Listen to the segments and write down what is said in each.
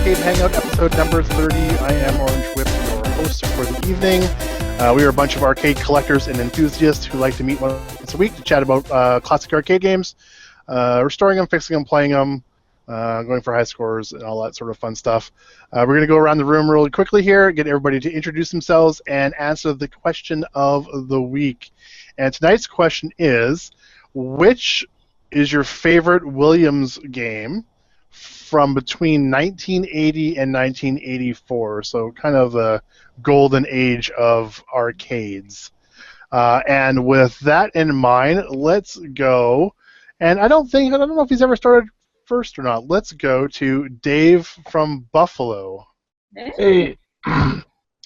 Arcade Hangout, episode number 30. I am orangewhip, your host for the evening. We are a bunch of arcade collectors and enthusiasts who like to meet once a week to chat about classic arcade games, restoring them, fixing them, playing them, going for high scores, and all that sort of fun stuff. We're going to go around the room really quickly here, get everybody to introduce themselves and answer the question of the week. And tonight's question is, which is your favorite Williams game from between 1980 and 1984? So kind of the golden age of arcades. And with that in mind, let's go. And I don't know if he's ever started first or not. Let's go to Dave from Buffalo. Hey,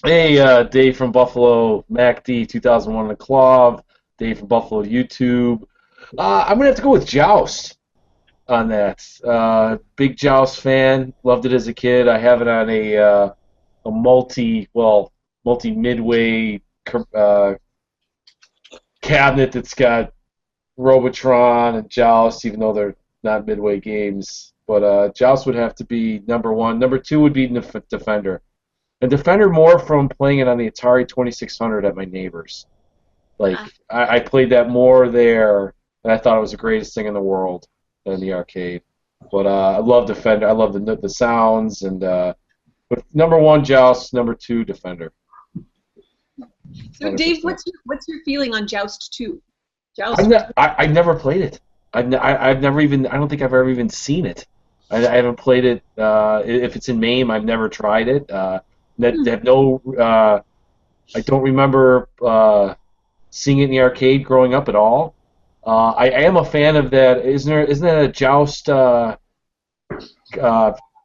Dave from Buffalo, MacD 2001 MacLeod, Dave from Buffalo YouTube. I'm going to have to go with Joust on that. Big Joust fan, loved it as a kid. I have it on a multi-midway cabinet that's got Robotron and Joust, even though they're not midway games. But Joust would have to be number one. Number two would be Defender. And Defender more from playing it on the Atari 2600 at my neighbor's. I played that more there, and I thought it was the greatest thing in the world than the arcade. But I love Defender. I love the sounds. But number one, Joust. Number two, Defender. So, 100%. Dave, what's your feeling on Joust 2? I never played it. I've never even. I don't think I've ever even seen it. I haven't played it. If it's in MAME, I've never tried it. I don't remember seeing it in the arcade growing up at all. I am a fan of that. Isn't that a Joust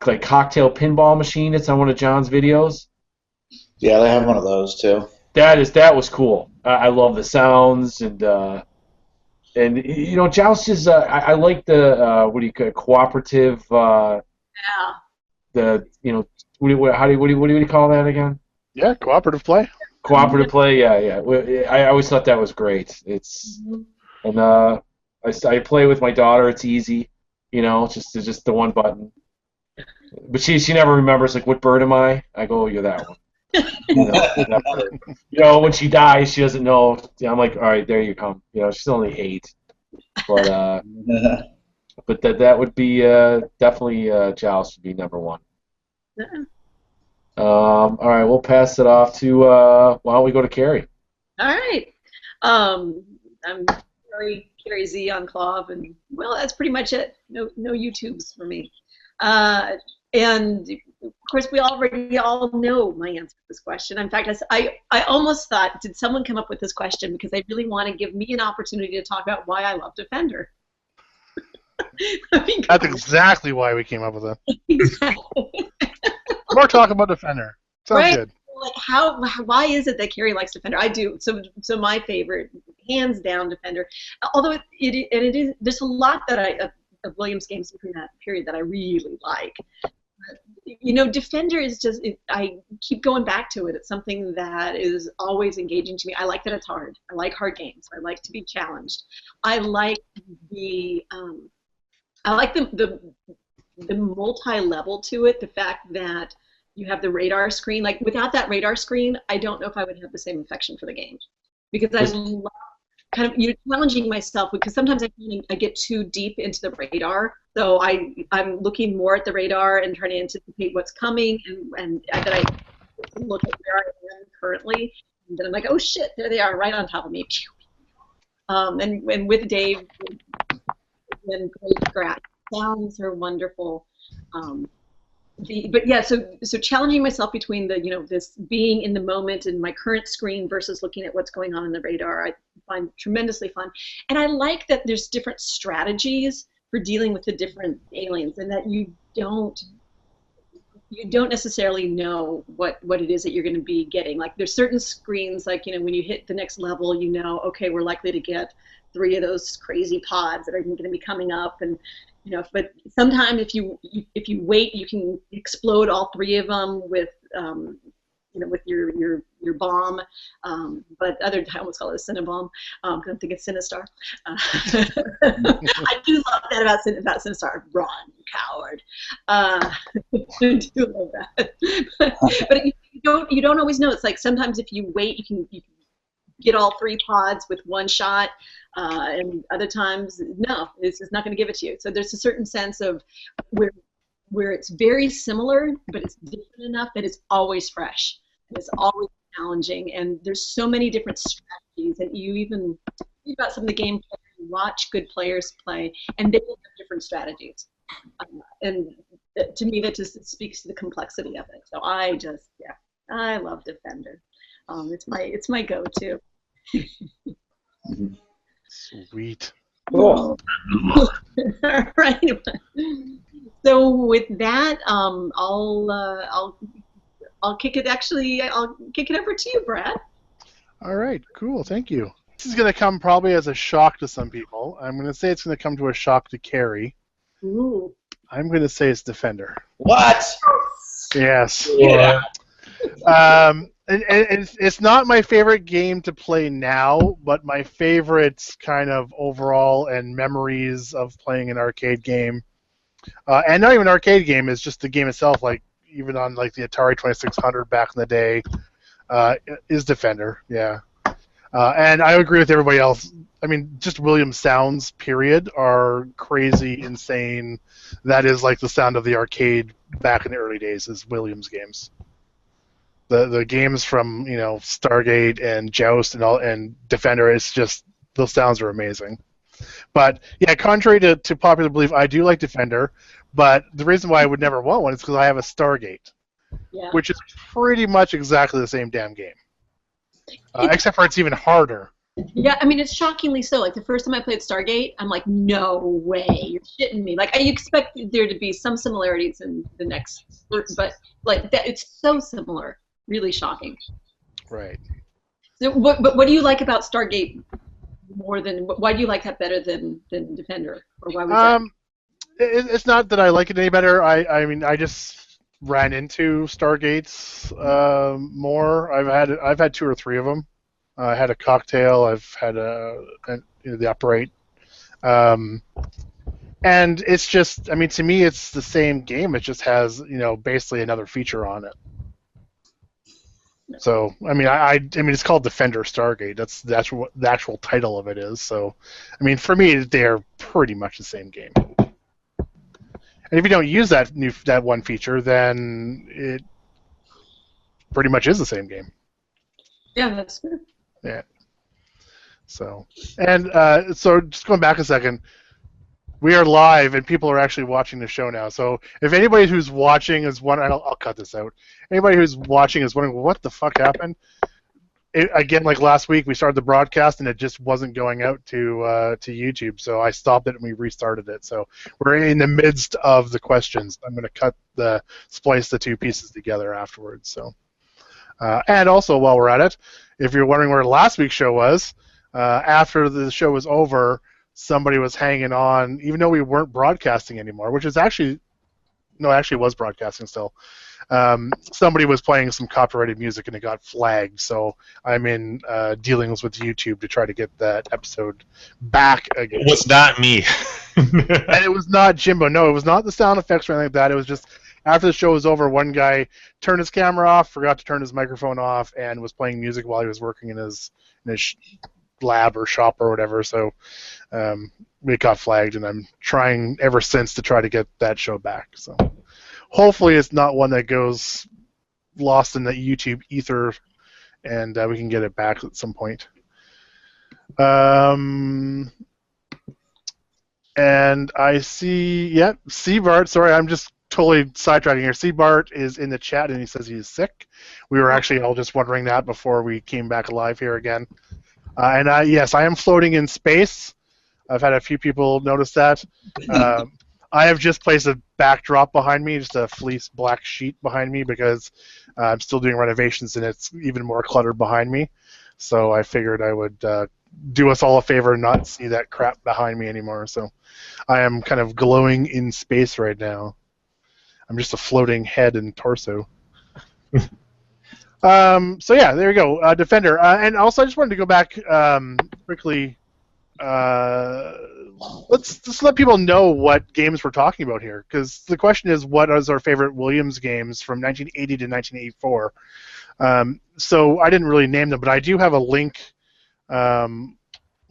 like cocktail pinball machine that's on one of John's videos? Yeah, they have one of those too. That was cool. I love the sounds and Joust is I like the what do you call it, cooperative. Yeah. What do you call that again? Yeah, cooperative play. Cooperative play. Yeah. I always thought that was great. And I play with my daughter. It's easy, just the one button. But she never remembers, like, what bird am I? I go, you're that one. When she dies, she doesn't know. I'm like, all right, there you come. She's only 8, but that would be definitely Joust would be number one. All right, we'll pass it off to. Why don't we go to Carrie? All right. I'm CarrieZ on Clov, and that's pretty much it. No YouTubes for me. And of course, we already all know my answer to this question. In fact, I almost thought, did someone come up with this question because they really want to give me an opportunity to talk about why I love Defender? That's exactly why we came up with it. Exactly. More talk about Defender. Sounds right? Good. Like why is it that Carrie likes Defender? I do. So my favorite, hands down, Defender. Although it is, there's a lot that of Williams games from that period that I really like. Defender is just, I keep going back to it. It's something that is always engaging to me. I like that it's hard. I like hard games. I like to be challenged. I like the multi-level to it, the fact that you have the radar screen. Like, without that radar screen, I don't know if I would have the same affection for the game. Because I love kind of challenging myself, because sometimes I get too deep into the radar. So I'm looking more at the radar and trying to anticipate what's coming, and that I look at where I am currently. And then I'm like, oh shit, there they are, right on top of me. And with Dave, and great scratch. Sounds are wonderful. So challenging myself between this being in the moment in my current screen versus looking at what's going on in the radar, I find tremendously fun. And I like that there's different strategies for dealing with the different aliens, and that you don't necessarily know what it is that you're going to be getting. Like, there's certain screens, like, when you hit the next level, okay, we're likely to get 3 of those crazy pods that are going to be coming up, and but sometimes if you wait, you can explode all 3 of them with with your bomb, but I almost call it a Cinnabomb, because I'm thinking Sinistar. I do love that about Sinistar. Run, coward. I do love that. But you don't always know. It's like sometimes if you wait, you can get all 3 pods with one shot, and other times, no, it's not going to give it to you. So there's a certain sense of where it's very similar, but it's different enough that it's always fresh. And it's always challenging, and there's so many different strategies that you even think about some of the gameplay, you watch good players play, and they have different strategies. And to me, that just speaks to the complexity of it. So I love Defender. It's my go-to. Sweet. Cool. All right. So with that, I'll kick it. Actually, I'll kick it over to you, Brad. All right, cool. Thank you. This is going to come probably as a shock to some people. I'm going to say it's going to come to a shock to Carrie. Ooh. I'm going to say it's Defender. What? Yes. Yeah. It's not my favorite game to play now, but my favorite kind of overall and memories of playing an arcade game, and not even an arcade game, is just the game itself. Like even on like the Atari 2600 back in the day, is Defender. Yeah. And I agree with everybody else. I mean, just Williams sounds, period, are crazy, insane. That is like the sound of the arcade back in the early days, is Williams games. The games from Stargate and Joust and Defender, it's just those sounds are amazing. But yeah, contrary to popular belief, I do like Defender. But the reason why I would never want one is because I have a Stargate, which is pretty much exactly the same damn game, except for it's even harder. Yeah, I mean, it's shockingly so. Like, the first time I played Stargate, I'm like, no way, you're shitting me. Like, I expect there to be some similarities in the next, but like that, it's so similar. Really shocking. Right. So, what do you like about Stargate more than? Why do you like that better than Defender? Or why was that? It's not that I like it any better. I mean, I just ran into Stargates more. I've had 2 or 3 of them. I had a Cocktail. I've had the Upright. And it's just, I mean, to me, it's the same game. It just has, basically another feature on it. So, I mean, I mean, it's called Defender Stargate. That's what the actual title of it is. So, I mean, for me, they're pretty much the same game. And if you don't use that one feature, then it pretty much is the same game. Yeah, that's fair. Yeah. So, and so just going back a second, we are live and people are actually watching the show now. So if anybody who's watching is wondering, I'll cut this out. Anybody who's watching is wondering, what the fuck happened? Again, like last week, we started the broadcast and it just wasn't going out to YouTube. So I stopped it and we restarted it. So we're in the midst of the questions. I'm going to splice the 2 pieces together afterwards. So, and also while we're at it, if you're wondering where last week's show was, after the show was over, somebody was hanging on, even though we weren't broadcasting anymore, which is actually was broadcasting still. Somebody was playing some copyrighted music and it got flagged, so I'm in dealings with YouTube to try to get that episode back again. It was not me. And it was not Jimbo. No, it was not the sound effects or anything like that. It was just after the show was over, one guy turned his camera off, forgot to turn his microphone off, and was playing music while he was working in his lab or shop or whatever. So we got flagged, and I'm trying ever since to try to get that show back. So hopefully it's not one that goes lost in the YouTube ether, and we can get it back at some point. And I see, Seabart, sorry, I'm just totally sidetracking here. Seabart is in the chat, and he says he's sick. We were actually all just wondering that before we came back alive here again. And yes, I am floating in space. I've had a few people notice that. I have just placed a backdrop behind me, just a fleece black sheet behind me, because I'm still doing renovations and it's even more cluttered behind me. So I figured I would do us all a favor and not see that crap behind me anymore. So I am kind of glowing in space right now. I'm just a floating head and torso. So yeah, there you go, Defender. And also, I just wanted to go back quickly. Let's just let people know what games we're talking about here, because the question is, what is our favorite Williams games from 1980 to 1984? So I didn't really name them, but I do have a link. Well,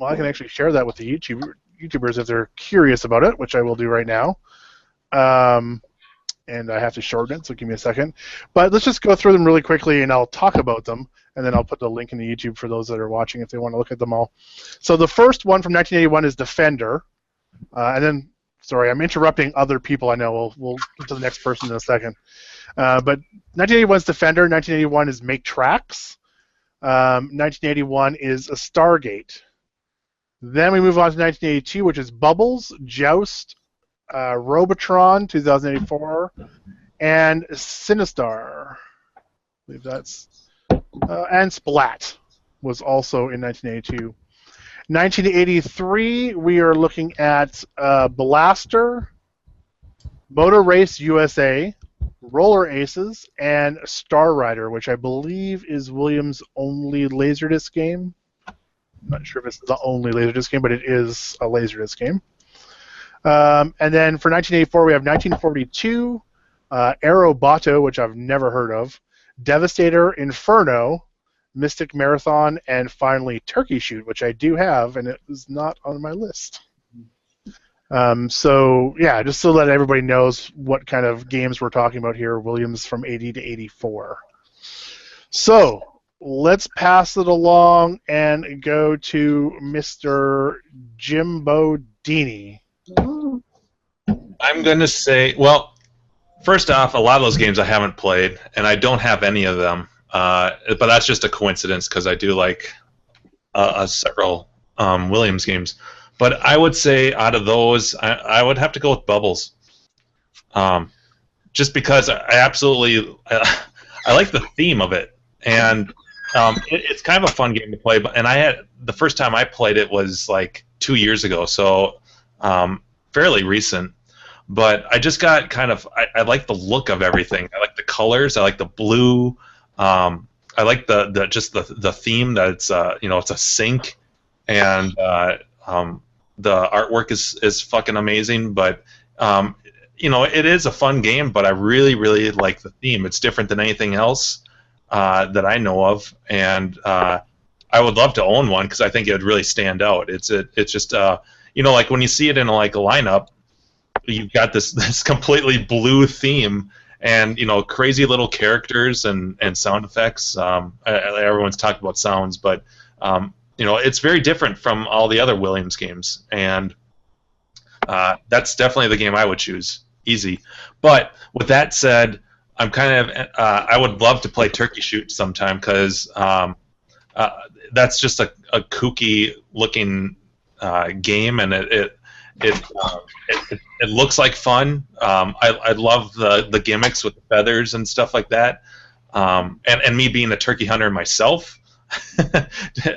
I can actually share that with the YouTubers if they're curious about it, which I will do right now. And I have to shorten it, so give me a second. But let's just go through them really quickly, and I'll talk about them, and then I'll put the link in the YouTube for those that are watching if they want to look at them all. So the first one from 1981 is Defender. And then, sorry, I'm interrupting other people. I know. We'll get to the next person in a second. But 1981 is Defender. 1981 is Make Tracks. 1981 is a Stargate. Then we move on to 1982, which is Bubbles, Joust, Robotron, 2084, and Sinistar. I believe that's and Splat was also in 1982. 1983, we are looking at Blaster, Motor Race USA, Roller Aces, and Star Rider, which I believe is Williams' only Laserdisc game. I'm not sure if it's the only Laserdisc game, but it is a Laserdisc game. And then for 1984, we have 1942, Aerobato, which I've never heard of, Devastator, Inferno, Mystic Marathon, and finally Turkey Shoot, which I do have, and it is not on my list. So, yeah, just so that everybody knows what kind of games we're talking about here, Williams from 80 to 84. So, let's pass it along and go to Mr. Jimbodeanny. I'm going to say, well, first off, a lot of those games I haven't played, and I don't have any of them. But that's just a coincidence because I do like several Williams games. But I would say out of those, I would have to go with Bubbles. Just because I absolutely I like the theme of it, and it's kind of a fun game to play. And the first time I played it was like 2 years ago, so fairly recent. But I just got kind of I like the look of everything. I like the colors. I like the blue. I like the theme that it's it's a sink, and the artwork is fucking amazing. But it is a fun game. But I really really like the theme. It's different than anything else that I know of, and I would love to own one because I think it would really stand out. It's just like when you see it in like a lineup, you've got this completely blue theme. And crazy little characters and sound effects. Everyone's talked about sounds, but it's very different from all the other Williams games, and that's definitely the game I would choose. Easy. But with that said, I'm kind of I would love to play Turkey Shoot sometime because that's just a kooky looking game, and it looks like fun. I love the gimmicks with the feathers and stuff like that. And me being a turkey hunter myself,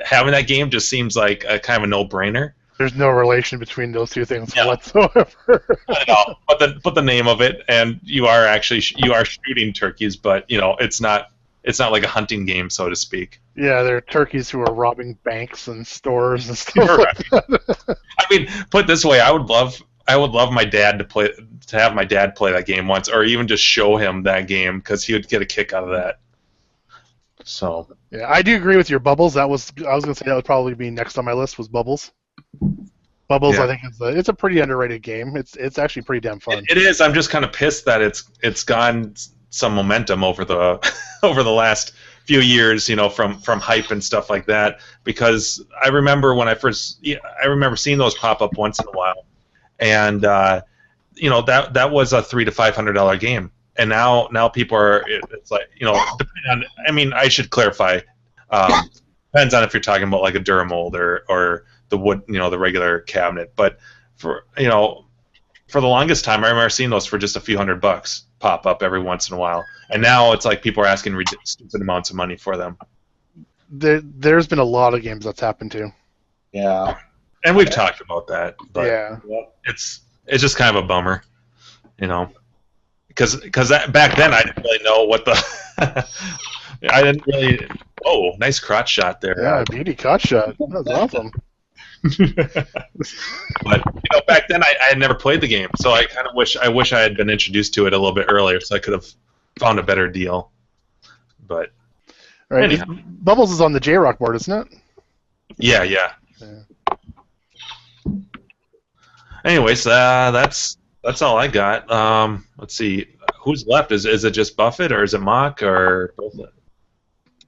having that game just seems like a kind of a no-brainer. There's no relation between those two things whatsoever. I know, but the name of it, and you are shooting turkeys, but it's not like a hunting game, so to speak. Yeah, there are turkeys who are robbing banks and stores and stuff like that. I mean, put it this way, I would love my dad to have my dad play that game once, or even just show him that game because he would get a kick out of that. So yeah, I do agree with your Bubbles. I was going to say that would probably be next on my list was Bubbles. Bubbles, yeah. I think it's a pretty underrated game. It's actually pretty damn fun. It is. I'm just kind of pissed that it's gone some momentum over the last few years, from hype and stuff like that. Because I remember when I remember seeing those pop up once in a while, and that was a $300 to $500 game, and now people are. It's like depending on. I mean, I should clarify. Depends on if you're talking about like a Duramold or the wood, the regular cabinet. But for the longest time, I remember seeing those for just a few $100 pop up every once in a while, and now it's like people are asking stupid amounts of money for them. There's been a lot of games that's happened to. Yeah, and we've talked about that. But yeah, it's just kind of a bummer, because back then I didn't really know what the I didn't really. Oh, nice crotch shot there. Yeah, beauty cut shot. That was awesome. But back then I had never played the game, so I kind of wish I had been introduced to it a little bit earlier, so I could have found a better deal. But All right, anyhow. Bubbles is on the J-Rock board, isn't it? yeah. Anyways, that's all I got. Let's see, who's left? Is it just Buffett or is it Mock or both of them?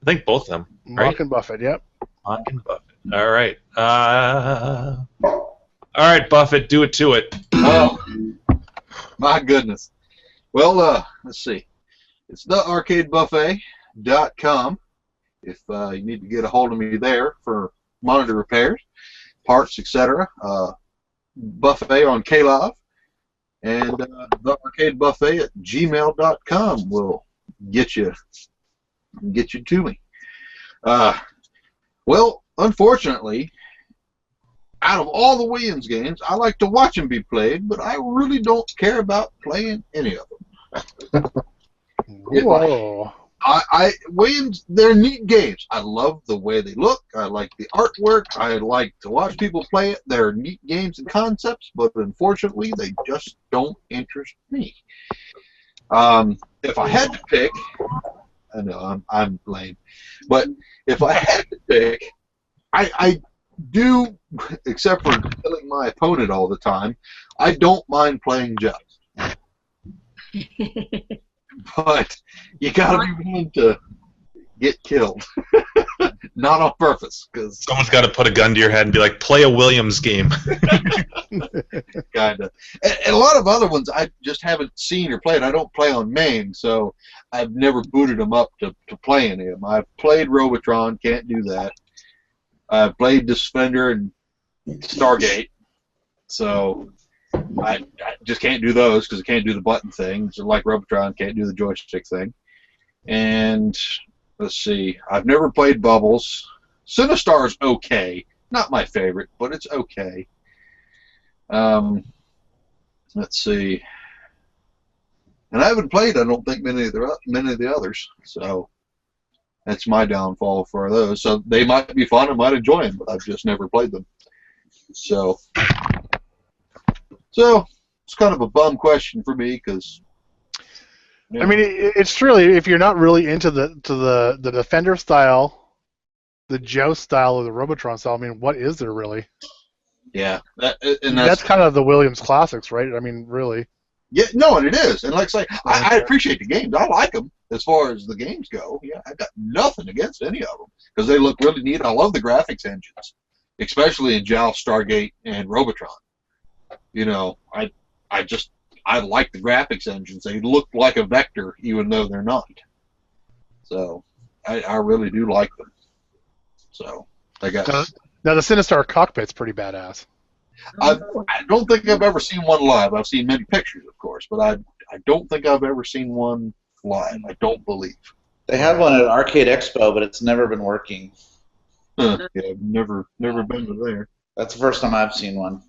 I think both of them. Right? Mock and Buffett, yep. Mock and Buffett. All right. All right, Buffett, do it to it. Oh, my goodness. Well, let's see. It's thearcadebuffet.com if you need to get a hold of me there for monitor repairs, parts, etc. Buffet on KLive, and thearcadebuffet@gmail.com will get you to me. Well, unfortunately, out of all the Williams games, I like to watch them be played, but I really don't care about playing any of them. Whoa. Williams, they're neat games. I love the way they look. I like the artwork. I like to watch people play it. They're neat games and concepts, but unfortunately, they just don't interest me. If I had to pick, I know I'm lame, but if I had to pick, I do, except for killing my opponent all the time, I don't mind playing Joust. But you gotta be willing to get killed, not on purpose, because Someone's got to put a gun to your head and be like, play a Williams game. kinda. And a lot of other ones I just haven't seen or played. I don't play on main, so I've never booted them up to play any of them. I've played Robotron, can't do that. I've played Defender and Stargate, so I just can't do those because I can't do the button thing. So like Robotron, can't do the joystick thing. And let's see, I've never played Bubbles. Sinistar's okay, not my favorite, but it's okay. Let's see, and I haven't played, I don't think, many of the others. So that's my downfall for those. So they might be fun, I might enjoy them, but I've just never played them. So it's kind of a bum question for me because. I mean, it's really, if you're not really into the Defender style, the Joust style, or the Robotron style, I mean, what is there really? Yeah, that's kind of the Williams classics, right? I mean, really. Yeah, no, and it is. And like I say, I appreciate the games. I like them as far as the games go. Yeah, I got nothing against any of them because they look really neat. I love the graphics engines, especially in Joust, Stargate, and Robotron. You know, I like the graphics engines. They look like a vector, even though they're not. So I really do like them. So I got. Now the Sinistar cockpit's pretty badass. I don't think I've ever seen one live. I've seen many pictures, of course, but I don't think I've ever seen one live. I don't believe. They had one at Arcade Expo, but it's never been working. Yeah, I've never been to there. That's the first time I've seen one.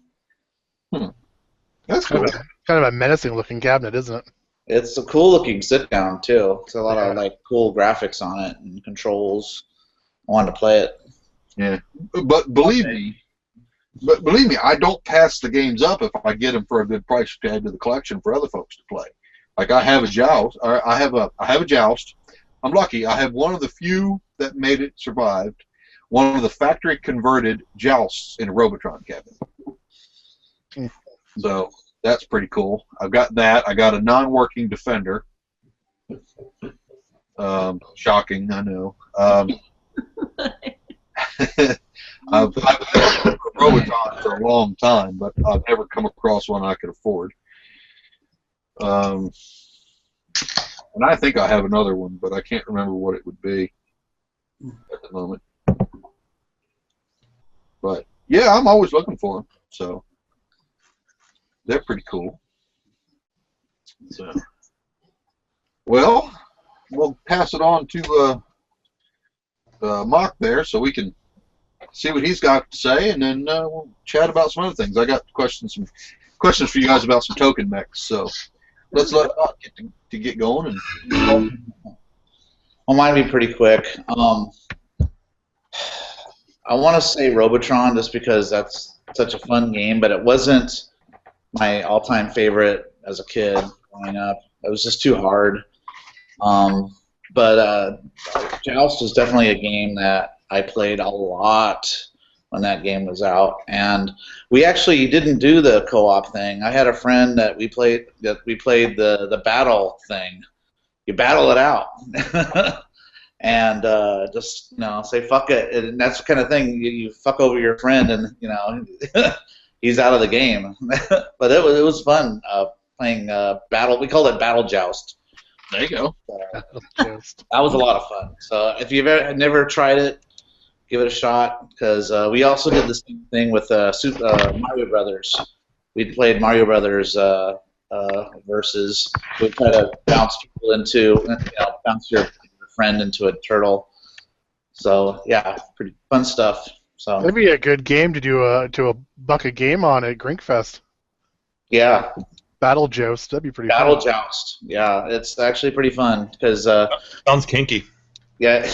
That's cool. Kind of a menacing looking cabinet, isn't it? It's a cool looking sit down too. It's a lot of like cool graphics on it and controls. I wanted to play it. Yeah, but believe me, I don't pass the games up if I get them for a good price to add to the collection for other folks to play. Like I have a Joust, or I have a Joust. I'm lucky. I have one of the few that made it survived. One of the factory converted Jousts in a Robotron cabinet. So that's pretty cool. I've got that. I got a non-working Defender. Shocking, I know. I've been a Robotron for a long time, but I've never come across one I could afford. And I think I have another one, but I can't remember what it would be at the moment. But yeah, I'm always looking for them, so they're pretty cool. So, well, we'll pass it on to Mock there, so we can see what he's got to say, and then we'll chat about some other things. I got questions for you guys about some token mechs, so let's let Mock get going. And Well, mine will be pretty quick. I want to say Robotron just because that's such a fun game, but it wasn't my all-time favorite as a kid growing up. It was just too hard. But Joust was definitely a game that I played a lot when that game was out, and we actually didn't do the co-op thing. I had a friend that we played the battle thing. You battle it out, and just say fuck it, and that's the kind of thing you fuck over your friend, and he's out of the game. But it was fun playing battle. We called it Battle Joust. There you go. That was a lot of fun. So if you've never tried it, give it a shot, because we also did the same thing with Mario Brothers. We played Mario Brothers versus. We try to bounce people bounce your friend into a turtle. So yeah, pretty fun stuff. So That'd be a good game to do a buck a game on at Grinkfest. yeah, Battle Joust. That'd be pretty Battle fun. Joust. Yeah, it's actually pretty fun because Sounds kinky. yeah,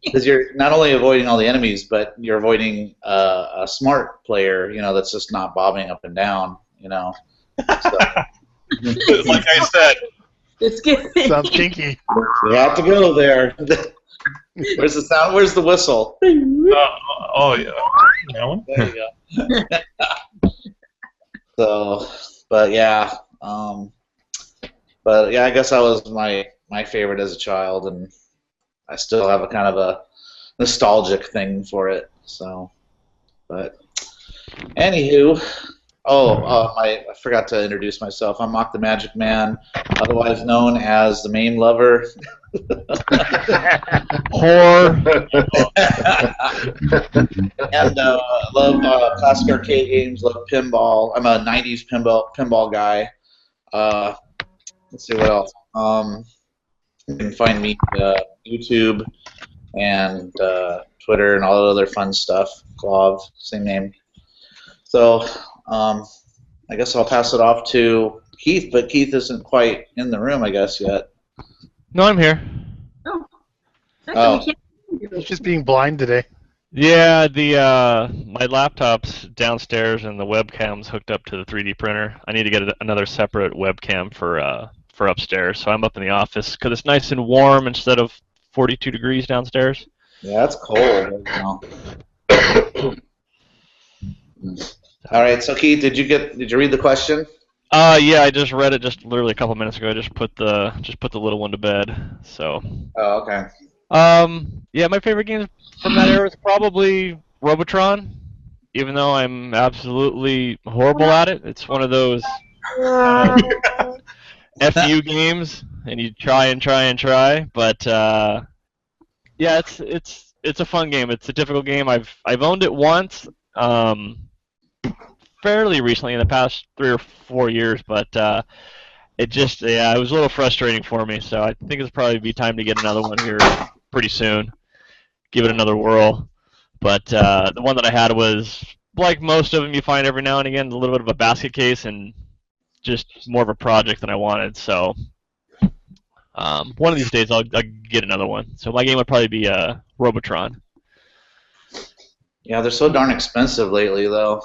because you're not only avoiding all the enemies, but you're avoiding a smart player, that's just not bobbing up and down, So. Like I said, It's good. Sounds kinky. We have to go there. Where's the sound? Where's the whistle? oh yeah, that one. There you go. So, but yeah, I guess that was my favorite as a child, and I still have a kind of a nostalgic thing for it. So, but anywho, I forgot to introduce myself. I'm MokTheMagicman, otherwise known as the Main Lover. Whore. And love classic arcade games. Love pinball. I'm a '90s pinball guy. Let's see what else. You can find me YouTube and Twitter and all the other fun stuff. Clav, same name. So I guess I'll pass it off to Keith, but Keith isn't quite in the room, I guess, yet. No, I'm here. Oh. Oh. We can't hear you. He's just being blind today. Yeah, my laptop's downstairs and the webcam's hooked up to the 3D printer. I need to get another separate webcam for upstairs, so I'm up in the office because it's nice and warm instead of 42 degrees downstairs. Yeah, it's cold right now. All right, so Keith, did you read the question? Yeah, I just read it just literally a couple minutes ago. I just put the little one to bed. So. Oh, okay. Yeah, my favorite game from that era is probably Robotron, even though I'm absolutely horrible at it. It's one of those FU games, and you try and try and try, but yeah, it's a fun game. It's a difficult game. I've owned it once, fairly recently in the past 3 or 4 years, but it was a little frustrating for me. So I think it's probably be time to get another one here pretty soon. Give it another whirl. But the one that I had was, like most of them you find every now and again, a little bit of a basket case and just more of a project than I wanted. So one of these days I'll get another one. So my game would probably be Robotron. Yeah, they're so darn expensive lately, though.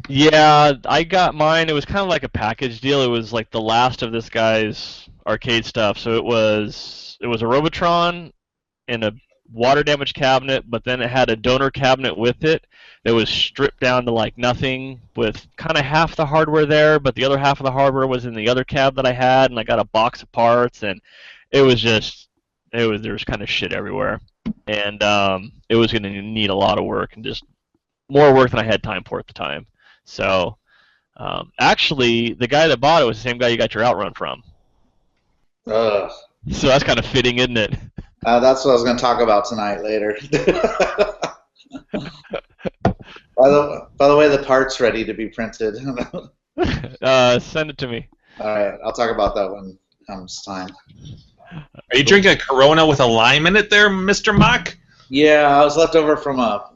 Yeah, I got mine. It was kind of like a package deal. It was like the last of this guy's arcade stuff. So it was a Robotron in a water damaged cabinet, but then it had a donor cabinet with it that was stripped down to like nothing with kind of half the hardware there, but the other half of the hardware was in the other cab that I had, and I got a box of parts, and there was kind of shit everywhere, and it was going to need a lot of work and just more work than I had time for at the time. So actually, the guy that bought it was the same guy you got your Outrun from. So that's kind of fitting, isn't it? That's what I was going to talk about tonight later. By the way, the part's ready to be printed. Send it to me. All right, I'll talk about that when it comes time. Are you drinking a Corona with a lime in it there, Mr. Mock? Yeah, I was left over from a...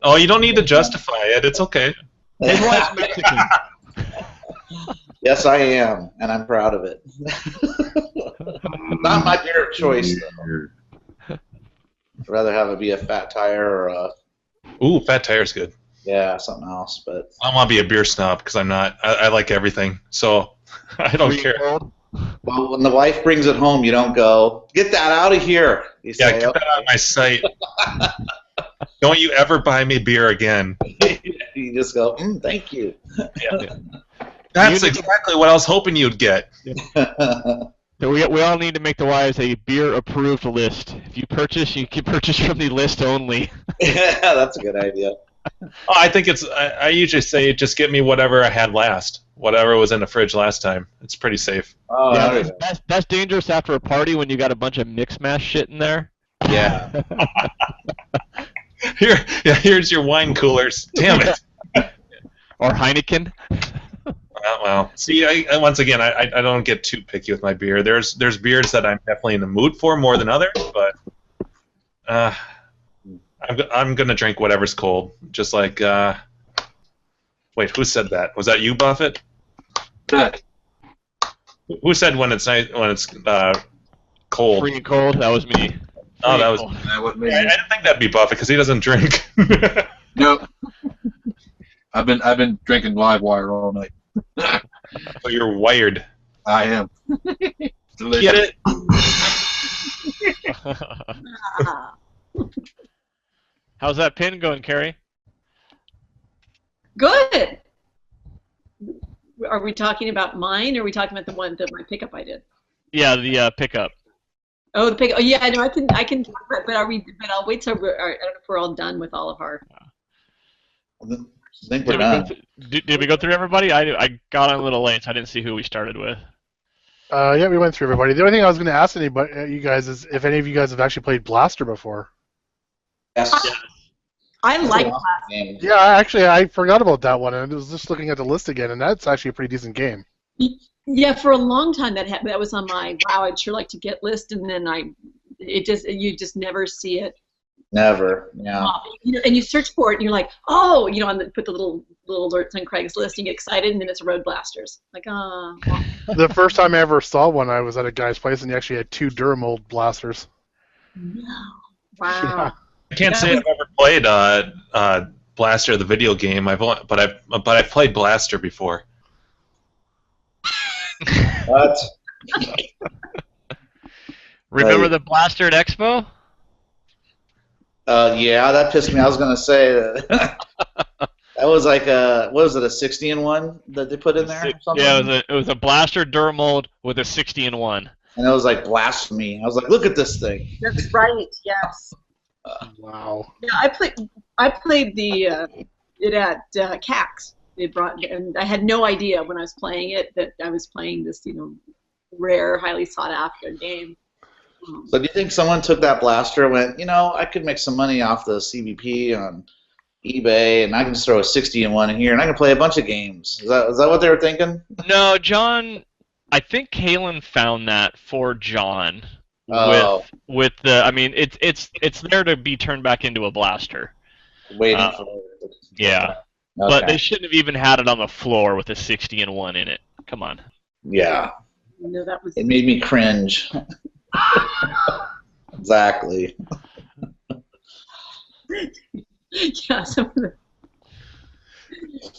Oh, you don't need to justify it. It's okay. His wife's Mexican. Yes, I am, and I'm proud of it. Not my beer of choice, though. I'd rather have it be a Fat Tire or a Ooh, Fat Tire's good. something else. But I don't want to be a beer snob because I'm not. I like everything, so I don't care. well, when the wife brings it home, you don't go, "Get that out of here." You Yeah, say, get that out of my sight. Don't you ever buy me beer again. You just go, "Thank you." Yeah. That's exactly what I was hoping you'd get. So we all need to make the wives a beer approved list. If you purchase, you can purchase from the list only. Yeah, that's a good idea. Oh, I think it's. I usually say just get me whatever I had last, whatever was in the fridge last time. It's pretty safe. Oh, Yeah, that's dangerous after a party when you got a bunch of mix mash shit in there. yeah. Here's your wine coolers. Damn it. Or Heineken. Well, see, once again, I don't get too picky with my beer. There's beers that I'm definitely in the mood for more than others, but I'm gonna drink whatever's cold. Just like wait, who said that? Was that you, Buffett? Who said when it's nice when it's cold? Free and cold. That was me. Oh, that was. That was me. I didn't think that'd be Buffett because he doesn't drink. Nope. I've been drinking live wire all night. So you're wired. I am. Get it? How's that pin going, Carrie? Good. Are we talking about mine, or are we talking about the one that my pickup I did? Yeah, the pickup. Oh, the pickup. Oh, yeah, no, I can talk about it, but are we? But I'll wait till I don't know if we're all done with all of our. I think we're done. Did we go through everybody? I got on a little late, so I didn't see who we started with. Yeah, we went through everybody. The only thing I was going to ask anybody, you guys, is if any of you guys have actually played Blaster before. Yes. I like Awesome that. game. Yeah, actually, I forgot about that one, and I was just looking at the list again, and that's actually a pretty decent game. Yeah, for a long time that was on my wow, I'd sure like to get list, and then you just never see it. Never. Yeah. And you search for it, and you're like, oh, put the little alerts on Craigslist, and you get excited, and then it's Road Blasters. Like, oh. The first time I ever saw one, I was at a guy's place, and he actually had 2 Duramold blasters. No. Wow. I can't say I've ever played Blaster, the video game. But I've played Blaster before. What? Remember the Blaster at Expo? Yeah, that pissed me. I was gonna say that. That was like what was it, a 60-in-1 that they put in there? Or something? Yeah, it was a Blaster Duramold with a 60-in-1. And it was like blasphemy. I was like, look at this thing. That's right. Yes. Wow. Yeah, I played it at CAX. They brought, and I had no idea when I was playing it that I was playing this, rare, highly sought after game. So do you think someone took that blaster and went, I could make some money off the CBP on eBay, and I can just throw a 60-in-1 in here, and I can play a bunch of games? Is that what they were thinking? No, John. I think Kalen found that for John. Oh. With the, I mean, it's there to be turned back into a blaster. Waiting for it. Yeah. Okay. But they shouldn't have even had it on the floor with a 60-in-1 in it. Come on. Yeah. That was. It made me cringe. Exactly. Yeah.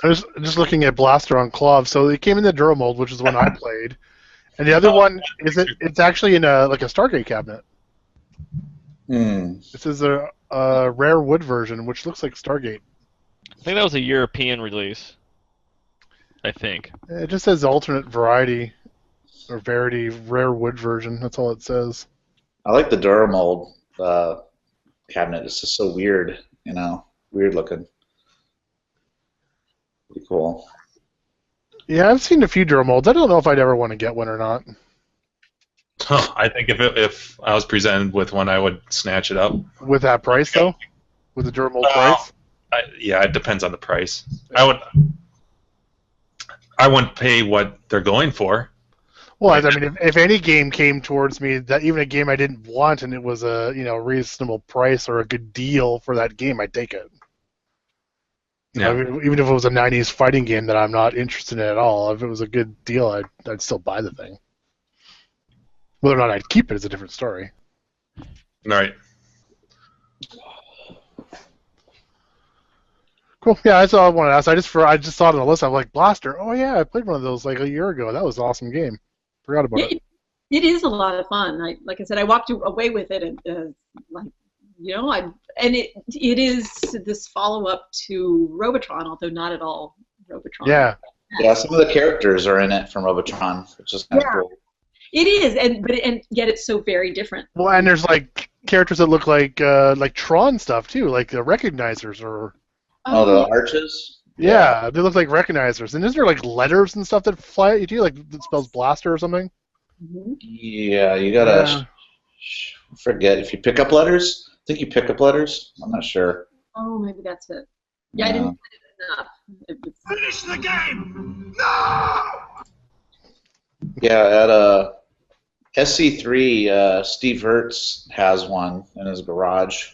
I was just looking at Blaster on Clov. So it came in the Duramold, which is the one I played, and the other one it's actually in a Stargate cabinet. This is a rare wood version, which looks like Stargate. I think that was a European release. I think. It just says alternate variety or Verity rare wood version. That's all it says. I like the Duramold cabinet. It's just so weird, weird looking. Pretty cool. Yeah, I've seen a few Duramolds. I don't know if I'd ever want to get one or not. I think if I was presented with one, I would snatch it up. With that price, though? With the Duramold price? Yeah, it depends on the price. I wouldn't pay what they're going for. Well, I mean, if any game came towards me, that even a game I didn't want, and it was a reasonable price or a good deal for that game, I'd take it. Yeah. Even if it was a '90s fighting game that I'm not interested in at all, if it was a good deal, I'd still buy the thing. Whether or not I'd keep it is a different story. All right. Cool. Yeah, that's all I wanted to ask. I just saw it on the list. I'm like, Blaster. Oh yeah, I played one of those like a year ago. That was an awesome game. Forgot about it. It is a lot of fun. Like I said, I walked away with it, and it is this follow up to Robotron, although not at all Robotron. Yeah. Yeah, some of the characters are in it from Robotron, which is kind of cool. It is, and yet it's so very different. Well, and there's like characters that look like Tron stuff too, like the recognizers or. Oh, the arches? Yeah, they look like recognizers. And isn't there like letters and stuff that fly at you too, like it spells blaster or something? Mm-hmm. Yeah, you gotta forget if you pick up letters. I think you pick up letters. I'm not sure. Oh, maybe that's it. Yeah, I didn't put it enough. Finish the game! No! Yeah, at SC3, Steve Hertz has one in his garage.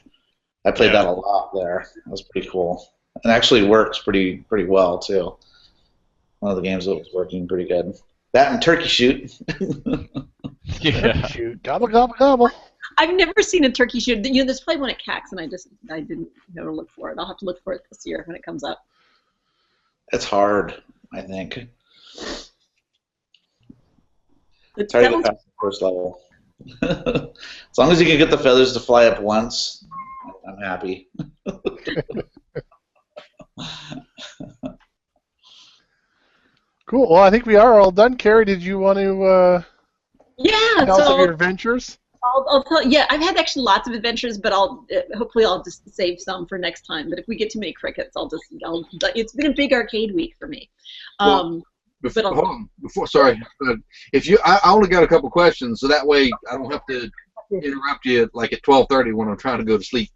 I played that a lot there. That was pretty cool. And actually works pretty well too. One of the games that was working pretty good. That and Turkey Shoot. Yeah. Shoot. Gobble, gobble, gobble. I've never seen a turkey shoot. There's played one at CAX, and I didn't know to look for it. I'll have to look for it this year when it comes up. It's hard, I think. That It's hard to was- pass the first level. As long as you can get the feathers to fly up once, I'm happy. Cool. Well, I think we are all done. Carrie, did you want to yeah, tell us of so your adventures? I'll tell. Yeah, I've had actually lots of adventures, but hopefully I'll just save some for next time. But if we get too many crickets, it's been a big arcade week for me. Hold on. Sorry. I only got a couple questions, so that way I don't have to interrupt you like at 12:30 when I'm trying to go to sleep.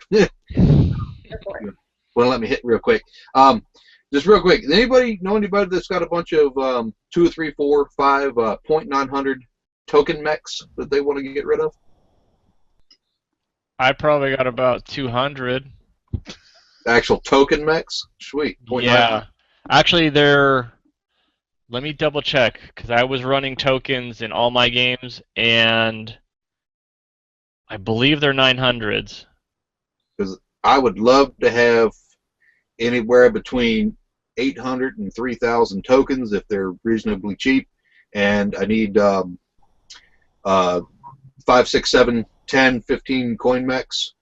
Well, let me hit real quick. Just real quick. Does anybody know anybody that's got a bunch of 2, 3, 4, 5 .900 token mechs that they want to get rid of? I probably got about 200. Actual token mechs? Sweet. Yeah. Actually, they're... Let me double check, because I was running tokens in all my games, and I believe they're 900s. Because I would love to have anywhere between 800 and 3,000 tokens if they're reasonably cheap, and I need 5, 6, 7, 10, 15 coin mechs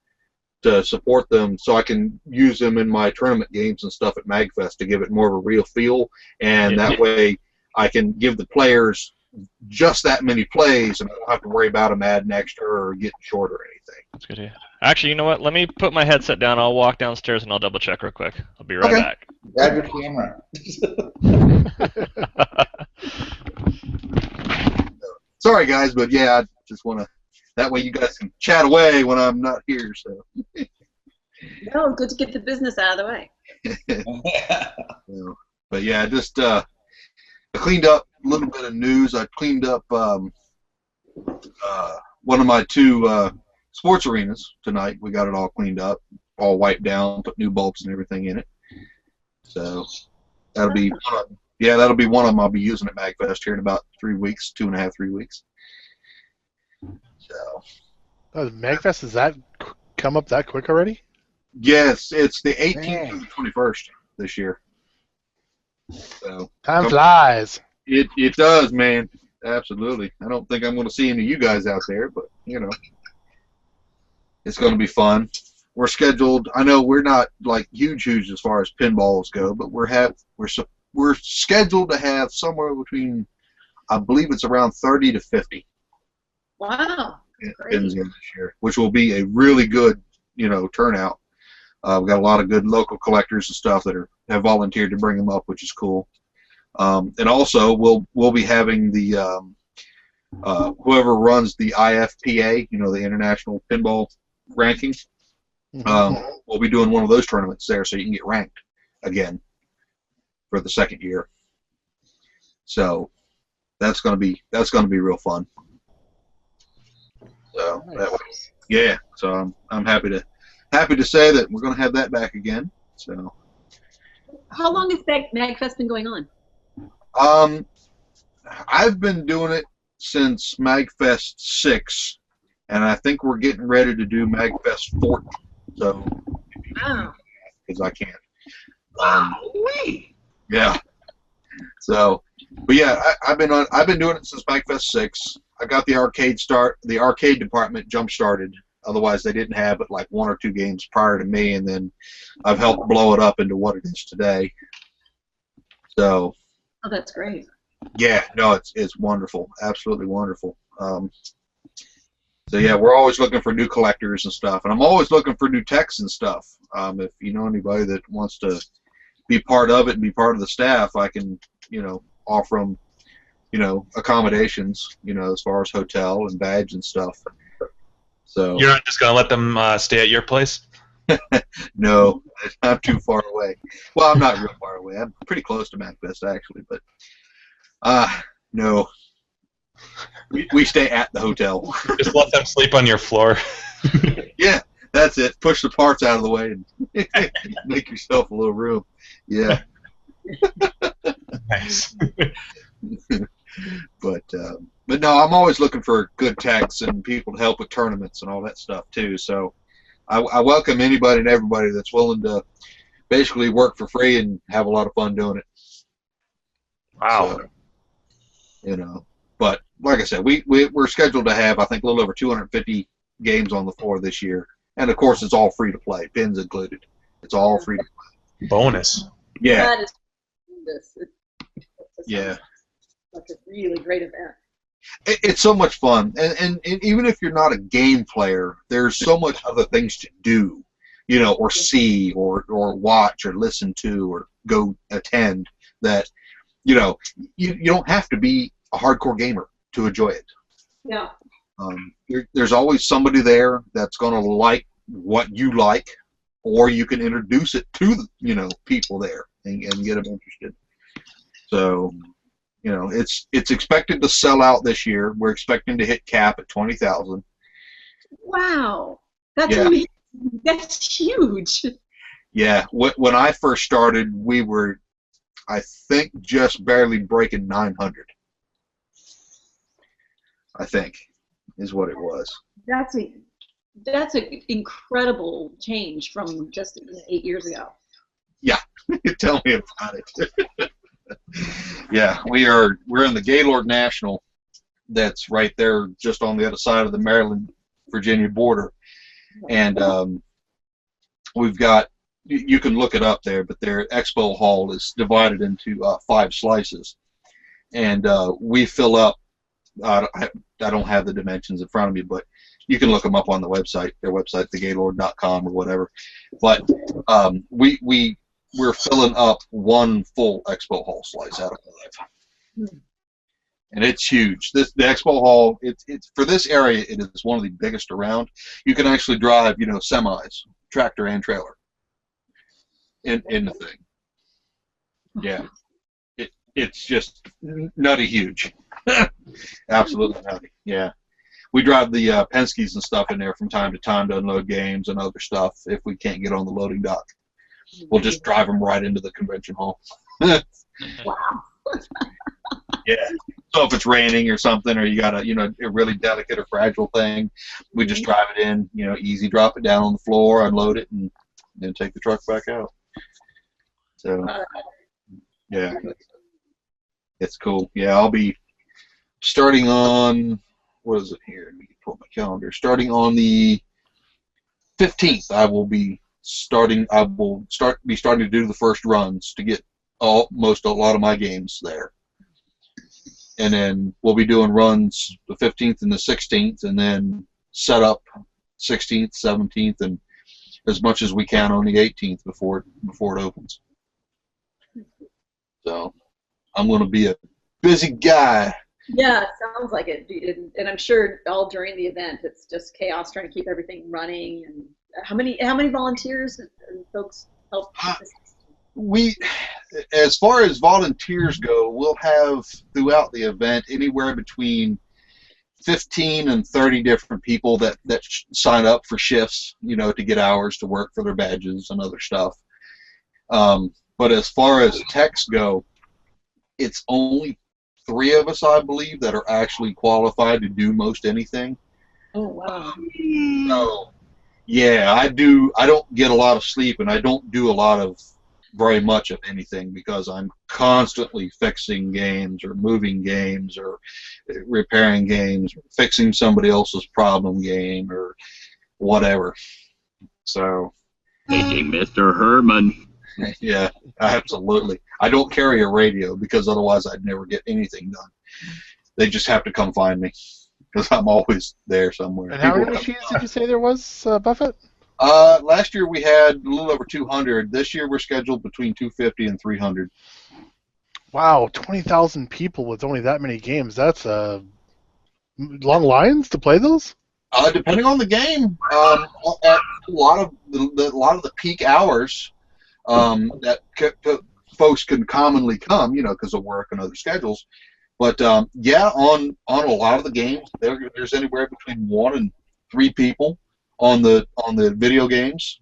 to support them, so I can use them in my tournament games and stuff at MagFest to give it more of a real feel, and that way I can give the players just that many plays, and I don't have to worry about them adding extra or getting short or anything. That's good. Actually, you know what? Let me put my headset down. I'll walk downstairs and I'll double check real quick. I'll be right back. Grab your camera. Sorry, guys, but yeah, I just want to. That way, you guys can chat away when I'm not here. So. No, good to get the business out of the way. But yeah, just I cleaned up a little bit of news. I cleaned up one of my 2 sports arenas tonight. We got it all cleaned up, all wiped down, put new bulbs and everything in it. So that'll be that'll be one of them I'll be using at MagFest here in about 3 weeks, 2.5, 3 weeks. So. MagFest, has that come up that quick already? Yes, it's the 18th to the 21st this year. So Time flies. It does, man. Absolutely. I don't think I'm going to see any of you guys out there, but you know, it's going to be fun. We're scheduled. I know we're not like huge as far as pinballs go, but we're scheduled to have somewhere between, I believe it's around 30 to 50. Wow. Pins in this year, which will be a really good, turnout. We've got a lot of good local collectors and stuff that have volunteered to bring them up, which is cool. And also, we'll be having the whoever runs the IFPA, the International Pinball Ranking. We'll be doing one of those tournaments there, so you can get ranked again for the second year. So that's gonna be real fun. So that way, yeah. So I'm happy to say that we're gonna have that back again. So. How long has MagFest been going on? I've been doing it since MagFest 6, and I think we're getting ready to do MagFest 4. So, Wow. because I can't. Wowee. Yeah. So, but yeah, I've been doing it since MagFest 6. I got the arcade department jump started. Otherwise, they didn't have but like 1 or 2 games prior to me, and then I've helped blow it up into what it is today. So. Oh, that's great. Yeah, no, it's wonderful, absolutely wonderful. So yeah, we're always looking for new collectors and stuff, and I'm always looking for new techs and stuff. If you know anybody that wants to be part of it and be part of the staff, I can, offer them, accommodations, as far as hotel and badge and stuff. So You're not just gonna let them stay at your place? no, I'm too far away. Well, I'm not real far away. I'm pretty close to MacFest actually, but no. We stay at the hotel. Just let them sleep on your floor. Yeah, that's it. Push the parts out of the way and make yourself a little room. Yeah. Nice. But no, I'm always looking for good techs and people to help with tournaments and all that stuff too. So I welcome anybody and everybody that's willing to basically work for free and have a lot of fun doing it. Wow. So, but like I said, we're scheduled to have, I think, a little over 250 games on the floor this year, and of course it's all free to play, pins included. It's all free to play. Bonus. Yeah. That is tremendous. Yeah. Like a really great event. It's so much fun, and even if you're not a game player, there's so much other things to do, or see, or watch, or listen to, or go attend that, you don't have to be a hardcore gamer to enjoy it. Yeah. There's always somebody there that's going to like what you like, or you can introduce it to people there and get them interested. So, it's expected to sell out this year. We're expecting to hit cap at 20,000. Wow, that's Yeah. amazing. That's huge. Yeah, when I first started, we were, I think, just barely breaking 900. I think is what it was. That's an incredible change from just 8 years ago. Yeah, tell me about it. Yeah, we're in the Gaylord National. That's right there, just on the other side of the Maryland-Virginia border, and we've got. You can look it up there, but their expo hall is divided into 5 slices, and we fill up. I don't have the dimensions in front of me, but you can look them up on the website. Their website, thegaylord.com or whatever. But we're filling up 1 full expo hall slice out of 5, and it's huge. The expo hall, it's for this area, it is one of the biggest around. You can actually drive, semis, tractor and trailer, in the thing. Yeah, it's just nutty huge. Absolutely nutty. Yeah, we drive the Penske's and stuff in there from time to time to unload games and other stuff if we can't get on the loading dock. We'll just drive them right into the convention hall. Wow. Yeah. So if it's raining or something, or you got a really delicate or fragile thing, we just drive it in, easy, drop it down on the floor, unload it, and then take the truck back out. So, yeah, it's cool. Yeah, I'll be starting on, what is it here? Let me pull up my calendar. Starting on the 15th, I will be starting to do the first runs to get a lot of my games there, and then we'll be doing runs the 15th and the 16th, and then set up 16th, 17th, and as much as we can on the 18th before it opens. So I'm going to be a busy guy. Yeah, it sounds like it. And I'm sure all during the event, it's just chaos trying to keep everything running. And how many volunteers and folks help? As far as volunteers go, we'll have throughout the event anywhere between 15 and 30 different people that sign up for shifts, to get hours to work for their badges and other stuff. But as far as techs go, it's only 3 of us, I believe, that are actually qualified to do most anything. Oh wow. So, yeah, I don't get a lot of sleep, and I don't do a lot of very much of anything because I'm constantly fixing games or moving games or repairing games or fixing somebody else's problem game or whatever. So, Hey, Mr. Herman. yeah, absolutely. I don't carry a radio because otherwise I'd never get anything done. They just have to come find me because I'm always there somewhere. And how People many come machines by. did you say there was, Buffett? Last year we had a little over 200. This year we're scheduled between 250 and 300. Wow, 20,000 people with only that many games. That's long lines to play those? Depending on the game, at a lot of the peak hours that folks can commonly come, because of work and other schedules. But yeah, on a lot of the games, there's anywhere between 1 and 3 people on the video games,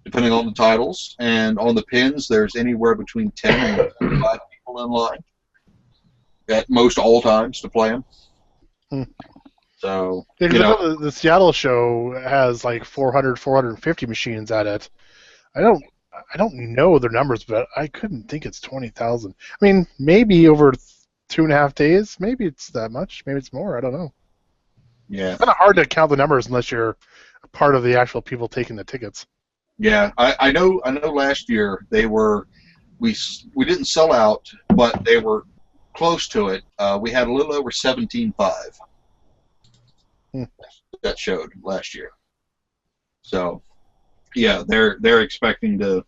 depending on the titles, and on the pins, there's anywhere between 10 and 25 people in line at most all times to play them. So, Yeah, 'cause I know the Seattle show has like 400, 450 machines at it. I don't know their numbers, but I couldn't think it's 20,000. I mean, maybe over 2.5 days, maybe it's that much, maybe it's more. I don't know. yeah. It's kind of hard to count the numbers unless you're a part of the actual people taking the tickets. Yeah, I know. Last year we didn't sell out, but they were close to it. We had a little over 17.5 that showed last year. So, yeah, they're expecting to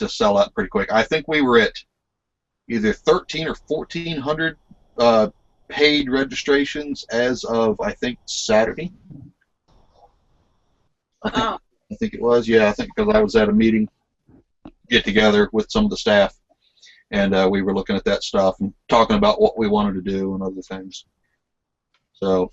sell out pretty quick. I think we were at either 1,300 or 1,400 paid registrations as of I think Saturday. Wow. I think it was, yeah. I think because I was at a meeting, get together with some of the staff, and we were looking at that stuff and talking about what we wanted to do and other things. So,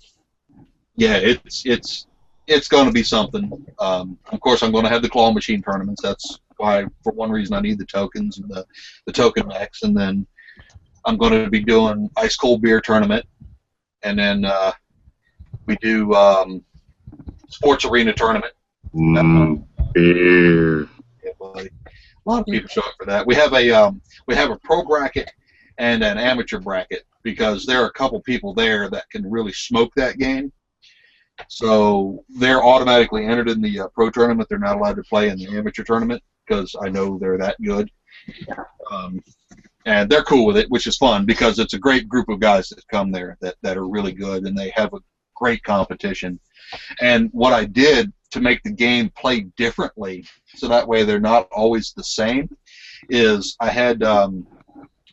yeah, it's going to be something. Of course, I'm going to have the claw machine tournaments. That's why, for one reason, I need the tokens and the token mechs, and then I'm going to be doing ice cold beer tournament, and then we do sports arena tournament. Beer. Yeah, buddy. A lot of people show up for that. We have a pro bracket and an amateur bracket because there are a couple people there that can really smoke that game. So they're automatically entered in the pro tournament. They're not allowed to play in the amateur tournament because I know they're that good. And they're cool with it, which is fun because it's a great group of guys that come there that are really good, and they have a great competition. And what I did to make the game play differently, so that way they're not always the same, is I had one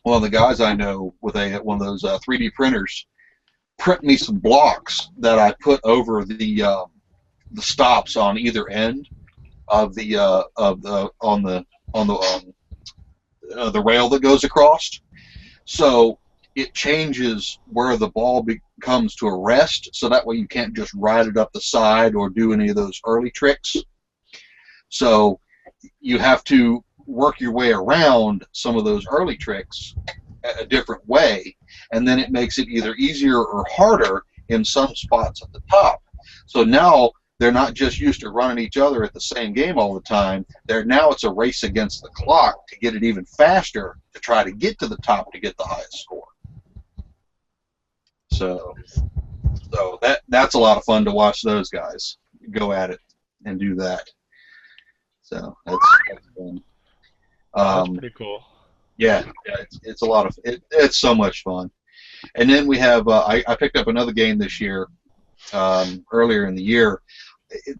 of the guys I know with one of those 3D printers print me some blocks that I put over the stops on either end of the rail that goes across. So it changes where the ball comes to a rest, so that way you can't just ride it up the side or do any of those early tricks. So you have to work your way around some of those early tricks a different way, and then it makes it either easier or harder in some spots at the top. So now they're not just used to running each other at the same game all the time. Now it's a race against the clock to get it even faster to try to get to the top to get the highest score. So that's a lot of fun to watch those guys go at it and do that. So that's fun. That's pretty cool. Yeah, it's a lot of it's so much fun. And then we have I picked up another game this year, earlier in the year.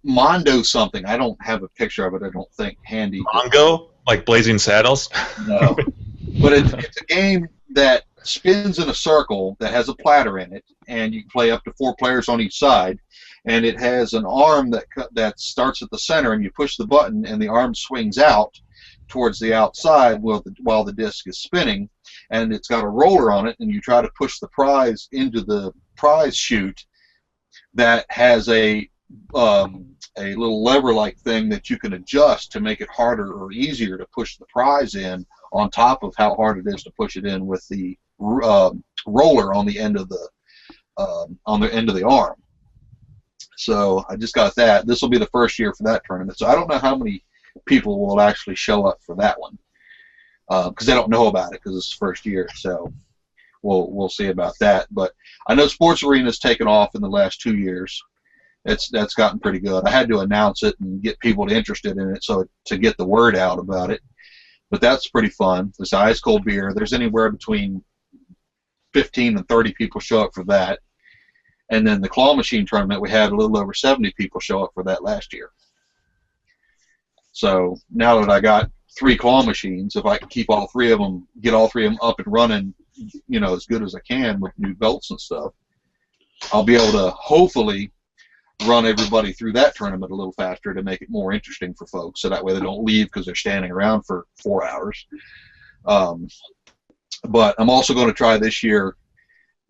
Mondo something. I don't have a picture of it. I don't think handy. Mongo, like Blazing Saddles. No, but it's a game that spins in a circle that has a platter in it, and you can play up to 4 players on each side. And it has an arm that starts at the center, and you push the button, and the arm swings out towards the outside while the disc is spinning, and it's got a roller on it, and you try to push the prize into the prize chute that has a little lever-like thing that you can adjust to make it harder or easier to push the prize in on top of how hard it is to push it in with the roller on the end of the arm. So I just got that. This will be the first year for that tournament. So I don't know how many people will actually show up for that one because they don't know about it because it's the first year. So we'll see about that. But I know Sports Arena's taken off in the last 2 years. That's gotten pretty good. I had to announce it and get people interested in it so to get the word out about it. But that's pretty fun. There's ice cold beer. There's anywhere between 15 and 30 people show up for that. And then the claw machine tournament, we had a little over 70 people show up for that last year. So now that I got 3 claw machines, if I can keep all 3 of them, get all 3 of them up and running, as good as I can with new belts and stuff, I'll be able to hopefully run everybody through that tournament a little faster to make it more interesting for folks, so that way they don't leave because they're standing around for 4 hours. But I'm also going to try this year.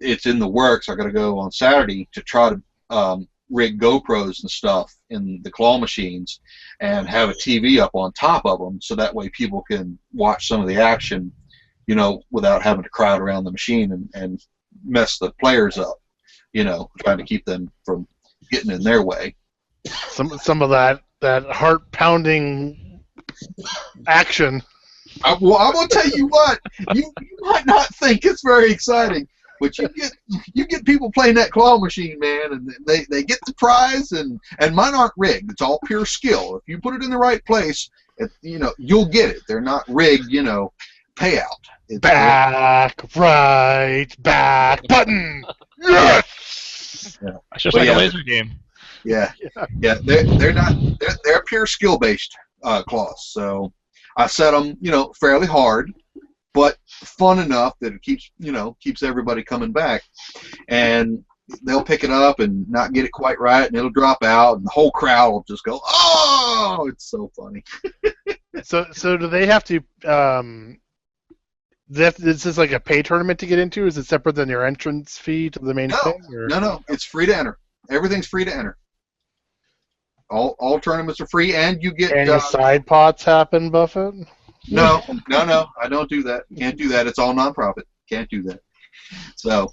It's in the works. I got to go on Saturday to try to rig GoPros and stuff in the claw machines and have a TV up on top of them, so that way people can watch some of the action, without having to crowd around the machine and mess the players up, trying to keep them from getting in their way. Some of that heart pounding action. Well, I'm gonna tell you what. You might not think it's very exciting, but you get people playing that claw machine, man, and they get the prize, and mine aren't rigged. It's all pure skill. If you put it in the right place, you'll get it. They're not rigged, payout. It's Back, right, back, button. Yes. Yeah. It's just like a laser game. Yeah. They're not. They're pure skill based claws. So I set them, fairly hard, but fun enough that it keeps everybody coming back. And they'll pick it up and not get it quite right, and it'll drop out, and the whole crowd will just go, "Oh!" It's so funny. So do they have to? Is this like a pay tournament to get into? Is it separate than your entrance fee to the main thing? Or? No. It's free to enter. Everything's free to enter. All tournaments are free, and you get. Any side pots happen, Buffett? No. I don't do that. Can't do that. It's all nonprofit. Can't do that. So,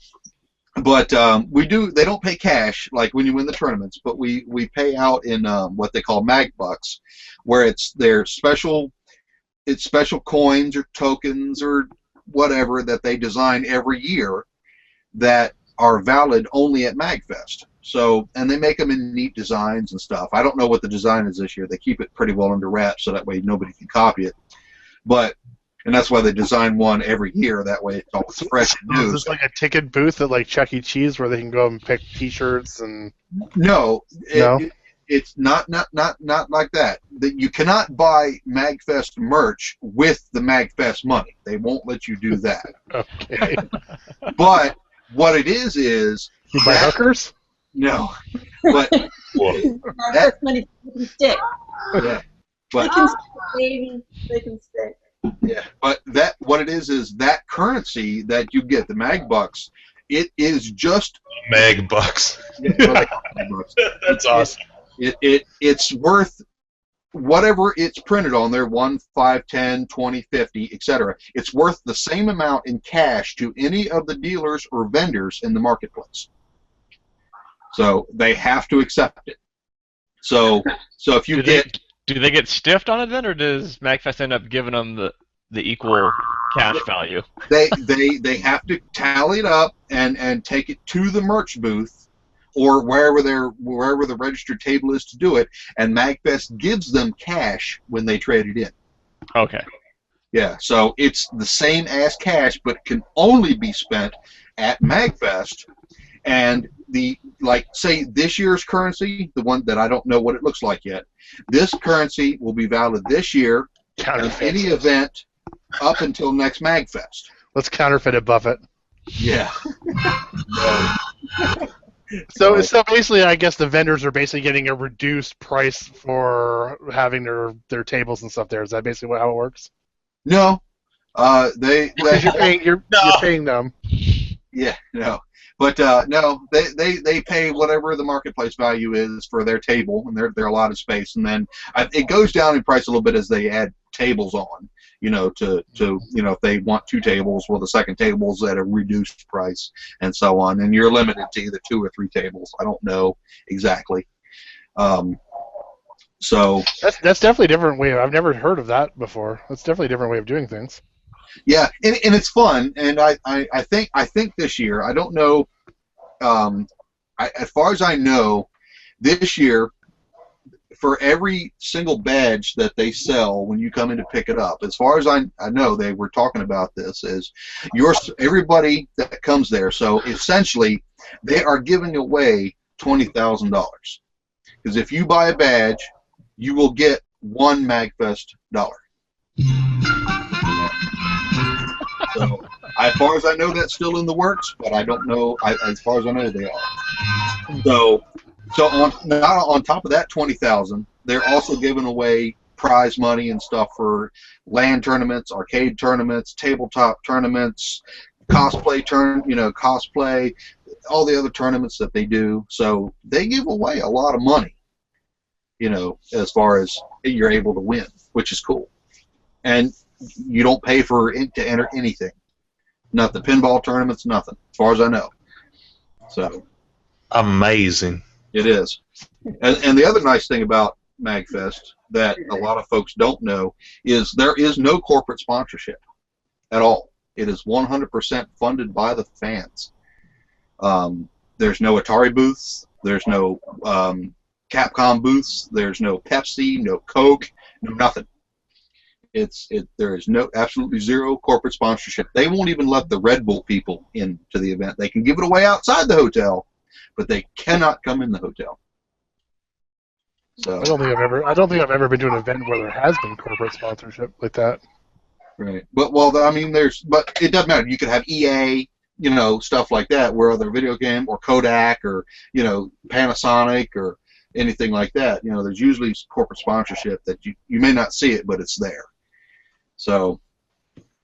but we do. They don't pay cash like when you win the tournaments, but we pay out in what they call mag bucks, where it's their special. It's special coins or tokens or whatever that they design every year that are valid only at MagFest. So, and they make them in neat designs and stuff. I don't know what the design is this year. They keep it pretty well under wraps so that way nobody can copy it. And that's why they design one every year. That way it's always fresh and new. Is this like a ticket booth at like Chuck E. Cheese where they can go and pick T-shirts and? No. It's not like that. You cannot buy MagFest merch with the MagFest money. They won't let you do that. Okay. But what it is you buy hookers? No. But that money can stick. Yeah. But They can stick, baby. They can stick. Yeah. But what it is that currency that you get, the mag bucks, it is just Mag bucks. mag bucks. That's awesome. It's worth whatever it's printed on there, 1, 5, 10, 20, 50, etc. It's worth the same amount in cash to any of the dealers or vendors in the marketplace. So they have to accept it. So if you do they get stiffed on it then, or does MagFest end up giving them the equal cash value? They have to tally it up and take it to the merch booth or wherever the registered table is to do it, and MagFest gives them cash when they trade it in. Okay. Yeah, so it's the same as cash, but can only be spent at MagFest. And say this year's currency, the one that I don't know what it looks like yet, this currency will be valid this year at any event up until next MagFest. Let's counterfeit it, Buffett. Yeah. So basically, I guess the vendors are basically getting a reduced price for having their tables and stuff there. Is that basically how it works? No, Because you're paying them. Yeah, no. But no, they pay whatever the marketplace value is for their table and their allotted space, and then it goes down in price a little bit as they add tables on. To if they want 2 tables, well, the second table's at a reduced price, and so on. And you're limited to either 2 or 3 tables. I don't know exactly. So that's definitely a different way. I've never heard of that before. That's definitely a different way of doing things. yeah, and it's fun. And I think this year, I don't know. As far as I know, this year, for every single badge that they sell when you come in to pick it up, as far as I know, they were talking about this, is everybody that comes there. So essentially, they are giving away $20,000. Because if you buy a badge, you will get 1 MagFest dollar. So, as far as I know, that's still in the works, but I don't know. As far as I know, they are. So on top of that 20,000, they're also giving away prize money and stuff for LAN tournaments, arcade tournaments, tabletop tournaments, cosplay, all the other tournaments that they do. So they give away a lot of money, as far as you're able to win, which is cool. And you don't pay to enter anything. Not the pinball tournaments, nothing, as far as I know. So amazing. It is. And the other nice thing about MagFest that a lot of folks don't know is there is no corporate sponsorship at all. It is 100% funded by the fans. There's no Atari booths. There's no Capcom booths. There's no Pepsi, no Coke, no nothing. There is absolutely zero corporate sponsorship. They won't even let the Red Bull people into the event. They can give it away outside the hotel, but they cannot come in the hotel. So I don't think I've ever been to an event where there has been corporate sponsorship like that. Right. But but it doesn't matter. You could have EA, stuff like that, where other video game or Kodak or Panasonic or anything like that. There's usually corporate sponsorship that you may not see it, but it's there. So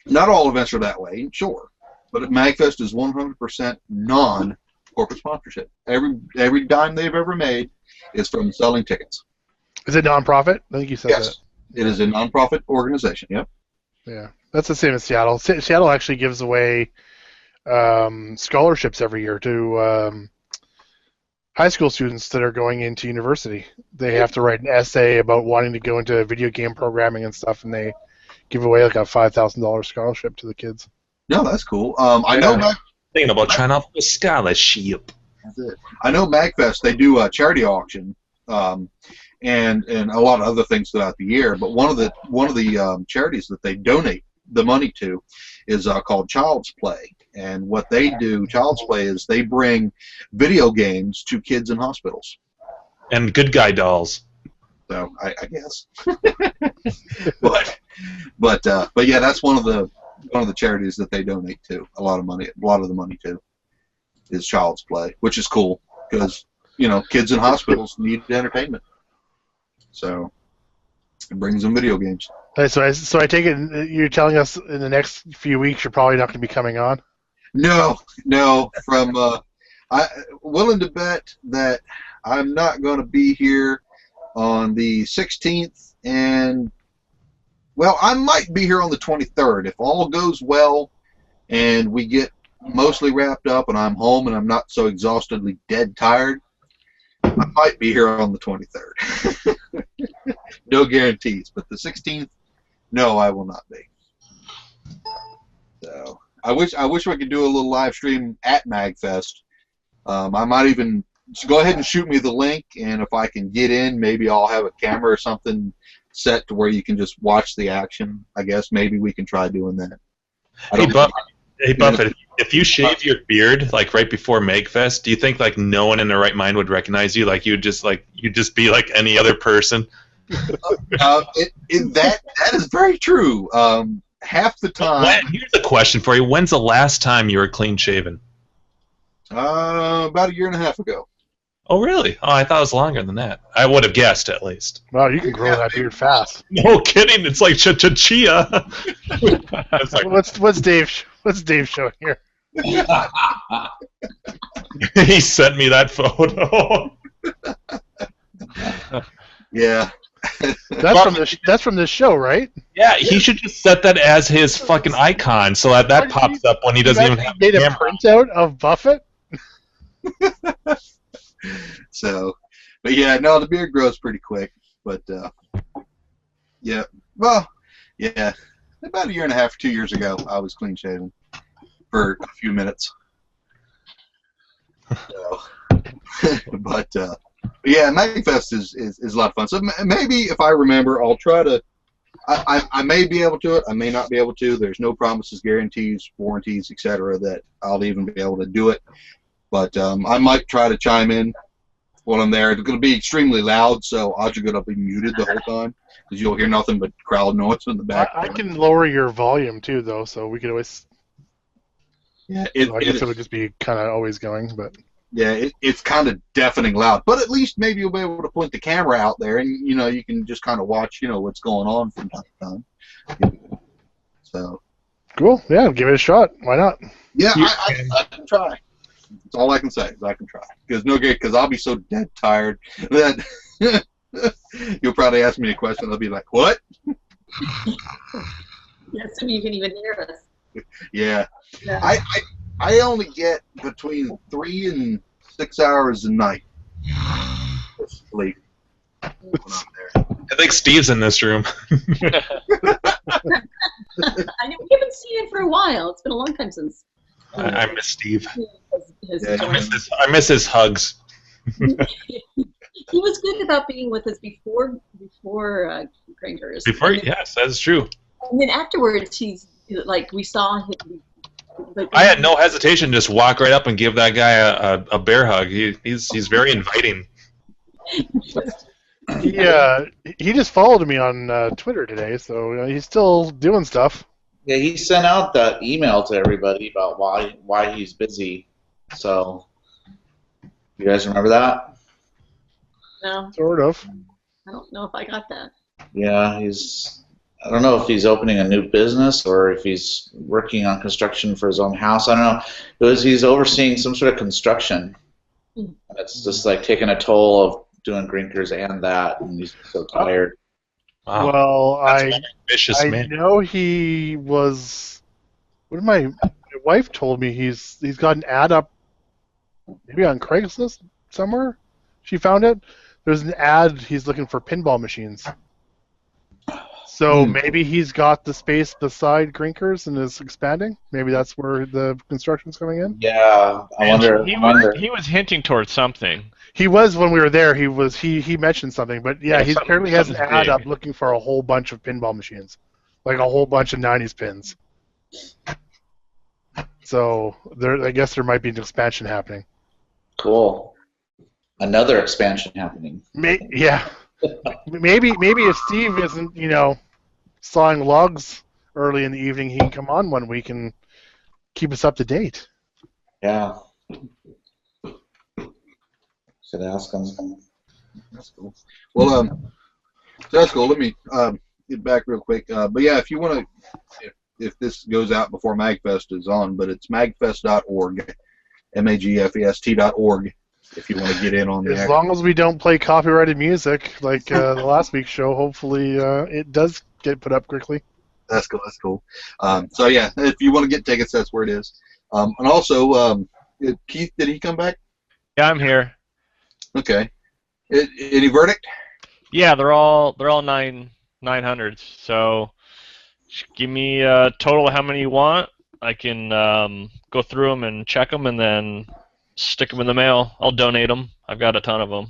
not all events are that way, sure, but MagFest is 100% non-corporate sponsorship. Every dime they've ever made is from selling tickets. Is it non-profit? I think you said that. Yes, it is a non-profit organization. Yep. Yeah, that's the same as Seattle. Seattle actually gives away scholarships every year to high school students that are going into university. They have to write an essay about wanting to go into video game programming and stuff, and they give away like a $5,000 scholarship to the kids. No, that's cool. I know. Thinking about trying out for a scholarship. That's it. I know MagFest, they do a charity auction, and a lot of other things throughout the year. But one of the charities that they donate the money to is called Child's Play. And what they do, Child's Play, is they bring video games to kids in hospitals. And good guy dolls. So I guess. but yeah, that's one of the charities that they donate to. A lot of the money to is Child's Play, which is cool because kids in hospitals need entertainment. So it brings them video games. Hey, so I take it you're telling us in the next few weeks you're probably not going to be coming on? No. From I'm willing to bet that I'm not going to be here on the 16th, and I might be here on the 23rd if all goes well, and we get mostly wrapped up, and I'm home, and I'm not so exhaustedly dead tired. I might be here on the 23rd. No guarantees, but the 16th, no, I will not be. So I wish we could do a little live stream at MagFest. I might even go ahead and shoot me the link, and if I can get in, maybe I'll have a camera or something set to where you can just watch the action. I guess maybe we can try doing that. Hey Buffett, if you shave your beard like right before MagFest, do you think like no one in their right mind would recognize you? Like you'd just be like any other person? That is very true. Half the time. Here's a question for you: when's the last time you were clean shaven? About a year and a half ago. Oh really? Oh, I thought it was longer than that. I would have guessed at least. Wow, you can grow that beard fast. No kidding! It's like chia. What's Dave showing here? He sent me that photo. Yeah. That's from this show, right? Yeah, he should just set that as his fucking icon so that pops up when he doesn't even have made a a camera. printout of Buffett. So, but yeah, no, the beard grows pretty quick. But yeah, well, yeah, about a year and a half, 2 years ago, I was clean shaven for a few minutes. So, but yeah, MagFest is a lot of fun. So maybe if I remember, I'll try to. I may be able to. I may not be able to. There's no promises, guarantees, warranties, etc. that I'll even be able to do it. But I might try to chime in when I'm there. It's going to be extremely loud, so odds are going to be muted the whole time because you'll hear nothing but crowd noise in the back. I can lower your volume too, though, so we could always. Yeah, I guess it would just be kind of always going, but. Yeah, it's kind of deafening loud, but at least maybe you'll be able to point the camera out there, and you can just kind of watch what's going on from time to time. So. Cool. Yeah, give it a shot. Why not? Yeah, I can try. That's all I can say is I can try. Because I'll be so dead tired that you'll probably ask me a question. I'll be like, "What?" Yeah, so you can even hear us. Yeah. I only get between 3 and 6 hours a night of sleep when I'm there. I think Steve's in this room. I know, we haven't seen him for a while. It's been a long time since. I miss Steve. Yeah. I miss his hugs. He was good about being with us before Grinkers. Yes, that's true. And then afterwards, he's like, we saw him. I had no hesitation to just walk right up and give that guy a bear hug. He's very inviting. He just followed me on Twitter today, so he's still doing stuff. Yeah, he sent out that email to everybody about why he's busy. So, you guys remember that? No. Sort of. I don't know if I got that. Yeah, I don't know if he's opening a new business or if he's working on construction for his own house. I don't know. He's overseeing some sort of construction. And it's just like taking a toll of doing Grinkers and that, and he's so tired. Wow. Well, Man. know he was. What did my wife told me? He's got an ad up, maybe on Craigslist somewhere. She found it. There's an ad. He's looking for pinball machines. So maybe he's got the space beside Grinkers and is expanding. Maybe that's where the construction's coming in. Yeah, I wonder. He was hinting towards something. He was when we were there. He mentioned something, but yeah, he apparently has an ad up looking for a whole bunch of pinball machines, like a whole bunch of '90s pins. So I guess there might be an expansion happening. Cool. Another expansion happening. Yeah. Maybe if Steve isn't, sawing logs early in the evening, he can come on one week and keep us up to date. Yeah. Should ask him. That's cool. Well, that's cool. Let me get back real quick. But yeah, if you want to, if this goes out before MagFest is on, but it's magfest.org, magfest.org. If you want to get in on that. As long as we don't play copyrighted music like the last week's show, hopefully it does get put up quickly. That's cool. That's cool. So yeah, if you want to get tickets, that's where it is. And also, Keith, did he come back? Yeah, I'm here. Okay. Any verdict? Yeah, they're all 900s. So give me a total of how many you want. I can go through them and check them, and then stick them in the mail. I'll donate them. I've got a ton of them.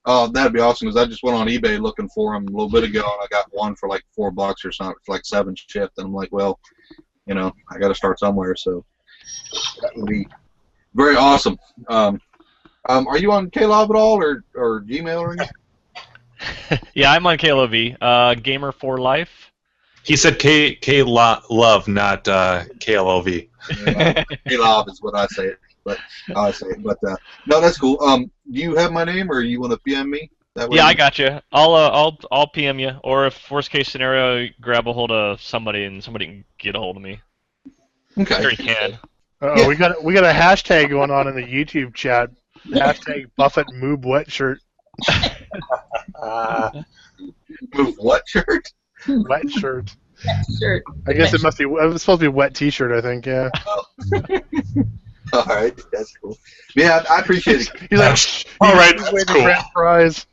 Oh, that'd be awesome, because I just went on eBay looking for them a little bit ago, and I got one for like $4 or something. It's like 7 shipped, and I'm like, well, I got to start somewhere, so that would be very awesome. Are you on KLOV at all, or Gmail or anything? Yeah, I'm on KLOV. Gamer for life. He said K-Love, not KLOV. KLOV is what I say it. But no, that's cool. Do you have my name, or you want to PM me? That way? Yeah, I got you. I'll PM you, or if worst case scenario, grab a hold of somebody and somebody can get a hold of me. Okay. Sure you can. Oh, we got a hashtag going on in the YouTube chat. Hashtag Buffett Moob Wet Shirt. Move what shirt? Wet shirt. Sure. I guess it must be. It was supposed to be wet T-shirt. I think. Yeah. All right, that's cool. Yeah, I appreciate it. He's like, All right, he's that's waiting cool. for French fries.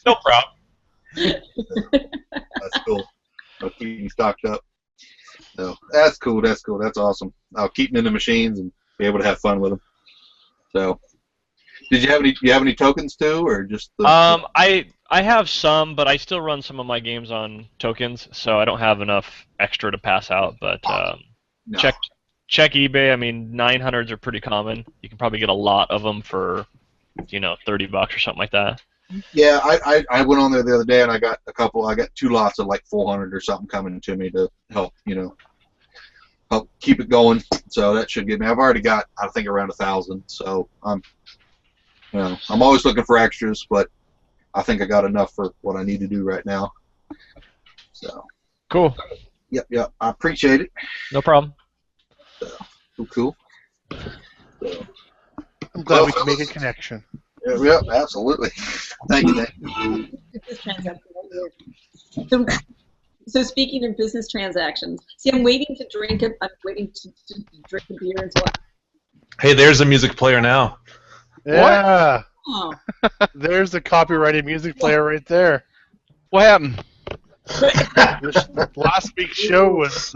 No problem. That's cool. I'll keep you stocked up. So that's cool. That's cool. That's awesome. I'll keep them in the machines and be able to have fun with them. So, did you have any? You have any tokens too, or just? I have some, but I still run some of my games on tokens, so I don't have enough extra to pass out. But No. check eBay. I mean, 900s are pretty common. You can probably get a lot of them for, $30 or something like that. Yeah, I went on there the other day and I got a couple. I got 2 lots of like 400 or something coming to me to help help keep it going. So that should get me. I've already got I think around 1,000. So I'm always looking for extras, but I think I got enough for what I need to do right now. So Cool. yep. I appreciate it. No problem. Cool. So, I'm glad we can make a connection. Yep, absolutely. Thank you. Business transaction right here. So speaking of business transactions, see, I'm waiting to drink it. I'm waiting to drink a beer until. Hey, there's a music player now. Yeah. Oh. There's the copyrighted music player right there. What happened? Last week's show was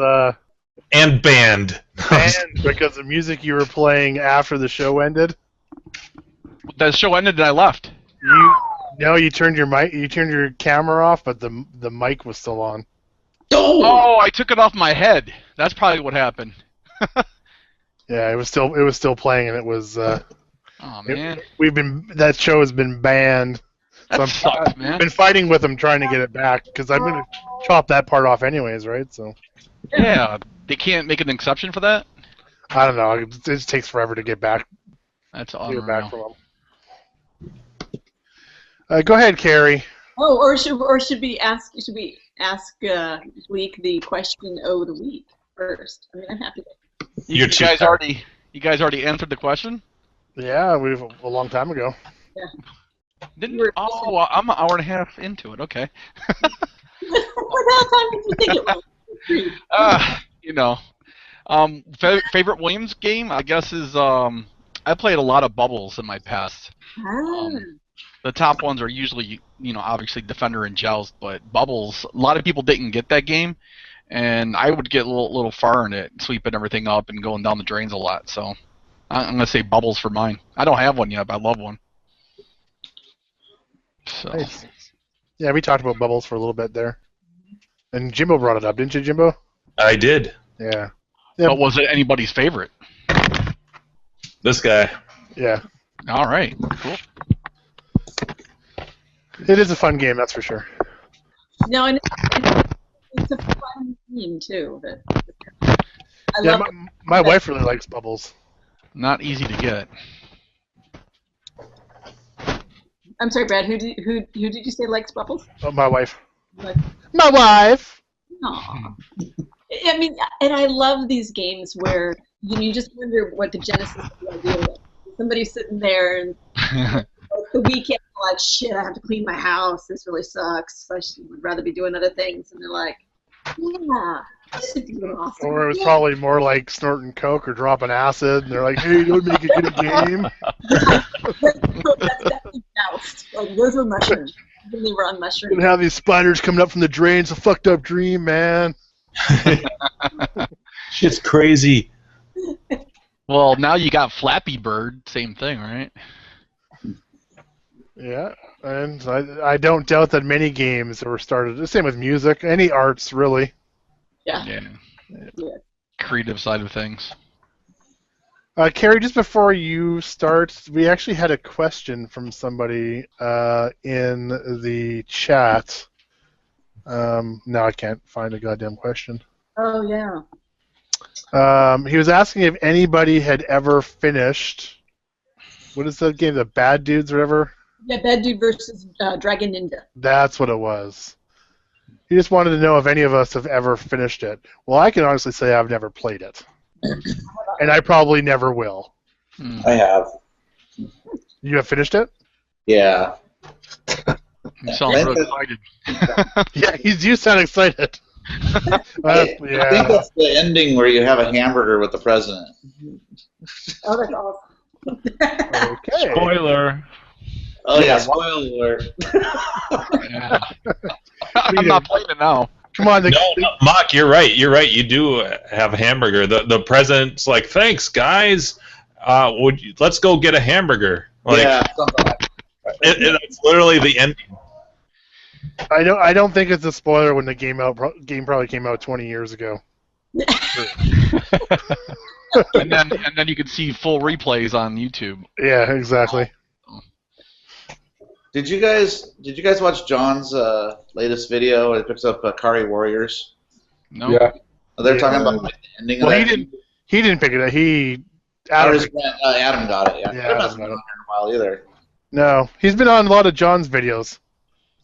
And banned. banned because the music you were playing after the show ended. The show ended and I left. You turned your camera off, but the mic was still on. Oh, I took it off my head. That's probably what happened. Yeah, it was still playing, and it was. Oh man, that show has been banned. that So sucks, man. I've been fighting with them trying to get it back because I'm gonna chop that part off anyways, right? So Yeah, they can't make an exception for that. I don't know. It just takes forever to get back. That's Get unreal. it back from them. Go ahead, Carrie. Oh, or should we ask Gleek the question of the week first? I mean, I'm happy. You're too You tired. guys already answered the question? Yeah, we've a long time ago. Didn't? We're- Oh, well, I'm an hour and a half into it. Okay. What the time did you think it was? Favorite Williams game, I guess, is I played a lot of Bubbles in my past. Ah. The top ones are usually, obviously Defender and Joust, but Bubbles, a lot of people didn't get that game, and I would get a little far in it, sweeping everything up and going down the drains a lot. So I'm gonna say Bubbles for mine. I don't have one yet, but I love one. So Nice. Yeah, we talked about Bubbles for a little bit there, and Jimbo brought it up, didn't you, Jimbo? I did. Yeah. but was it anybody's favorite? This guy. Yeah. All right, cool. It is a fun game, that's for sure. No, and it's a fun game too. But I Yeah, love. my wife really likes Bubbles. Not easy to get. I'm sorry, Brad. Who did you say likes Bubbles? Oh, my wife. Like, My wife. aw. I mean, and I love these games where you just wonder what the genesis of the idea was. Somebody's sitting there and the weekend, like, shit, I have to clean my house. This really sucks. I would rather be doing other things. And they're like, yeah, this would be awesome. Or it was probably more like snorting coke or dropping acid, and they're like, "Hey, don't make it good a game." That's definitely Joust. Like, those were mushrooms. They were on mushrooms. And have these spiders coming up from the drain. It's a fucked up dream, man. Shit's crazy. Well, now you got Flappy Bird, same thing, right? Yeah, and I don't doubt that many games were started. The same with music, any arts really. Yeah. Yeah. Creative side of things. Carrie, just before you start, we actually had a question from somebody in the chat. Now I can't find a goddamn question. Oh, yeah. He was asking if anybody had ever finished. What is that game? The Bad Dudes or whatever? Yeah, Bad Dude versus Dragon Ninja. That's what it was. He just wanted to know if any of us have ever finished it. Well, I can honestly say I've never played it. and I probably never will. I have. You have finished it? Yeah. You sound real excited. Yeah, you sound excited. I think that's the ending where you have a hamburger with the president. Oh, that's awesome. Okay. Spoiler. Oh yeah, spoiler alert. Yeah. I'm not playing it now. Come on, No, Mock, you're right. You're right. You do have a hamburger. The president's like, thanks, guys. Let's go get a hamburger. Like, Yeah, something like that. it's literally the ending. I don't think it's a spoiler when the game probably came out 20 years ago. and then you can see full replays on YouTube. Yeah, exactly. Did you guys watch John's latest video? It picks up Kari Warriors. No. Yeah. They're talking about like, the ending of that. He didn't pick it up. Adam got it. Yeah. Yeah, He hasn't been on here in a while either. No, he's been on a lot of John's videos.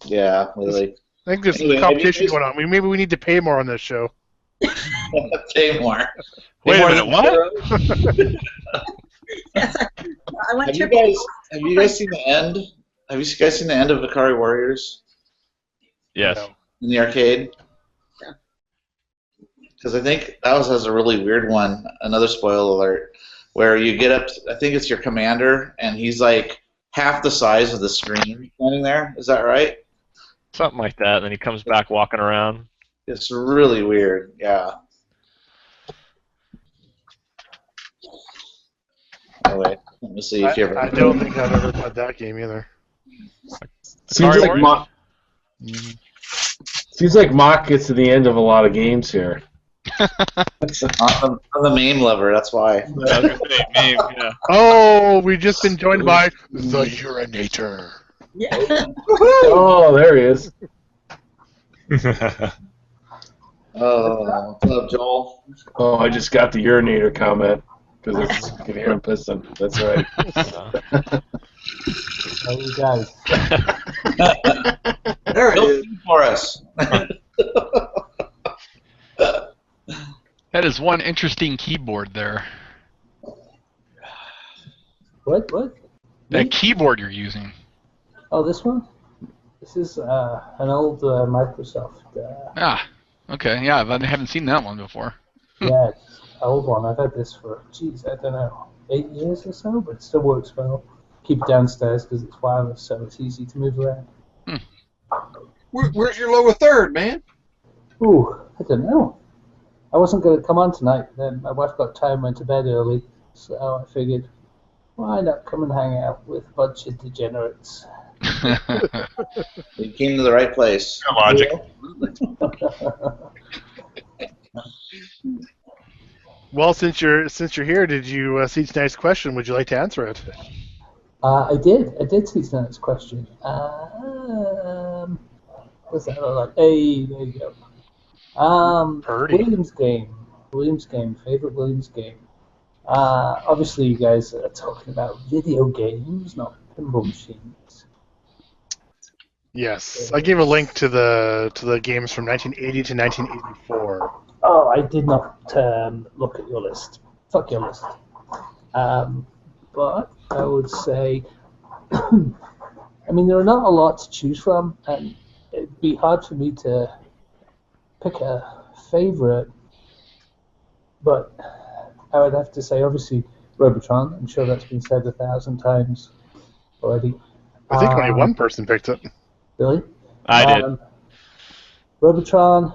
Yeah, really. I think there's Anyway, competition going on. Maybe we need to pay more on this show. Pay more. Wait Pay a more minute, than what? zero? I went Have you guys seen the end? Have you guys seen the end of the Kari Warriors Yes. No. in the arcade? Yeah. Because I think that has a really weird one. Another spoiler alert, where you get up. I think it's your commander, and he's like half the size of the screen standing there. Is that right? Something like that. And then he comes back walking around. It's really weird. Yeah. Anyway, let me see if you ever. I don't think I've ever played that game either. Seems Kari like Warriors? Mock. Seems like Mock gets to the end of a lot of games here. I'm the meme lover. That's why. I was gonna say, meme, yeah. Oh, we've just been joined by the Urinator. Yeah. Oh, there he is. Oh, what's up, Joel? Oh, I just got the urinator comment because I can hear him pissing. That's right. How you guys? There it is for us. That is one interesting keyboard there. What? That Me? keyboard you're using. Oh, this one? This is an old Microsoft. Okay, yeah, I haven't seen that one before. Yeah, it's an old one. I've had this for, I don't know, 8 years or so, but it still works well. Keep it downstairs because it's wireless, so it's easy to move around. Where's your lower third, man? Ooh, I don't know. I wasn't going to come on tonight. Then my wife got tired and went to bed early, so I figured, why not come and hang out with a bunch of degenerates? You came to the right place. Logic. Well, since you're here, did you see tonight's question? Would you like to answer it? I did see tonight's question. What's that all like? Hey, there you go. Purdy. Williams game, favorite Williams game. Obviously, you guys are talking about video games, not pinball machines. Yes, I gave a link to the games from 1980 to 1984. Oh, I did not look at your list. Fuck your list. But I would say, I mean, there are not a lot to choose from, and it'd be hard for me to pick a favorite. But I would have to say, obviously, Robotron. I'm sure that's been said 1,000 times already. I think only one person picked it. Really? I did. Robotron,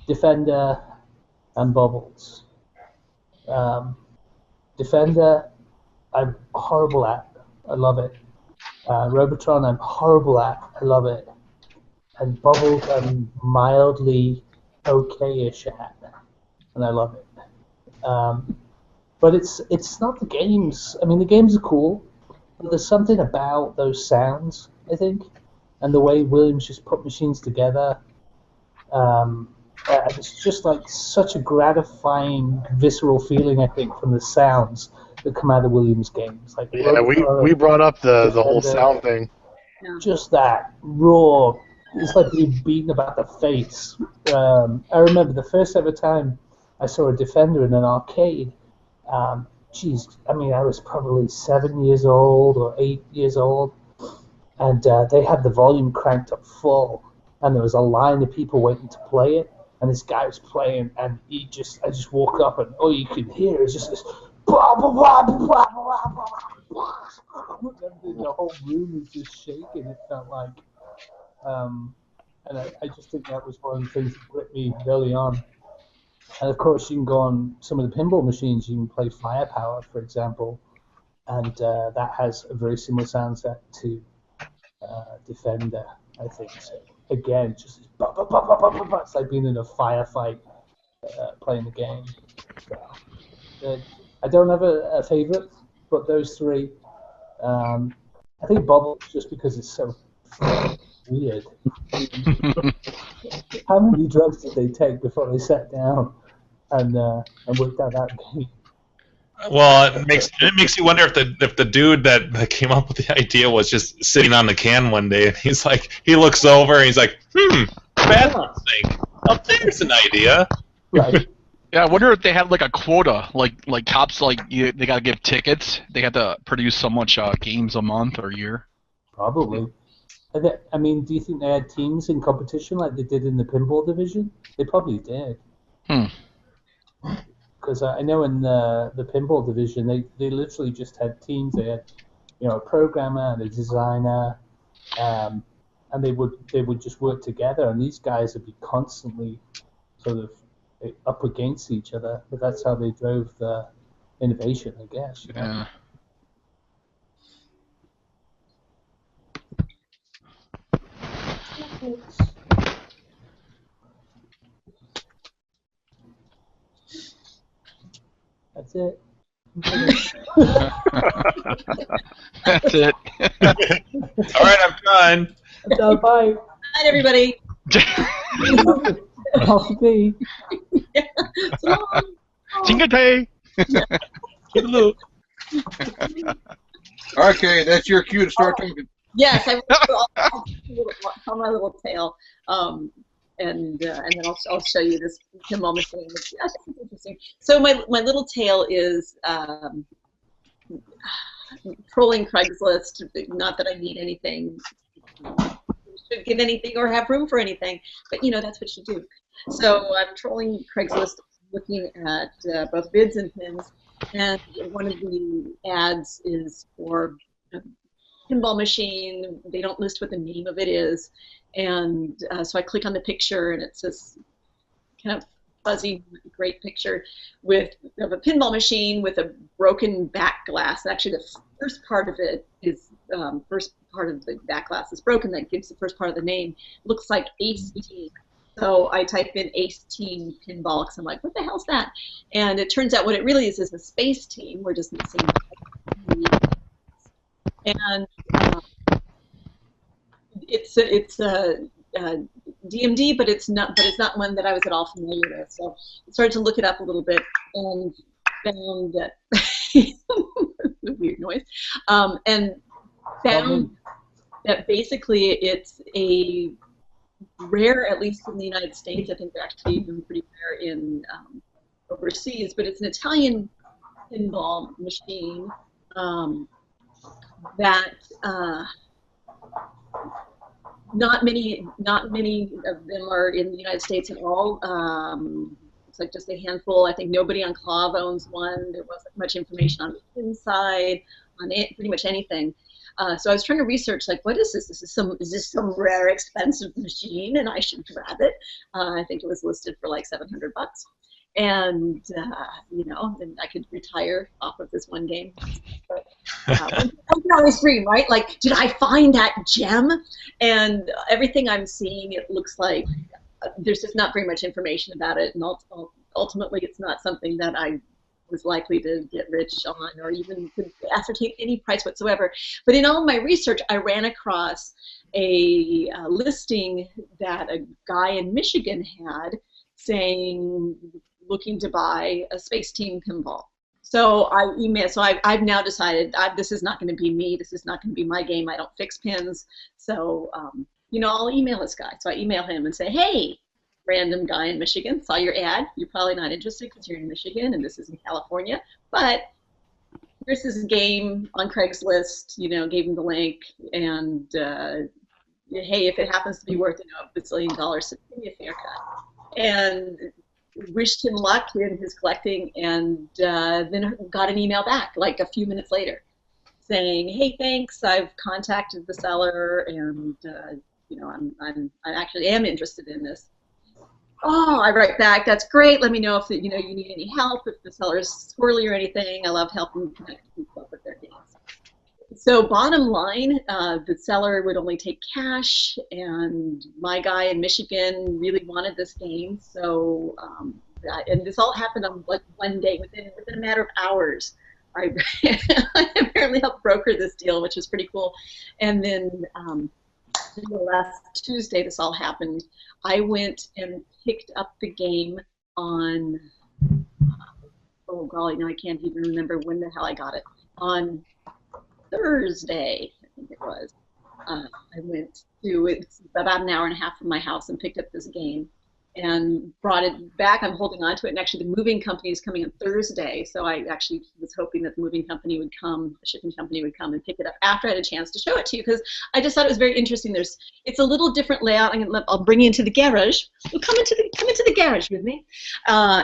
Defender, and Bubbles. Defender, I'm horrible at. I love it. Robotron, I'm horrible at. I love it. And Bubbles, I'm mildly okay-ish at, and I love it. But it's not the games. I mean, the games are cool, but there's something about those sounds, I think, and the way Williams just put machines together. It's just like such a gratifying, visceral feeling, I think, from the sounds that come out of Williams games. Like, Yeah, we brought up the whole sound thing. Just that raw. It's like being beaten about the face. I remember the first ever time I saw a Defender in an arcade. Geez, I mean, I was probably 7 years old or 8 years old, and they had the volume cranked up full, and there was a line of people waiting to play it, and this guy was playing, and I just woke up, and all you could hear is just this blah blah blah blah blah blah blah. The whole room was just shaking. It felt like, and I just think that was one of the things that gripped me early on. And of course, you can go on some of the pinball machines. You can play Firepower, for example, and that has a very similar sound set to Defender, I think. So again, just this bah, bah, bah, bah, bah, bah, bah. It's like being in a firefight playing the game. So, I don't have a favorite, but those three. I think Bubble, just because it's so weird. How many drugs did they take before they sat down and worked out that game? Well, it makes you wonder if the dude that came up with the idea was just sitting on the can one day, and he's like, he looks over and he's like, bad thing. Oh, there's an idea. Right. Yeah, I wonder if they had like a quota, like cops, they gotta give tickets. They had to produce so much games a month or a year. Probably. I mean, do you think they had teams in competition like they did in the pinball division? They probably did. Because I know in the pinball division, they literally just had teams. They had, a programmer and a designer, and they would just work together. And these guys would be constantly sort of up against each other. But that's how they drove the innovation, I guess. Yeah. That's it. That's it. All right, I'm done. So, bye. Good night, everybody. Off me. So long. Jingate. Hello. Okay, that's your cue to start talking. Yes, I'll tell my little tale, and then I'll show you this pinball machine. Which I think is interesting. So my little tale is trolling Craigslist. Not that I need anything, should get anything, or have room for anything, but that's what you do. So I'm trolling Craigslist, looking at both bids and pins, and one of the ads is for pinball machine. They don't list what the name of it is, and so I click on the picture, and it's this kind of fuzzy, great picture of a pinball machine with a broken back glass. Actually, the first part of it is first part of the back glass is broken. That gives the first part of the name. Looks like Ace Team. So I type in Ace Team Pinball because I'm like, what the hell's that? And it turns out what it really is a space team. We're just missing. And it's a DMD, but it's not one that I was at all familiar with. So I started to look it up a little bit and found that weird noise, and found that basically it's a rare, at least in the United States. I think they're actually even pretty rare in overseas, but it's an Italian pinball machine that not many of them are in the United States at all. It's like just a handful. I think nobody on Clav owns one. There wasn't much information on the inside, on it, pretty much anything. So I was trying to research, like, what is this? Is this some rare, expensive machine, and I should grab it? I think it was listed for like $700, and then I could retire off of this one game. But, I can always dream, right? Like, did I find that gem? And everything I'm seeing, it looks like there's just not very much information about it, and ultimately, it's not something that I was likely to get rich on, or even could ascertain any price whatsoever. But in all my research, I ran across a listing that a guy in Michigan had saying looking to buy a Space Team pinball. So I emailed. So I've now decided this is not going to be me. This is not going to be my game. I don't fix pins. So I'll email this guy. So I email him and say, hey, random guy in Michigan, saw your ad. You're probably not interested because you're in Michigan and this is in California. But here's this game on Craigslist, gave him the link. And, hey, if it happens to be worth a bazillion dollars, so give me a fair cut. And wished him luck in his collecting, and then got an email back like a few minutes later saying, hey, thanks, I've contacted the seller, and I actually am interested in this. Oh, I write back, that's great. Let me know if you need any help, if the seller's squirrely or anything. I love helping connect people up with their games. So bottom line, the seller would only take cash, and my guy in Michigan really wanted this game. So, and this all happened on like one day, within a matter of hours. I apparently helped broker this deal, which was pretty cool. And then last Tuesday, this all happened. I went and picked up the game on, oh golly, now I can't even remember when the hell I got it. On Thursday, I think it was. I went to, it's about an hour and a half from my house, and picked up this game and brought it back. I'm holding on to it, and actually the moving company is coming on Thursday, so I actually was hoping that the moving company would come, the shipping company would come and pick it up after I had a chance to show it to you, because I just thought it was very interesting. It's a little different layout. I'll bring you into the garage. Well, come into the garage with me.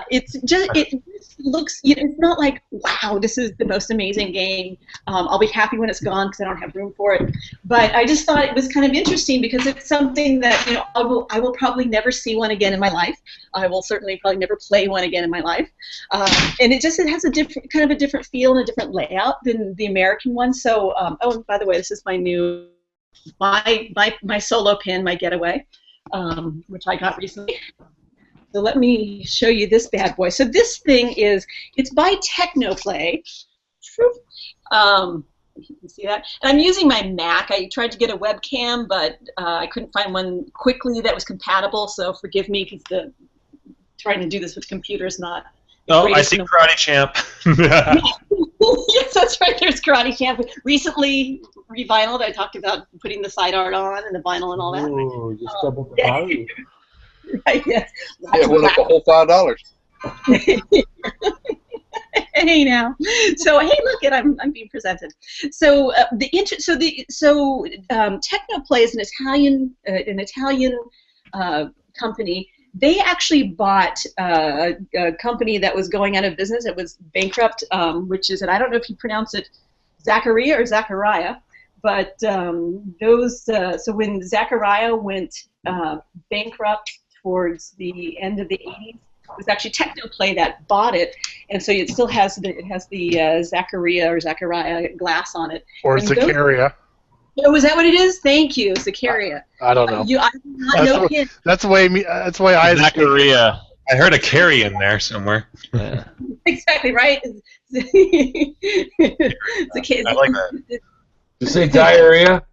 It looks, it's not like, wow, this is the most amazing game. I'll be happy when it's gone because I don't have room for it. But I just thought it was kind of interesting because it's something that I will probably never see one again in my life. I will certainly probably never play one again in my life. And it has a different feel and a different layout than the American one. So, oh, and by the way, this is my new my solo pin, my getaway, which I got recently. So let me show you this bad boy. So this thing it's by Technoplay. You can see that. And I'm using my Mac. I tried to get a webcam, but I couldn't find one quickly that was compatible, so forgive me because trying to do this with computers not... Oh, I see Karate Champ. Yes, that's right. There's Karate Champ. Recently revinyled. I talked about putting the side art on and the vinyl and all that. Ooh, just doubled the value. Right, yes. Yeah, it went up a whole $5. Hey now, so hey, look at I'm being presented. So Technoplay is an Italian company. They actually bought a company that was going out of business. It was bankrupt, which is, and I don't know if you pronounce it Zaccaria or Zachariah, but so when Zachariah went bankrupt towards the end of the 80s, it was actually Technoplay that bought it, and so it still has the Zaccaria or Zachariah glass on it. Or Zaccaria. Oh, is that what it is? Thank you, Zaccaria. I don't know. I do not know him. That's the way I. Zaccaria. I heard a Carrie in there somewhere. Yeah. Exactly right. I like that. You say diarrhea?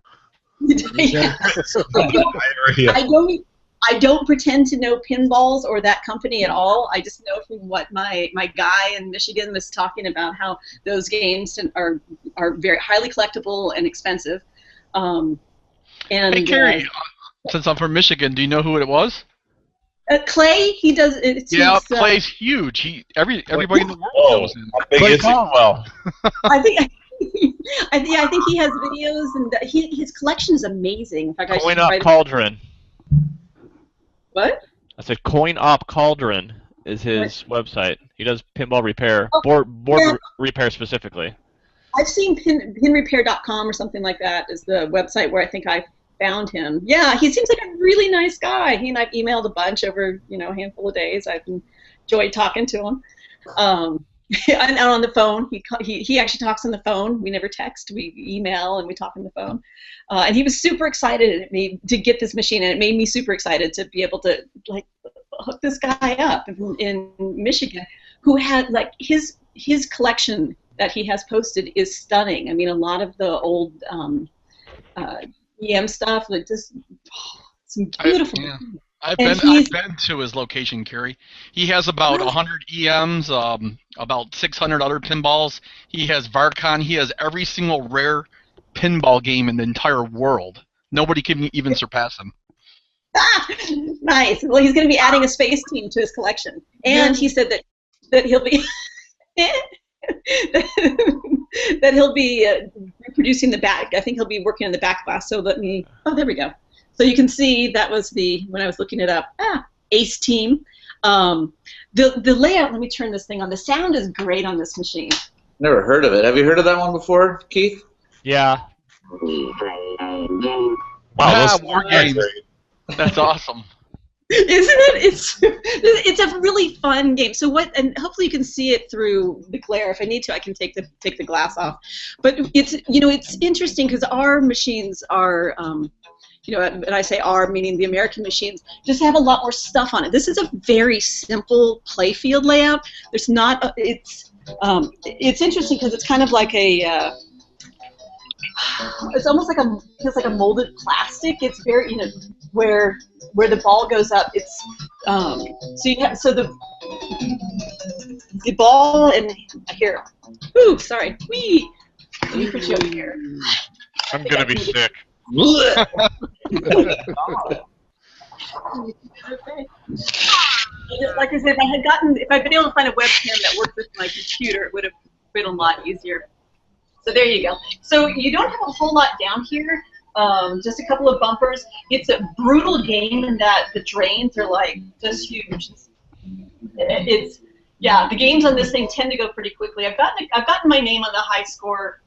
I don't pretend to know pinballs or that company at all. I just know from what my guy in Michigan was talking about, how those games are very highly collectible and expensive. Hey, Carrie, since I'm from Michigan, do you know who it was? Clay, he does. Clay's huge. Everybody in the world knows him. Clay Conwell. I think he has videos, and his collection is amazing. In fact, Coin Op Cauldron. What? I said Coin Op Cauldron is his website. He does pinball repair, board repair specifically. I've seen pinrepair.com or something like that is the website where I think I found him. Yeah, he seems like a really nice guy. He and I've emailed a bunch over a handful of days. I've enjoyed talking to him. And on the phone, he actually talks on the phone. We never text. We email and we talk on the phone. And he was super excited to get this machine, and it made me super excited to be able to hook this guy up in Michigan, who had his collection that he has posted is stunning. I mean, a lot of the old EM stuff, some beautiful. I've been to his location, Carrie. He has about 100 EMs, about 600 other pinballs. He has Varcon. He has every single rare pinball game in the entire world. Nobody can even surpass him. Nice. Well, he's going to be adding a space team to his collection, and he said that he'll be that he'll be reproducing the back. I think he'll be working on the back glass. So let me. Oh, there we go. So you can see that was when I was looking it up. Ace team. The layout. Let me turn this thing on. The sound is great on this machine. Never heard of it. Have you heard of that one before, Keith? Yeah. Wow, War games. That's awesome. Isn't it? It's a really fun game. So and hopefully you can see it through the glare. If I need to, I can take the glass off. But it's interesting because our machines are and I say our meaning the American machines just have a lot more stuff on it. This is a very simple playfield layout. There's not it's interesting because it's kind of like it's almost like feels like a molded plastic. It's very where the ball goes up. It's so the ball and here. Ooh, sorry. Wee. Let me put you over here. I'm gonna be sick. Like I said, if I'd been able to find a webcam that worked with my computer, it would have been a lot easier. So there you go. So you don't have a whole lot down here, just a couple of bumpers. It's a brutal game in that the drains are like just huge. The games on this thing tend to go pretty quickly. I've gotten my name on the high score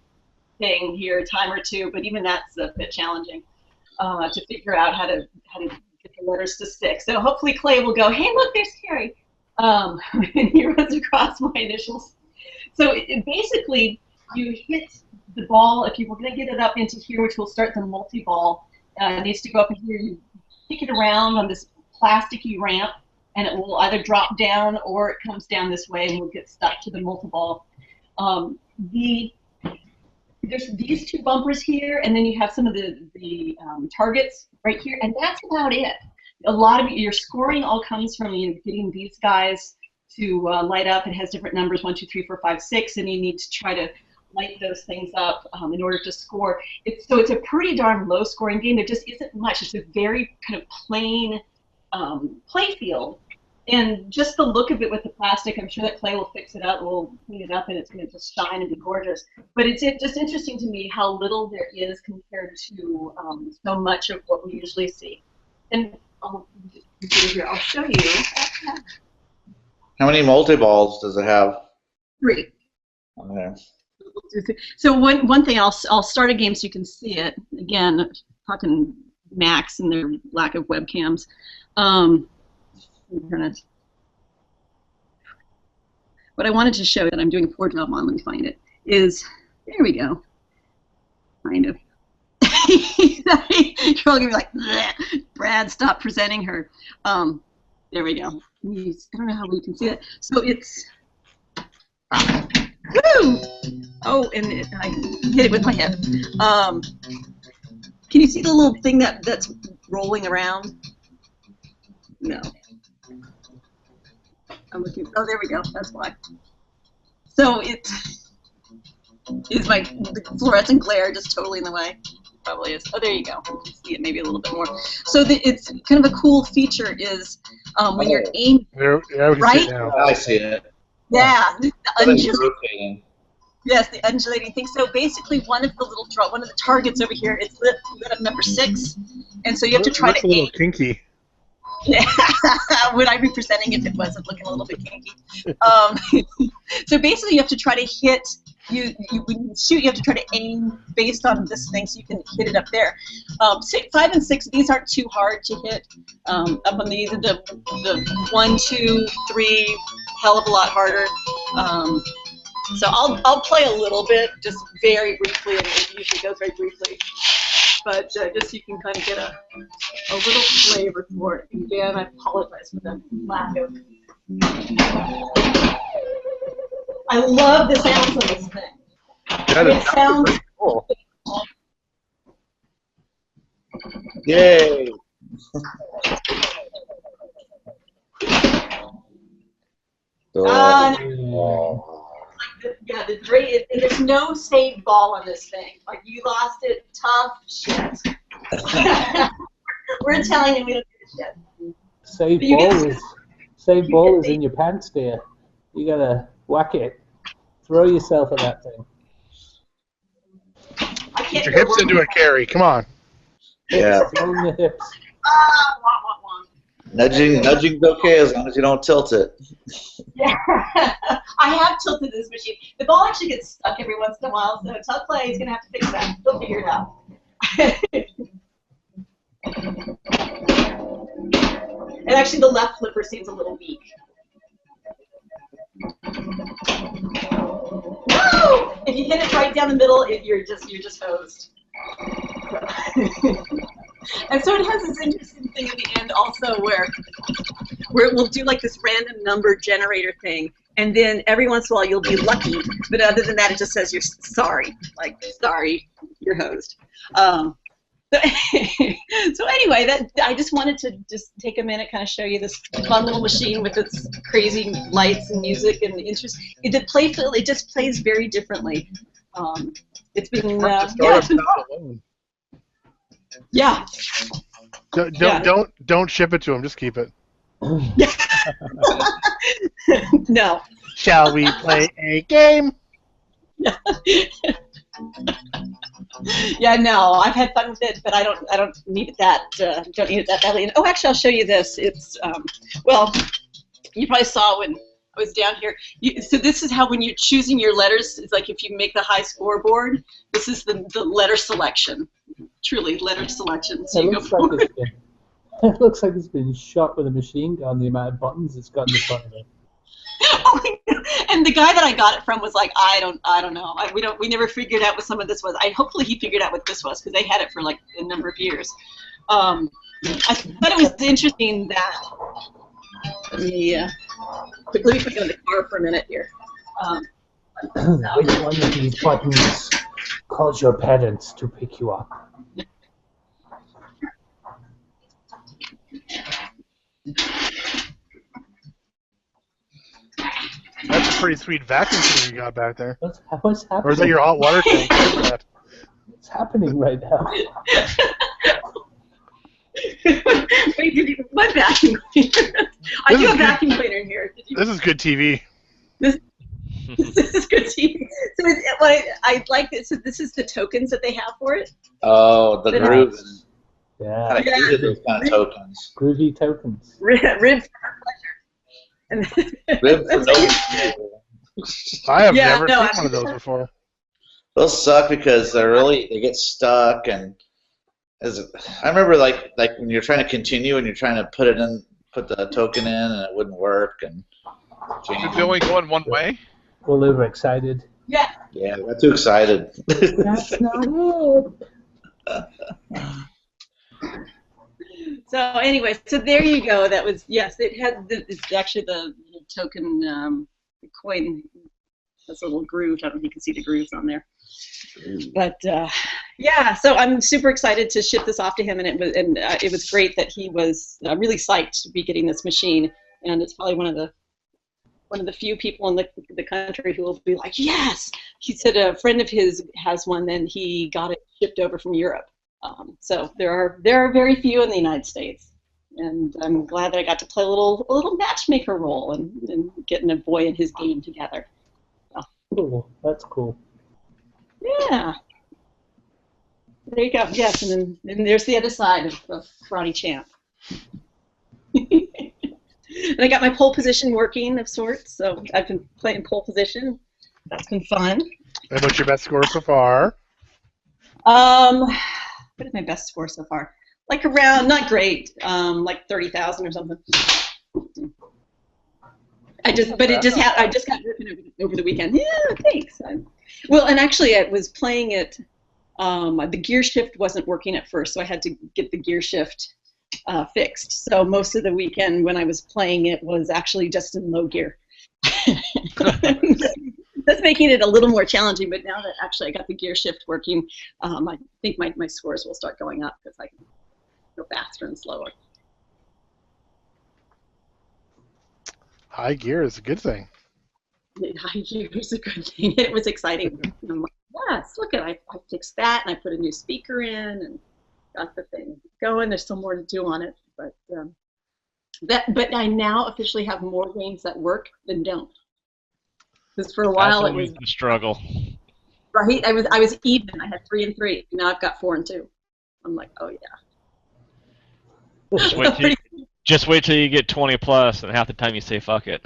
thing here a time or two, but even that's a bit challenging to figure out how to get the letters to stick. So hopefully Clay will go, hey, look, there's Carrie. And he runs across my initials. So basically, you hit the ball. If you were going to get it up into here, which will start the multi-ball, it needs to go up in here. You kick it around on this plasticky ramp, and it will either drop down or it comes down this way and will get stuck to the multi-ball. There's these two bumpers here, and then you have some of the targets right here, and that's about it. A lot of your scoring all comes from getting these guys to light up. It has different numbers, 1, 2, 3, 4, 5, 6, and you need to try to light those things up in order to score. So it's a pretty darn low-scoring game. There just isn't much. It's a very kind of plain play field. And just the look of it with the plastic, I'm sure that Clay will fix it up, we'll clean it up, and it's going to just shine and be gorgeous. But it's just interesting to me how little there is compared to so much of what we usually see. And I'll show you. How many multi-balls does it have? 3. Okay. So one thing, I'll start a game so you can see it. Again, talking Macs and their lack of webcams. What I wanted to show that I'm doing a poor job on, let me find it, is, there we go, kind of. You're all going to be like, Brad, stop presenting her. There we go. I don't know how we can see that. So it's, woo! Oh, and I hit it with my head. Can you see the little thing that's rolling around? No. I'm looking. Oh, there we go. That's why. So it's the fluorescent glare just totally in the way. Probably is. Oh, there you go. You can see it maybe a little bit more. So it's kind of a cool feature is when you're aiming. Right? I see it. Yeah. Yes, the undulating thing. So basically, one of the targets over here is lit up number 6, and so you have to try to aim. A little kinky. Yeah, would I be presenting if it wasn't looking a little bit kinky? So basically, you have to try to hit. When you shoot, you have to try to aim based on this thing, so you can hit it up there. 5 and 6, these aren't too hard to hit. Up on these, the 1, 2, 3, hell of a lot harder. So I'll play a little bit, just very briefly, and it usually goes very briefly. But just so you can kind of get a little flavor for it. Again, I apologize for the lack of. I love the sounds of this thing. It sounds cool. Yay! Yeah, the drain. There's no saved ball on this thing. Like, you lost it, tough shit. We're telling him we don't get a yet. Save You ball is in your pants, dear. You gotta whack it. Throw yourself at that thing. I Get can't your go hips into it, Carrie. Come on. Yeah. Throwing the hips. Wah, wah, wah. Nudging's okay as long as you don't tilt it. Yeah, I have tilted this machine. The ball actually gets stuck every once in a while, so Tug Play is going to have to fix that. He'll figure it out. And actually, the left flipper seems a little weak. No! If you hit it right down the middle, you're just hosed. And so it has this interesting thing at the end also where it will do like this random number generator thing, and then every once in a while you'll be lucky, but other than that it just says you're sorry, like sorry, you're hosed. So anyway, I just wanted to just take a minute, kind of show you this fun little machine with its crazy lights and music and interest. It just plays very differently. It's been it's been fun. Yeah. Don't ship it to him. Just keep it. No. Shall we play a game? Yeah, no. I've had fun with it, but I don't need it that badly. Oh, actually, I'll show you this. It's well, you probably saw when I was down here. So this is how when you're choosing your letters, it's like if you make the high scoreboard. This is the letter selection. Truly, letter selection. So It looks like it's been shot with a machine gun, the amount of buttons it's got in the front of it. Oh my God. And the guy that I got it from was like, I don't know. We never figured out what some of this was. Hopefully he figured out what this was because they had it for like a number of years. I thought it was interesting that. Let me put you in the car for a minute here. Which one of these buttons calls your parents to pick you up? That's a pretty sweet vacuum cleaner you got back there. What's happening? Or is that your hot water tank? What is that? What's happening right now? Wait, what vacuum cleaner? I do a vacuum cleaner in here. This is good TV. This is good TV. So what I like this. So this is the tokens that they have for it. Oh, the grooves. Yeah. I hated those kind of tokens. Groovy tokens. Rib for pleasure. Rib for no. I have never seen one of those before. Those suck because they get stuck, and I remember like when you're trying to continue and you're trying to put the token in and it wouldn't work, and Is it only going one way? All overexcited. Yeah. Yeah, I got too excited. That's not it. So anyway, so there you go. That was it had it's actually the token coin. That's a little groove. I don't know if you can see the grooves on there. But yeah, so I'm super excited to ship this off to him, and it was great that he was really psyched to be getting this machine, and it's probably one of the few people in the country who will be like, yes. He said a friend of his has one, and he got it shipped over from Europe. So there are very few in the United States, and I'm glad that I got to play a little matchmaker role and getting a boy and his game together. So. Cool. That's cool. Yeah. There you go. Yes, and then there's the other side of Karate Champ. And I got my pole position working of sorts, so I've been playing pole position. That's been fun. And what's your best score so far? What is my best score so far? Like around, not great, like 30,000 or something. I just got Griffin over the weekend. Yeah, thanks. Well, and actually, I was playing it. The gear shift wasn't working at first, so I had to get the gear shift fixed. So most of the weekend when I was playing it was actually just in low gear. That's making it a little more challenging, but now that actually I got the gear shift working, I think my scores will start going up because I can go faster and slower. High gear is a good thing. High gear is a good thing. It was exciting. And I'm like, yes, look at I fixed that, and I put a new speaker in, and got the thing going. There's still more to do on it, but but I now officially have more games that work than don't. Because for a while That's it was always the struggle. right. I was even. I had 3 and 3. Now I've got 4 and 2. I'm like, oh yeah. Just wait till you get 20 plus, and half the time you say fuck it.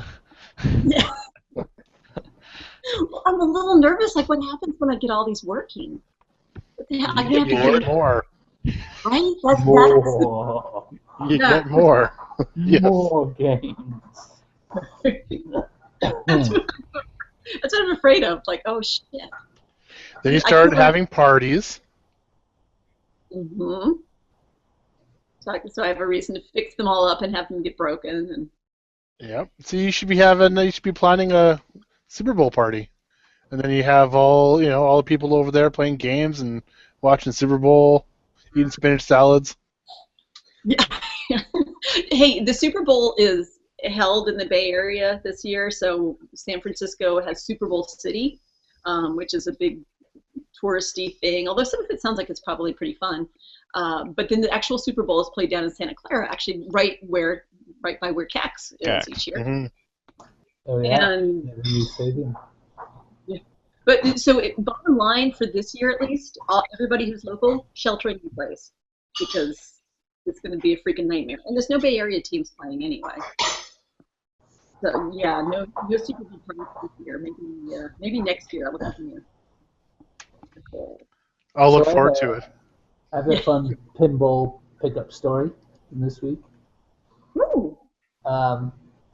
Yeah. Well, I'm a little nervous. Like, what happens when I get all these working? What the hell? You get more. Right? More. You get more. Yes. More games. That's what I'm afraid of. Like, oh shit. Then you start having parties. Mm-hmm. So I have a reason to fix them all up and have them get broken. And Yep. So you should be planning a Super Bowl party, and then you have all the people over there playing games and watching Super Bowl, eating spinach salads. yeah. Hey, the Super Bowl is held in the Bay Area this year, so San Francisco has Super Bowl City, which is a big touristy thing. Although some of it sounds like it's probably pretty fun. But then the actual Super Bowl is played down in Santa Clara, actually right by where CAX is each year. Mm-hmm. Oh yeah. And The new stadium. yeah. But so bottom line for this year at least, everybody who's local, sheltering in place because it's going to be a freaking nightmare. And there's no Bay Area teams playing anyway. So yeah, no Super Bowl parties this year. Maybe next year. I'll look at the year. I'll look So I forward have to it. I have a fun pinball pickup story from this week. Ooh.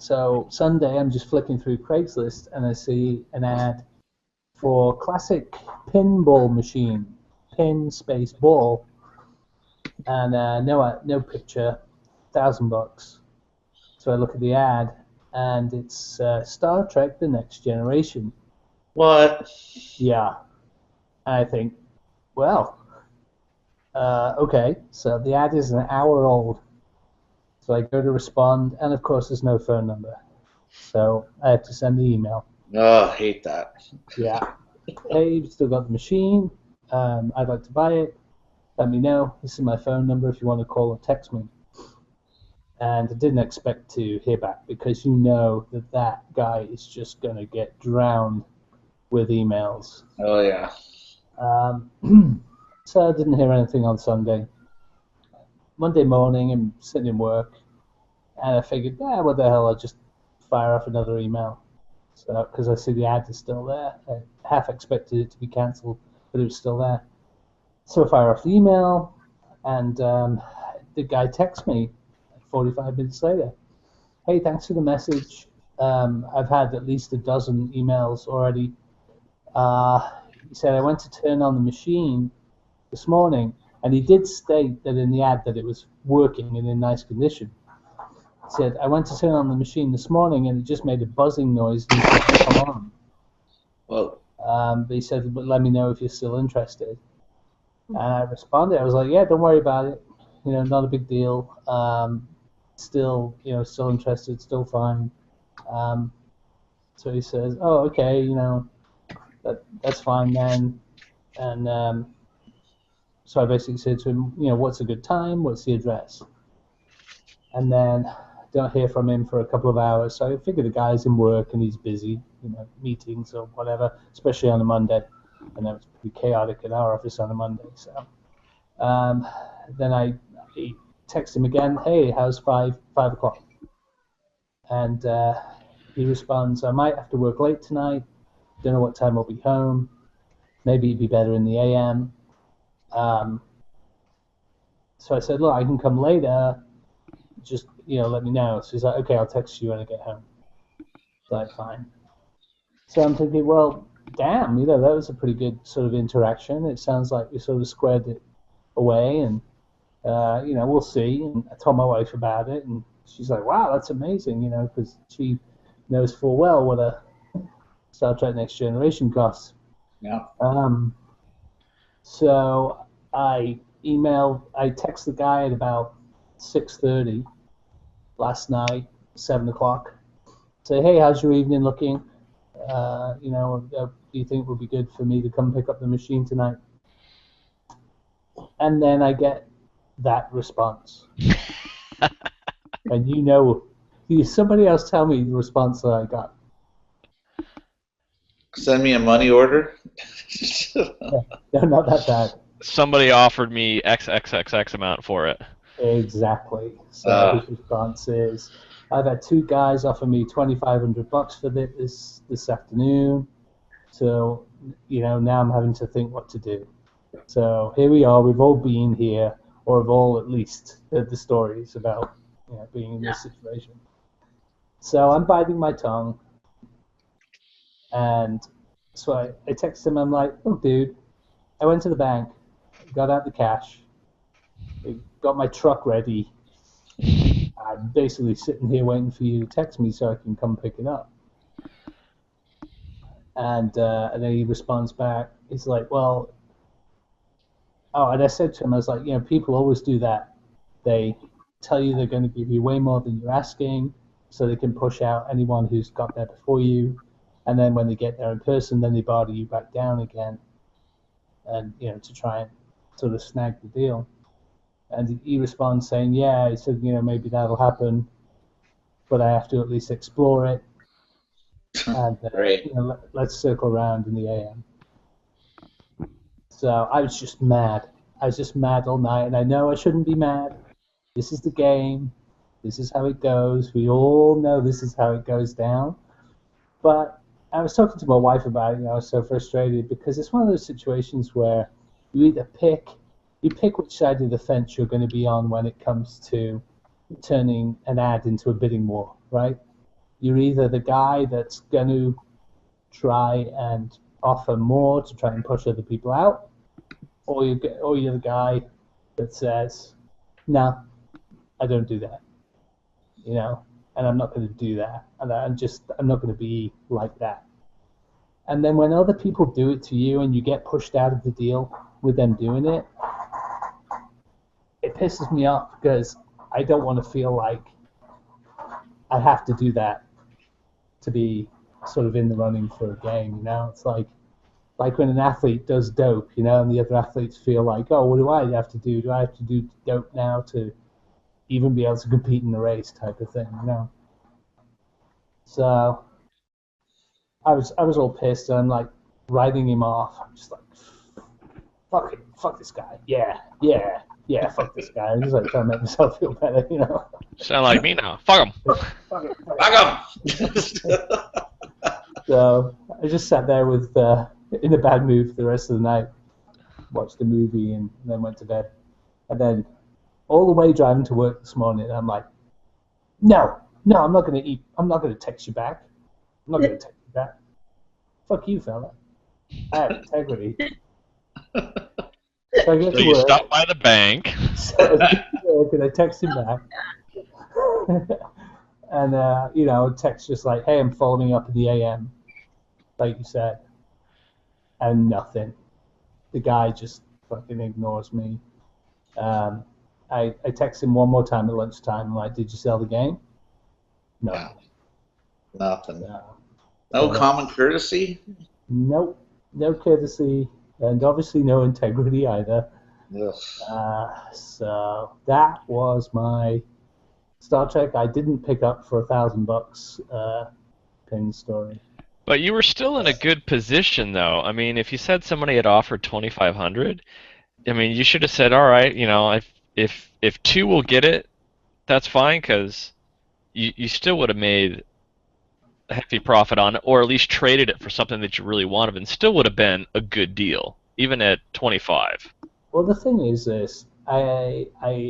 So Sunday, I'm just flicking through Craigslist and I see an ad for classic pinball machine, pin space ball, and no picture, $1,000. So I look at the ad, and it's Star Trek: The Next Generation. What? Yeah, and I think, well, okay. So the ad is an hour old. So I go to respond, and of course there's no phone number. So I have to send the email. Oh, I hate that. Yeah. Hey, you've still got the machine. I'd like to buy it. Let me know. This is my phone number if you want to call or text me. And I didn't expect to hear back because you know that guy is just going to get drowned with emails. Oh, yeah. So I didn't hear anything on Sunday. Monday morning, I'm sitting in work, and I figured, what the hell, I'll just fire off another email. So, because I see the ad is still there. I half expected it to be cancelled, but it was still there. So I fire off the email, and the guy texts me 45 minutes later. Hey, thanks for the message. I've had at least a dozen emails already. He said, I went to turn on the machine this morning, and he did state that in the ad that it was working and in nice condition. He said, I went to turn on the machine this morning, and it just made a buzzing noise and it didn't come on. Well, But he said, but let me know if you're still interested. And I responded. I was like, yeah, don't worry about it. Not a big deal. Still interested, still fine. So he says, oh, okay, that's fine then. And so I basically said to him, what's a good time? What's the address? And then don't hear from him for a couple of hours. So I figure the guy's in work and he's busy, meetings or whatever, especially on a Monday. And that was pretty chaotic at our office on a Monday. So then I text him again, hey, how's 5 o'clock? And he responds, I might have to work late tonight. Don't know what time I'll be home. Maybe it'd be better in the AM. So I said, look, I can come later. Just, let me know. So he's like, okay, I'll text you when I get home. Like, fine. So I'm thinking, well, damn, that was a pretty good sort of interaction. It sounds like we sort of squared it away, and, we'll see. And I told my wife about it, and she's like, wow, that's amazing, because she knows full well what a Star Trek Next Generation costs. Yeah. So I text the guy at about 6:30 last night, 7 o'clock. Say, hey, how's your evening looking? Do you think it would be good for me to come pick up the machine tonight? And then I get that response. And somebody else tell me the response that I got. Send me a money order. No, not that bad. Somebody offered me XXXX amount for it. Exactly. So his response is, I've had 2 guys offer me $2,500 for this afternoon. So, now I'm having to think what to do. So here we are. We've all been here, or have all at least heard the stories about being in this situation. So I'm biting my tongue, and so I text him. I'm like, "Oh, dude, I went to the bank, got out the cash, got my truck ready. I'm basically sitting here waiting for you to text me so I can come pick it up." And then he responds back. He's like, "Well," and I said to him, I was like, people always do that. They tell you they're going to give you way more than you're asking, so they can push out anyone who's got there before you. And then when they get there in person, then they barter you back down again, and to try and sort of snag the deal. And he responds saying, "Yeah," he said, "maybe that'll happen, but I have to at least explore it. And let's circle around in the AM." So I was just mad. I was just mad all night, and I know I shouldn't be mad. This is the game. This is how it goes. We all know this is how it goes down. But I was talking to my wife about it. I was so frustrated because it's one of those situations where you either pick which side of the fence you're going to be on when it comes to turning an ad into a bidding war, right? You're either the guy that's going to try and offer more to try and push other people out, or you're the guy that says, "No, I don't do that," and I'm not going to do that, and I'm not going to be like that. And then when other people do it to you and you get pushed out of the deal with them doing it, it pisses me off because I don't want to feel like I have to do that to be sort of in the running for a game. It's like when an athlete does dope, and the other athletes feel like, "Oh, what do I have to do? Do I have to do dope now to even be able to compete in the race?" type of thing, So I was all pissed, and I'm like writing him off. I'm just like, fuck this guy. Yeah, fuck this guy. I'm just like trying to make myself feel better, Sound like me now. Fuck him. Fuck him. So I just sat there with in a bad mood for the rest of the night, watched a movie, and then went to bed. And then all the way driving to work this morning, I'm like, no, I'm not going to eat. I'm not going to text you back. I'm not going to text you back. Fuck you, fella. I have integrity. So you stopped by the bank. And I text him back. And, text just like, "Hey, I'm following up in the AM, like you said." And nothing. The guy just fucking ignores me. I text him one more time at lunchtime. I'm like, "Did you sell the game?" No. Nothing. No common courtesy? Nope. No courtesy. And obviously no integrity either. Yes. So that was my Star Trek I didn't pick up for $1,000 pin story. But you were still in a good position, though. I mean, if you said somebody had offered $2,500, I mean, you should have said, "All right, if 2 will get it, that's fine," because you still would have made a hefty profit on it, or at least traded it for something that you really wanted, and still would have been a good deal, even at 25. Well, the thing is this: I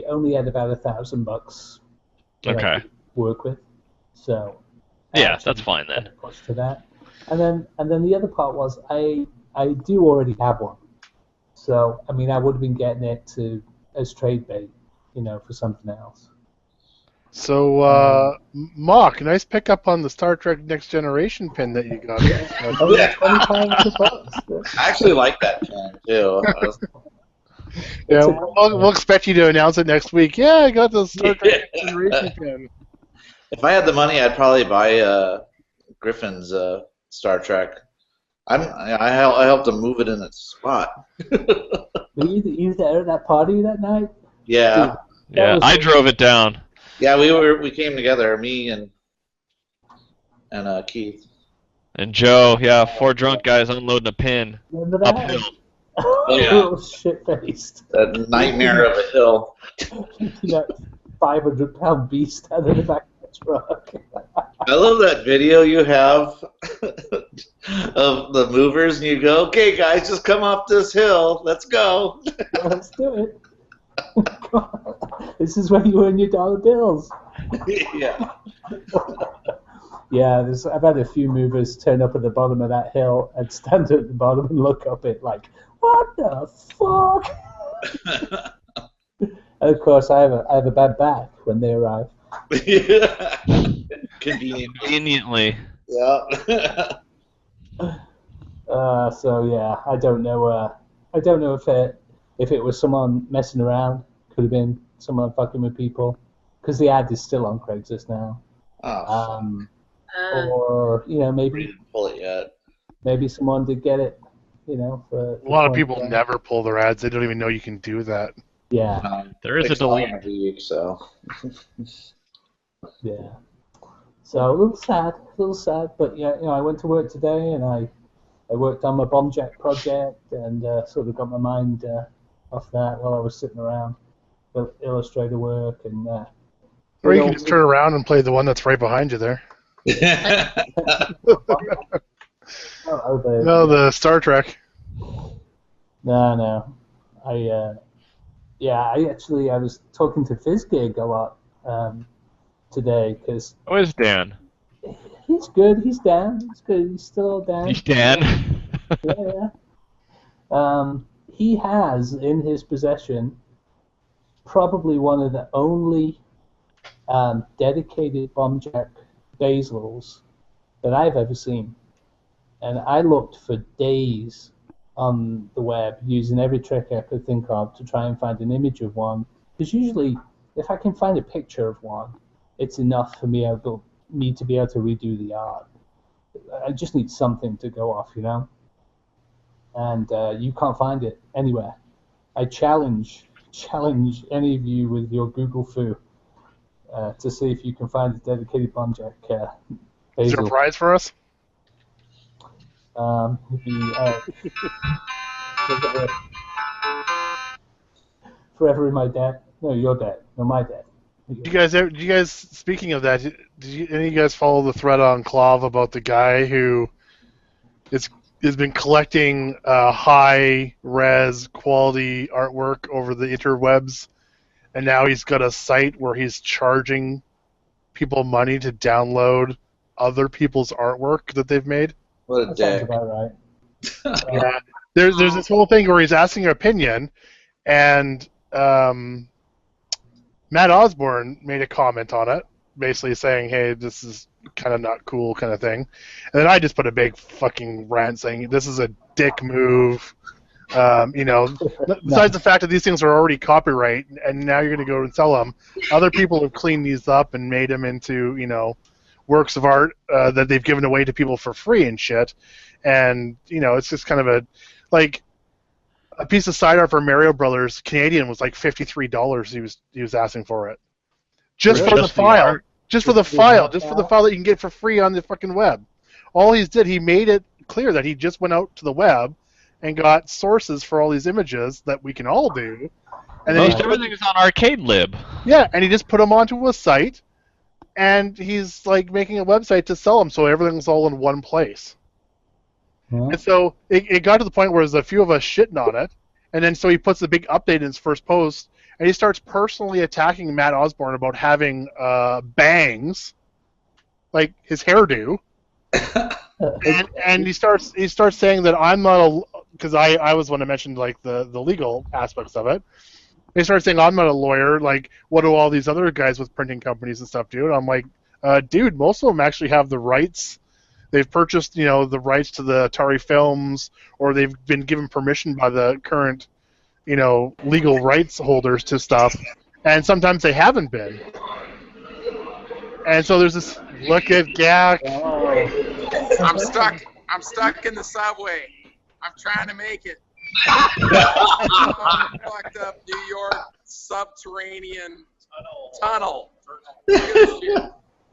only had about $1,000 okay. to work with, so yeah, that's fine then. Push to that, and then the other part was I do already have one, so I mean I would have been getting it as trade bait, for something else. So, Mock, nice pickup on the Star Trek Next Generation pin that you got. Yeah. $2,500. I actually like that pin too. Yeah, we'll expect you to announce it next week. Yeah, I got the Star Trek Next Generation pin. If I had the money, I'd probably buy Griffin's Star Trek. I helped him move it in its spot. Were you there at that party that night? Yeah. Yeah, I drove it down. Yeah, we came together, me and Keith. And Joe, yeah, 4 drunk guys unloading a pin Remember that? uphill. Yeah. Shit-faced. That nightmare of a hill. That 500-pound beast out of the back of the truck. I love that video you have of the movers, and you go, "Okay, guys, just come up this hill. Let's go." Let's do it. This is where you earn your dollar bills. Yeah. Yeah, I've had a few movers turn up at the bottom of that hill and stand at the bottom and look up it like, what the fuck? And of course, I have a bad back when they arrive. Yeah. Conveniently. Yeah. So yeah, I don't know if it was someone messing around. Could have been someone fucking with people, because the ad is still on Craigslist now. Oh. Or maybe We didn't pull it yet. maybe someone did get it. For A lot of 20 people grand. never pull their ads. They don't even know you can do that. Yeah, There is a Takes all delete. in a week, so. yeah. So a little sad, but yeah, I went to work today and I worked on my bomb jack project and sort of got my mind off that while I was sitting around. Illustrator work and. Or you can just turn around and play the one that's right behind you there. No, the Star Trek. No. I was talking to FizzGig a lot today because How is Dan? he's good. He's down. He's good. He's still down. He's Dan. Yeah. He has in his possession probably one of the only dedicated bomb jack basils that I've ever seen. And I looked for days on the web using every trick I could think of to try and find an image of one. Because usually, if I can find a picture of one, it's enough for me to be able to redo the art. I just need something to go off, And you can't find it anywhere. I challenge any of you with your Google foo to see if you can find a dedicated bomb jack Is there basil. a prize for us? Forever in my debt. No, your debt. No, my debt. Do you guys? Speaking of that, any of you guys follow the thread on Clav about the guy who has been collecting high res quality artwork over the interwebs, and now he's got a site where he's charging people money to download other people's artwork that they've made? What a That sounds dick. about right. Yeah. There's this whole thing where he's asking your opinion, and Matt Osborne made a comment on it, basically saying, hey, this is kind of not cool kind of thing. And then I just put a big fucking rant saying, this is a dick move. Besides the fact that these things are already copyright, and now you're going to go and sell them, other people have cleaned these up and made them into, works of art that they've given away to people for free and shit. And, it's just kind of a piece of side art for Mario Brothers Canadian was like $53 he was asking for it. Just Really? for the Just the file. art? Just for the file. Just for the file that you can get for free on the fucking web. All he made it clear that he just went out to the web and got sources for all these images that we can all do. And then Most everything is on Arcade Lib. yeah, and he just put them onto a site, and he's like making a website to sell them, so everything's all in one place. Yeah. And so it got to the point where there's a few of us shitting on it, and then so he puts the big update in his first post, and he starts personally attacking Matt Osborne about having bangs, like his hairdo, and he starts saying that I'm not because I was when I mentioned like the legal aspects of it. He started saying I'm not a lawyer. Like, what do all these other guys with printing companies and stuff do? And I'm like, dude, most of them actually have the rights. They've purchased, the rights to the Atari films, or they've been given permission by the current, legal rights holders to stuff. And sometimes they haven't been. And so there's this look at Gack. I'm stuck in the subway. I'm trying to make it. Fucked up New York subterranean tunnel. Look at this shit.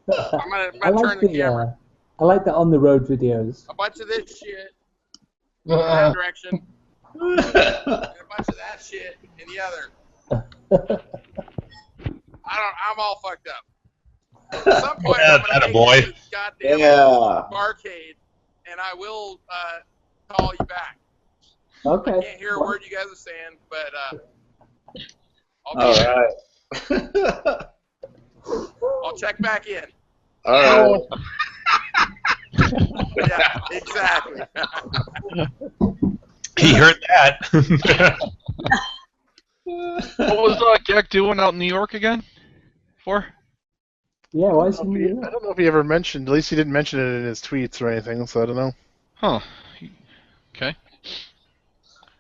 I'm gonna turn the camera. I like the on the road videos. A bunch of this shit in that direction, and a bunch of that shit in the other. I'm all fucked up. At some point, I'm gonna make it to this goddamn barcade, and I will call you back. Okay. I can't hear a word you guys are saying, but I'll check back in. All right. Yeah, exactly. He heard that. What was Gek doing out in New York again? Yeah, why is I don't know if he ever mentioned. At least he didn't mention it in his tweets or anything, so I don't know. Huh. Okay.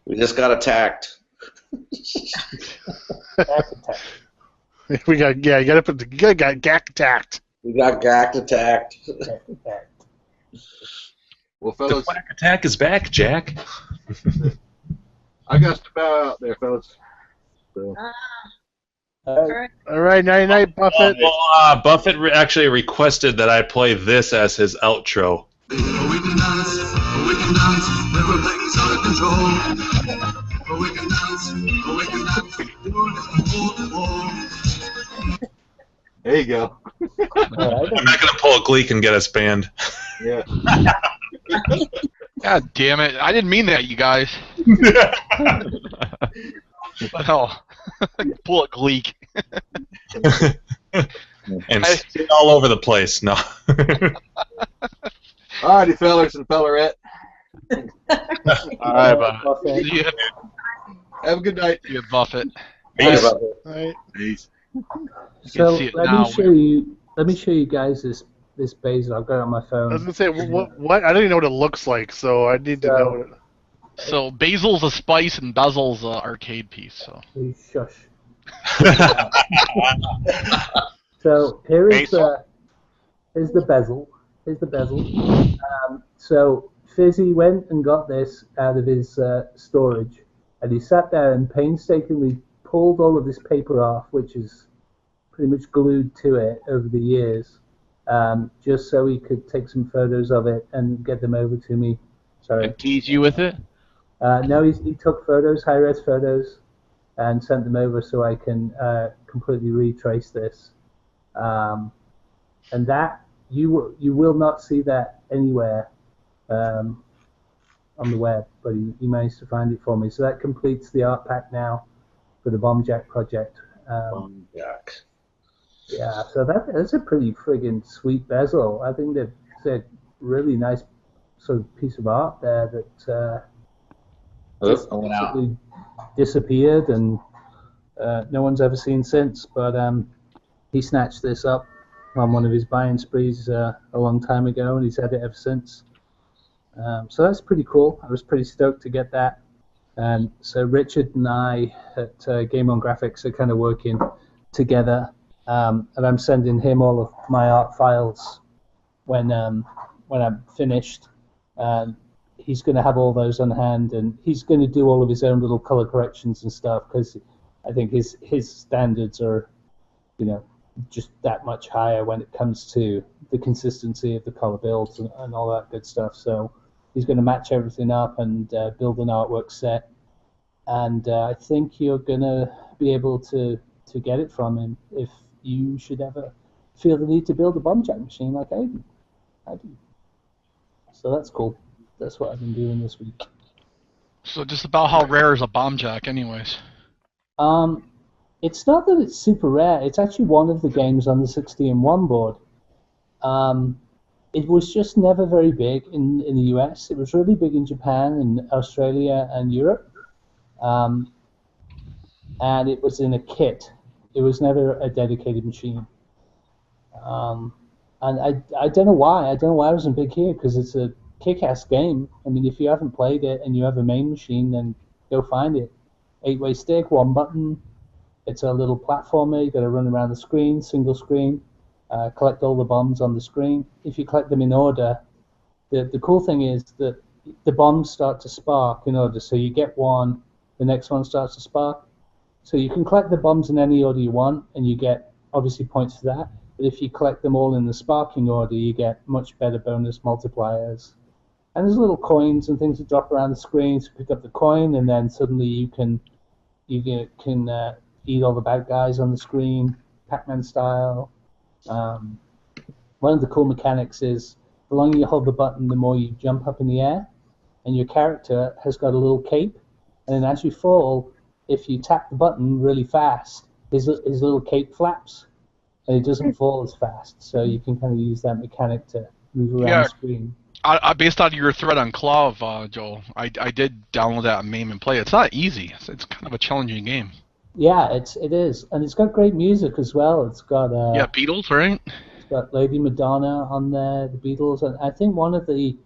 We just got attacked. We got you got to put the got GackAttack. We got GackAttack. Well, The fellas, Quack Attack is back, Jack. I got to bow out there, fellas. So. All right, night night, Buffett. Well, Buffett actually requested that I play this as his outro. We can dance, never things out of control. We can dance, doing it from wall to wall. There you go. I'm not going to pull a gleek and get us banned. Yeah. God damn it! I didn't mean that, you guys. Hell, pull a gleek. And sit all over the place. No. Alrighty, fellers and fellerette. All right, Buffett. See ya. Have a good night. See ya, Buffett. Peace. All right. Peace. So see it let now. me show you guys this basil. I've got it on my I was phone. gonna say what? I don't even know what it looks like, so I need to know. What it... So basil's a spice and basil's a arcade piece. So. Please shush. So here is here's the bezel. Here's the bezel. So Fizzy went and got this out of his storage, and he sat there and painstakingly pulled all of this paper off, which is pretty much glued to it over the years, just so he could take some photos of it and get them over to me. Sorry. And tease you with it? No, he took photos, high-res photos, and sent them over so I can completely retrace this. And that you will not see that anywhere on the web, but he managed to find it for me. So that completes the art pack now for the Bomb Jack project. Bomb Jack. Yeah, so that's a pretty friggin' sweet bezel. I think that's a really nice sort of piece of art there that just basically disappeared and no one's ever seen since. But he snatched this up on one of his buying sprees a long time ago, and he's had it ever since. So that's pretty cool. I was pretty stoked to get that. And so Richard and I at Game On Graphics are kind of working together, and I'm sending him all of my art files when I'm finished. He's going to have all those on hand, and he's going to do all of his own little color corrections and stuff, because I think his standards are, just that much higher when it comes to the consistency of the color builds and all that good stuff. So he's going to match everything up and build an artwork set, and I think you're going to be able to get it from him if you should ever feel the need to build a Bomb Jack machine like I do. So that's cool. That's what I've been doing this week. So just about how rare is a Bomb Jack, anyways? It's not that it's super rare. It's actually one of the games on the 60-in-1 board. It was just never very big in the US. It was really big in Japan and Australia and Europe. And it was in a kit. It was never a dedicated machine. And I don't know why. I don't know why it wasn't big here, because it's a kick-ass game. I mean, if you haven't played it and you have a main machine, then go find it. 8-way stick, one button. It's a little platformer. You got to run around the screen, single screen, collect all the bombs on the screen. If you collect them in order, the cool thing is that the bombs start to spark in order. So you get one, the next one starts to spark. So you can collect the bombs in any order you want, and you get obviously points for that. But if you collect them all in the sparking order, you get much better bonus multipliers. And there's little coins and things that drop around the screen. So pick up the coin, and then suddenly you can eat all the bad guys on the screen, Pac-Man style. One of the cool mechanics is the longer you hold the button, the more you jump up in the air, and your character has got a little cape. And then as you fall, if you tap the button really fast, his little cape flaps, and it doesn't fall as fast. So you can kind of use that mechanic to move around the screen. Based on your thread on Clav, Joel, I did download that on MAME and play. It's not easy. It's kind of a challenging game. Yeah, it is, and it's got great music as well. It's got Beatles, right? It's got Lady Madonna on there, the Beatles, and I think one of the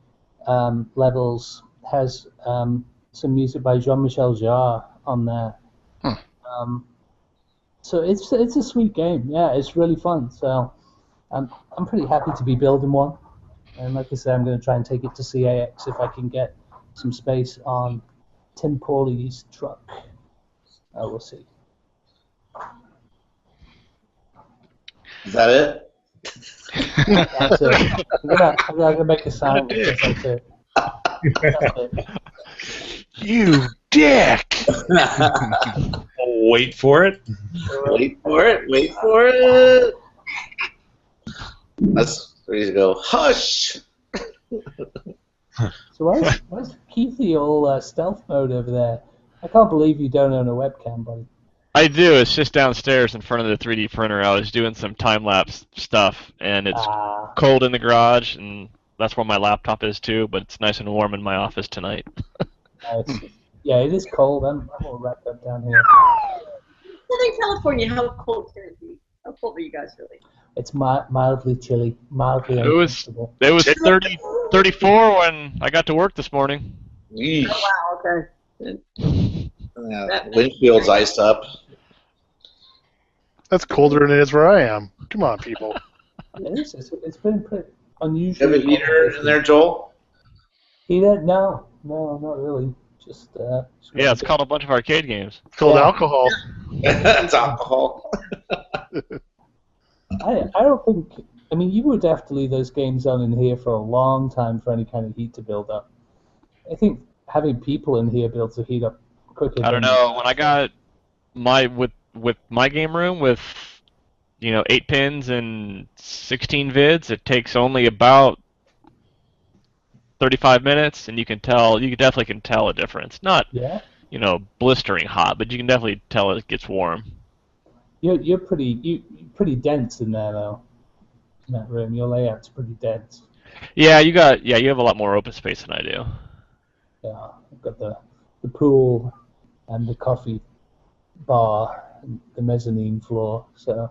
levels has some music by Jean-Michel Jarre on there. So it's a sweet game. Yeah, it's really fun. So I'm pretty happy to be building one. And like I said, I'm going to try and take it to CAX if I can get some space on Tim Pauly's truck. We'll see. Is that it? That's it. I'm gonna make a sign. That's it. You dick! Wait for it. Wait for it. Wait for it. That's where you go. Hush. So why's Keithy all stealth mode over there? I can't believe you don't own a webcam, buddy. I do. It's just downstairs in front of the 3D printer. I was doing some time-lapse stuff, and it's cold in the garage, and that's where my laptop is too, but it's nice and warm in my office tonight. Yeah, it is cold. I'm all wrapped up down here. Southern California, how cold can it be? How cold are you guys really? It's mildly chilly, mildly It was 30, 34 when I got to work this morning. Yeesh. Oh, wow, okay. Yeah, windshield's iced up. That's colder than it is where I am. Come on, people. It is. It's been pretty You unusual. have a heater in there, Joel? Heater? No, not really. Just Yeah, it's called a bunch of arcade games. It's called alcohol. It's alcohol. I don't think. I mean, you would have to leave those games on in here for a long time for any kind of heat to build up. I think having people in here builds the heat up quicker. I don't know. When I got my with my game room with 8 pins and 16 vids, it takes only about 35 minutes, and you definitely can tell a difference. Not blistering hot, but you can definitely tell it gets warm. You're pretty dense in there though. In that room, your layout's pretty dense. Yeah, you have a lot more open space than I do. Yeah, I've got the pool and the coffee bar and the mezzanine floor. So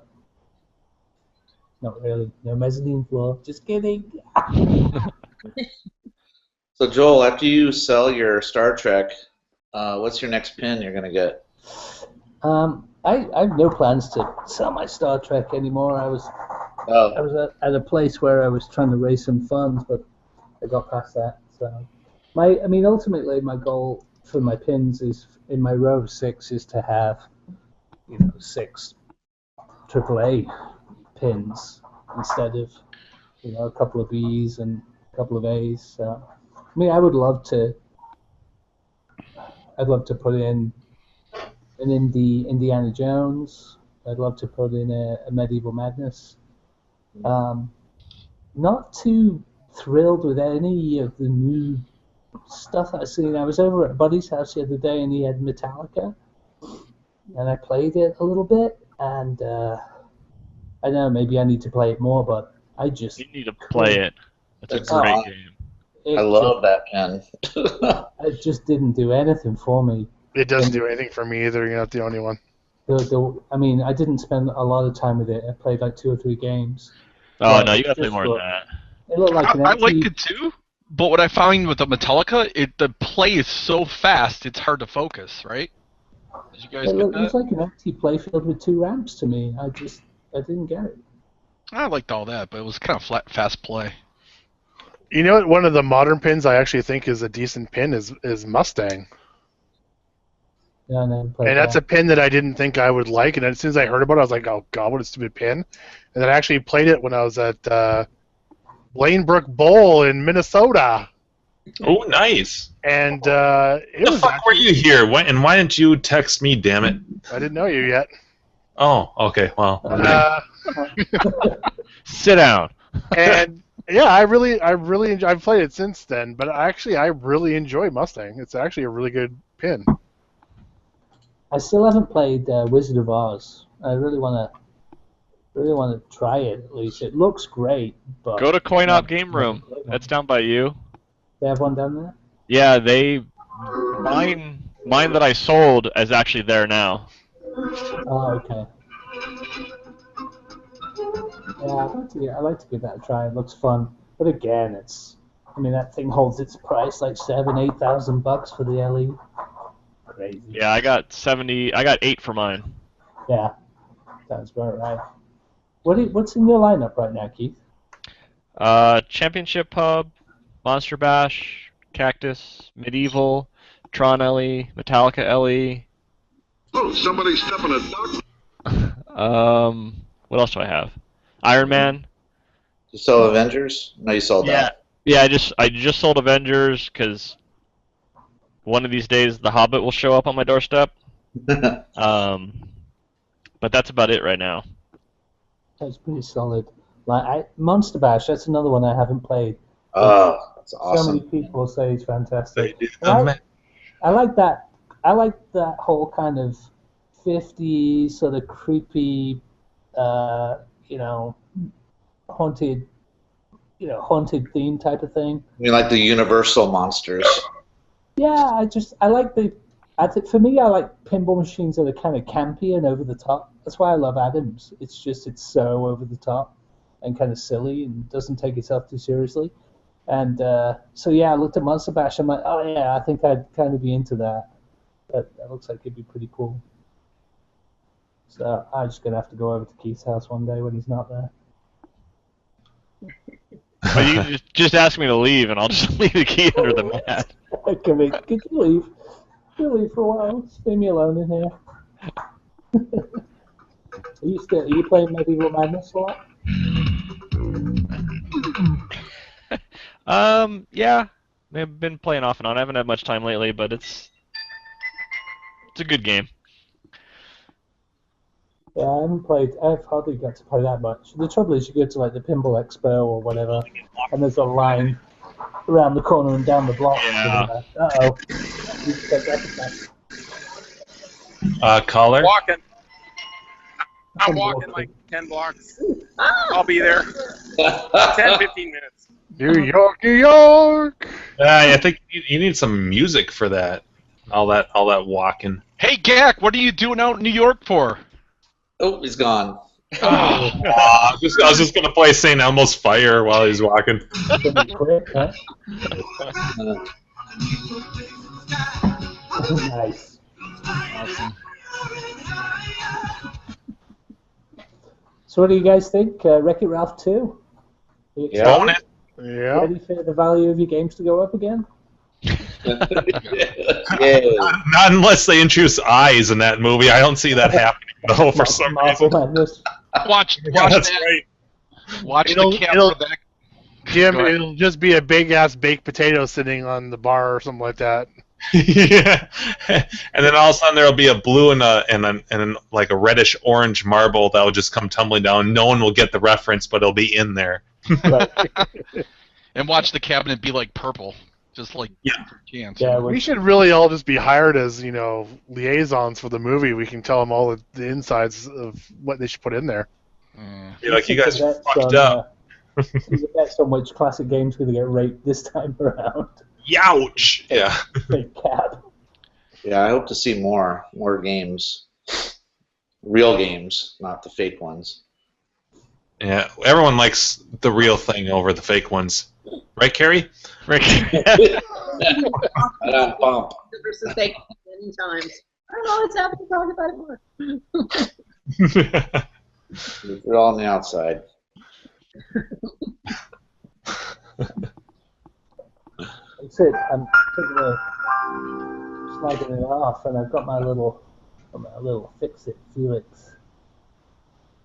not really, no mezzanine floor. Just kidding. So Joel, after you sell your Star Trek, what's your next pin you're gonna get? I have no plans to sell my Star Trek anymore. I was at a place where I was trying to raise some funds, but I got past that. So ultimately my goal for my pins is in my row of 6 is to have 6 AAA pins instead of a couple of Bs and a couple of As. So I would love to. I'd love to put in an Indiana Jones. I'd love to put in a Medieval Madness. Not too thrilled with any of the new stuff I've seen. I was over at a buddy's house the other day, and he had Metallica, and I played it a little bit, and I know maybe I need to play it more, but I just... You need to play it. It's a great game. I love that pen. It just didn't do anything for me. It doesn't do anything for me either. You're not the only one. I didn't spend a lot of time with it. I played like 2 or 3 games. Oh, no, you got to play more than that. It looked like I liked it too, but what I found with the Metallica, the play is so fast, it's hard to focus, right? Did you guys get that? It was like an empty playfield with 2 ramps to me. I didn't get it. I liked all that, but it was kind of fast play. You know what? One of the modern pins I actually think is a decent pin is Mustang. Yeah, I never played And that's a pin that I didn't think I would like. And then as soon as I heard about it, I was like, oh, God, what a stupid pin. And then I actually played it when I was at Lanebrook Bowl in Minnesota. Oh, nice. And it the was fuck were you here? And why didn't you text me, damn it? I didn't know you yet. Oh, okay. Well, sit down. And yeah, I really enjoy. I've played it since then, but I really enjoy Mustang. It's actually a really good pin. I still haven't played Wizard of Oz. I really want to try it at least. It looks great, but Go to Coin Op Game Room. That's down by you. They have one down there. Yeah, mine that I sold is actually there now. Oh, okay. Yeah, I'd like to give that a try. It looks fun, but again, that thing holds its price like $7,000-8,000 for the LE. Crazy. Yeah, I got 8 for mine. Yeah, sounds about right. What's in your lineup right now, Keith? Championship Pub, Monster Bash, Cactus, Medieval, Tron LE, Metallica LE. Oh, somebody's stepping a duck. What else do I have? Iron Man. You sell Avengers? No, you sold that. Yeah, I just sold Avengers because one of these days the Hobbit will show up on my doorstep. But that's about it right now. That's pretty solid. Monster Bash, that's another one I haven't played. Oh, that's awesome. So many people say it's fantastic. I like that. I like that whole kind of 50s sort of creepy, haunted theme type of thing. You mean like the Universal monsters? Yeah, for me, I like pinball machines that are kind of campy and over the top. That's why I love Adams. It's so over the top and kind of silly and doesn't take itself too seriously. And so yeah, I looked at Monster Bash. I'm like, oh yeah, I think I'd kind of be into that. That looks like it'd be pretty cool. So I'm just gonna have to go over to Keith's house one day when he's not there. But you just ask me to leave, and I'll just leave the key under the mat. Could you leave? You leave for a while. Just leave me alone in here. Are you playing Medieval Madness a lot? Yeah. I've been playing off and on. I haven't had much time lately, but it's a good game. Yeah, I've hardly got to play that much. The trouble is you go to like the Pinball Expo or whatever, and there's a line around the corner and down the block. Yeah. Uh-oh. Caller? I'm walking like 10 blocks. I'll be there. 10-15 minutes. New York, New York! I think you need some music for that. All that walking. Hey, Gack, what are you doing out in New York for? Oh, he's gone. I was just gonna play St. Elmo's Fire while he's walking. Nice. Awesome. So what do you guys think? Wreck-It Ralph 2? Own it. Yeah. Ready for the value of your games to go up again? Yeah. Not unless they introduce eyes in that movie. I don't see that happening though for some reason. Watch That's that. right. Watch It'll- the camera it'll- that. Jim, Go ahead. it'll just be a big ass baked potato sitting on the bar or something like that. Yeah, and then all of a sudden there'll be a blue and like a reddish orange marble that will just come tumbling down. No one will get the reference, but it'll be in there. And watch the cabinet be like purple, just like chance. Yeah, We should really all just be hired as, liaisons for the movie. We can tell them all the insides of what they should put in there. Be like, you guys are Bets fucked on, up. There's a bets on which classic game's going to get raped this time around. Youch! Yeah. Big cab. Yeah, I hope to see more games. Real games, not the fake ones. Yeah, everyone likes the real thing over the fake ones. Right, Carrie? Right. Bump. Versus fake many times. I don't know what's happening. Talk about it more. We're all on the outside. That's it. I'm taking a snagging it off, and I've got my little Fix-It Felix.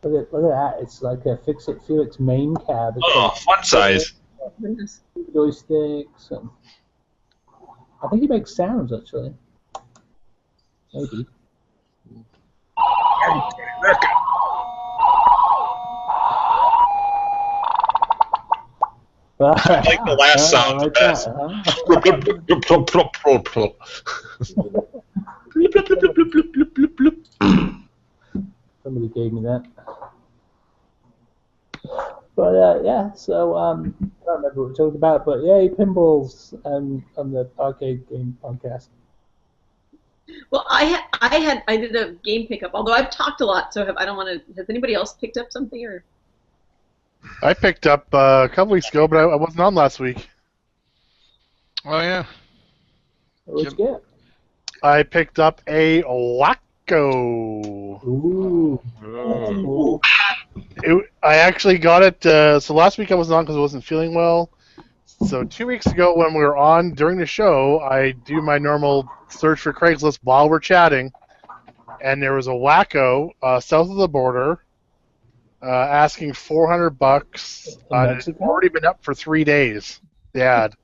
Look at that! It's like a Fix-It Felix main cab. It's Oh, fun size. joysticks, and I think he makes sounds actually. Maybe. I like the last sound the best. Somebody gave me that. But yeah, so I don't remember what we talked about, but yay, pinballs on the arcade game podcast. Well, I did a game pickup. Although I've talked a lot, so I don't want to. Has anybody else picked up something or? I picked up a couple weeks ago, but I wasn't on last week. Oh yeah. What'd you get? I picked up a Waco. Ooh. Cool. I actually got it. So last week I wasn't on because I wasn't feeling well. So 2 weeks ago when we were on during the show, I do my normal search for Craigslist while we're chatting, and there was a Waco south of the border asking $400. It's already been up for 3 days. The ad.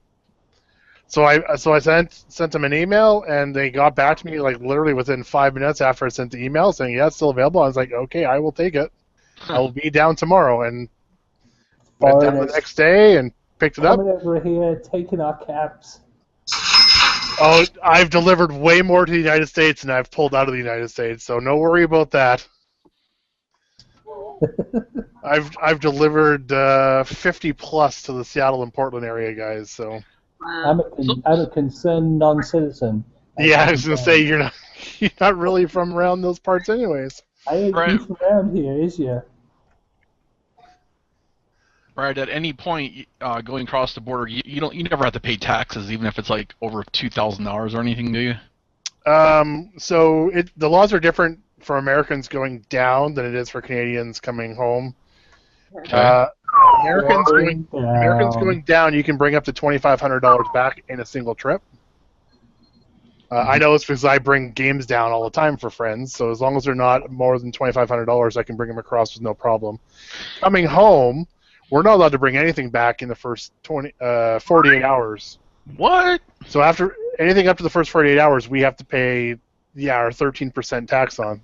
So I sent them an email, and they got back to me like literally within 5 minutes after I sent the email saying, yeah, it's still available. I was like, okay, I will take it. I will be down tomorrow, and went down the next day and picked it up. Coming over here, taking our cabs. Oh, I've delivered way more to the United States than I've pulled out of the United States, so no worry about that. I've delivered 50 plus to the Seattle and Portland area, guys. So I'm a concerned non-citizen. Yeah, I was gonna say you're not really from around those parts, anyways. I ain't from around here, is ya? Right. At any point going across the border, you never have to pay taxes, even if it's like over $2,000 or anything, do you? So the laws are different for Americans going down than it is for Canadians coming home. Okay. Americans going down, you can bring up to $2,500 back in a single trip. I know it's because I bring games down all the time for friends, so as long as they're not more than $2,500, I can bring them across with no problem. Coming home, we're not allowed to bring anything back in the first 48 hours. What? So after anything up to the first 48 hours, we have to pay our 13% tax on.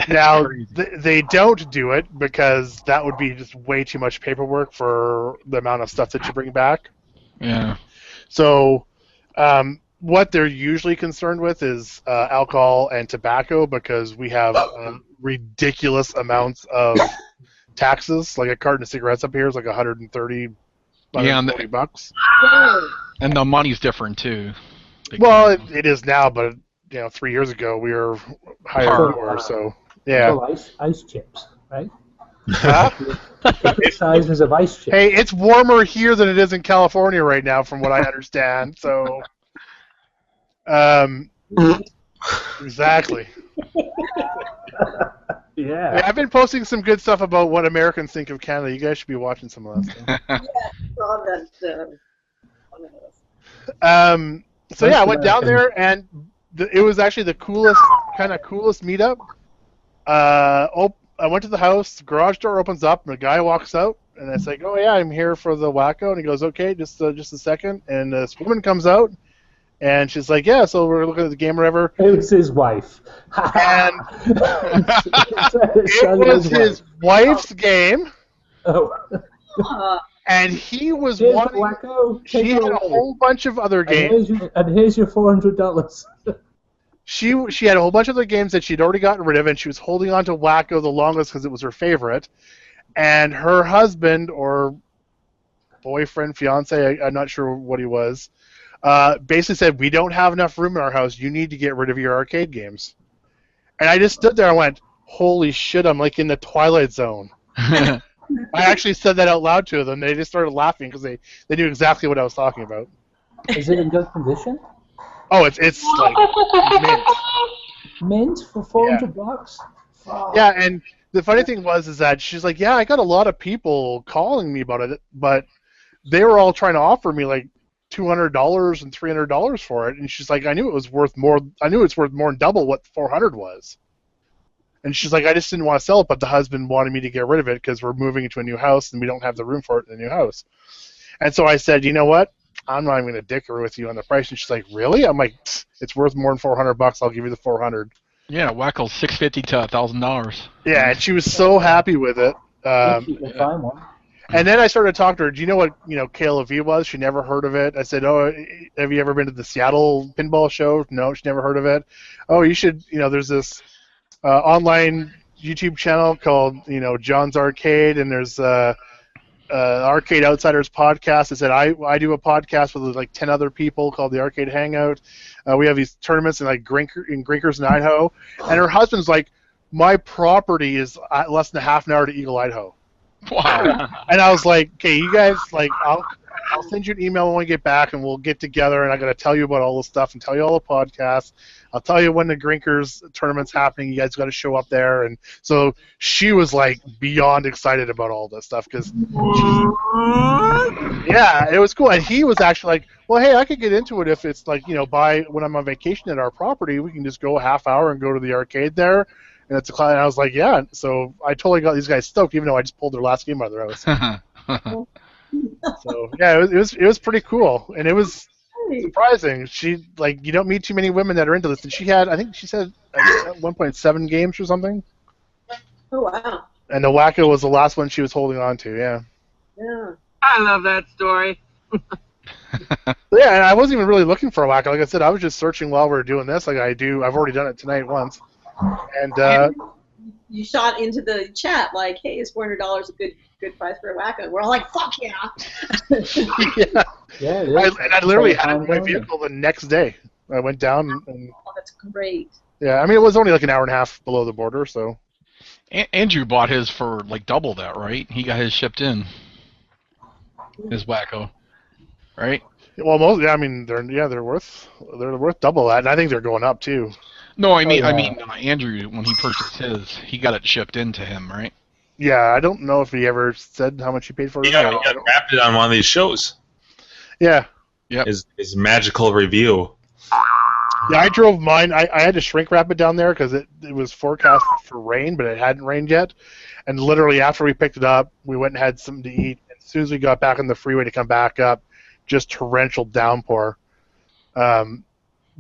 Now, they don't do it because that would be just way too much paperwork for the amount of stuff that you bring back. Yeah. So what they're usually concerned with is alcohol and tobacco because we have ridiculous amounts of taxes. Like a carton of cigarettes up here is like $130 bucks. And the money's different too. Well, it is now, but 3 years ago we were higher more. So yeah. So ice chips, right? The sizes of ice chips. Hey, it's warmer here than it is in California right now, from what I understand. So, exactly. Yeah. I've been posting some good stuff about what Americans think of Canada. You guys should be watching some of that stuff. So yeah, I went down there, and it was actually the coolest meetup. I went to the house, the garage door opens up, and a guy walks out, and it's like, oh yeah, I'm here for the Waco, and he goes, okay, just a second, and this woman comes out, and she's like, yeah, so we're looking at the game or whatever. It was his wife. And it was his wife's game. Oh. And he was Here's wanting. Waco, she had a whole bunch of other games. And here's your $400. She had a whole bunch of other games that she'd already gotten rid of, and she was holding on to Waco the longest because it was her favorite. And her husband or boyfriend, fiance, I'm not sure what he was, basically said, we don't have enough room in our house. You need to get rid of your arcade games. And I just stood there and went, holy shit, I'm like in the Twilight Zone. I actually said that out loud to them. They just started laughing because they knew exactly what I was talking about. Is it in good condition? Oh, it's like mint. Mint for $400? Oh. Yeah, and the funny thing is that she's like, yeah, I got a lot of people calling me about it, but they were all trying to offer me like $200 and $300 for it, and she's like, I knew it was worth more. I knew it's worth more than double what 400 was. And she's like, I just didn't want to sell it, but the husband wanted me to get rid of it because we're moving into a new house and we don't have the room for it in the new house. And so I said, you know what? I'm not even going to dicker with you on the price. And she's like, really? I'm like, it's worth more than $400. I'll give you the 400. Yeah, Wackel's $650 to $1,000. Yeah, and she was so happy with it. If you can find one. And then I started to talk to her. Do you know what KLV was? She never heard of it. I said, oh, have you ever been to the Seattle pinball show? No, she never heard of it. Oh, you should. There's this online YouTube channel called John's Arcade, and there's Arcade Outsiders podcast. I said I do a podcast with like 10 other people called the Arcade Hangout. We have these tournaments in like Grinkers in Idaho, and her husband's like, my property is less than a half an hour to Eagle, Idaho. Wow. And I was like, okay, you guys, like, I'll send you an email when we get back, and we'll get together, and I got to tell you about all the stuff and tell you all the podcasts. I'll tell you when the Grinkers tournament's happening. You guys got to show up there. And so she was like beyond excited about all this stuff because, yeah, it was cool. And he was actually like, well, hey, I could get into it if it's like, when I'm on vacation at our property, we can just go a half hour and go to the arcade there. And it's a client. And I was like, yeah. So I totally got these guys stoked, even though I just pulled their last game out of their house. So yeah, it was pretty cool, and it was surprising. She you don't meet too many women that are into this, and she had, I think she said 1.7 games or something. Oh wow. And the Wacko was the last one she was holding on to. Yeah. Yeah. I love that story. Yeah, and I wasn't even really looking for a Wacko. Like I said, I was just searching while we were doing this. Like I do, I've already done it tonight once. And you shot into the chat like, hey, is $400 a good price for a Wacko? And we're all like, fuck yeah. Yeah. Yeah, it is. I literally had it in my vehicle the next day. I went down and. Oh, that's great. Yeah, I mean it was only like an hour and a half below the border, so. Andrew bought his for like double that, right? He got his shipped in. His Wacko, right? Well, I mean they're worth double that, and I think they're going up too. No, I mean Andrew, when he purchased his, he got it shipped in to him, right? Yeah, I don't know if he ever said how much he paid for it. Yeah, he got wrapped it on one of these shows. Yeah. Yep. His magical review. Yeah, I drove mine. I had to shrink wrap it down there because it was forecast for rain, but it hadn't rained yet. And literally after we picked it up, we went and had something to eat. And as soon as we got back on the freeway to come back up, just torrential downpour.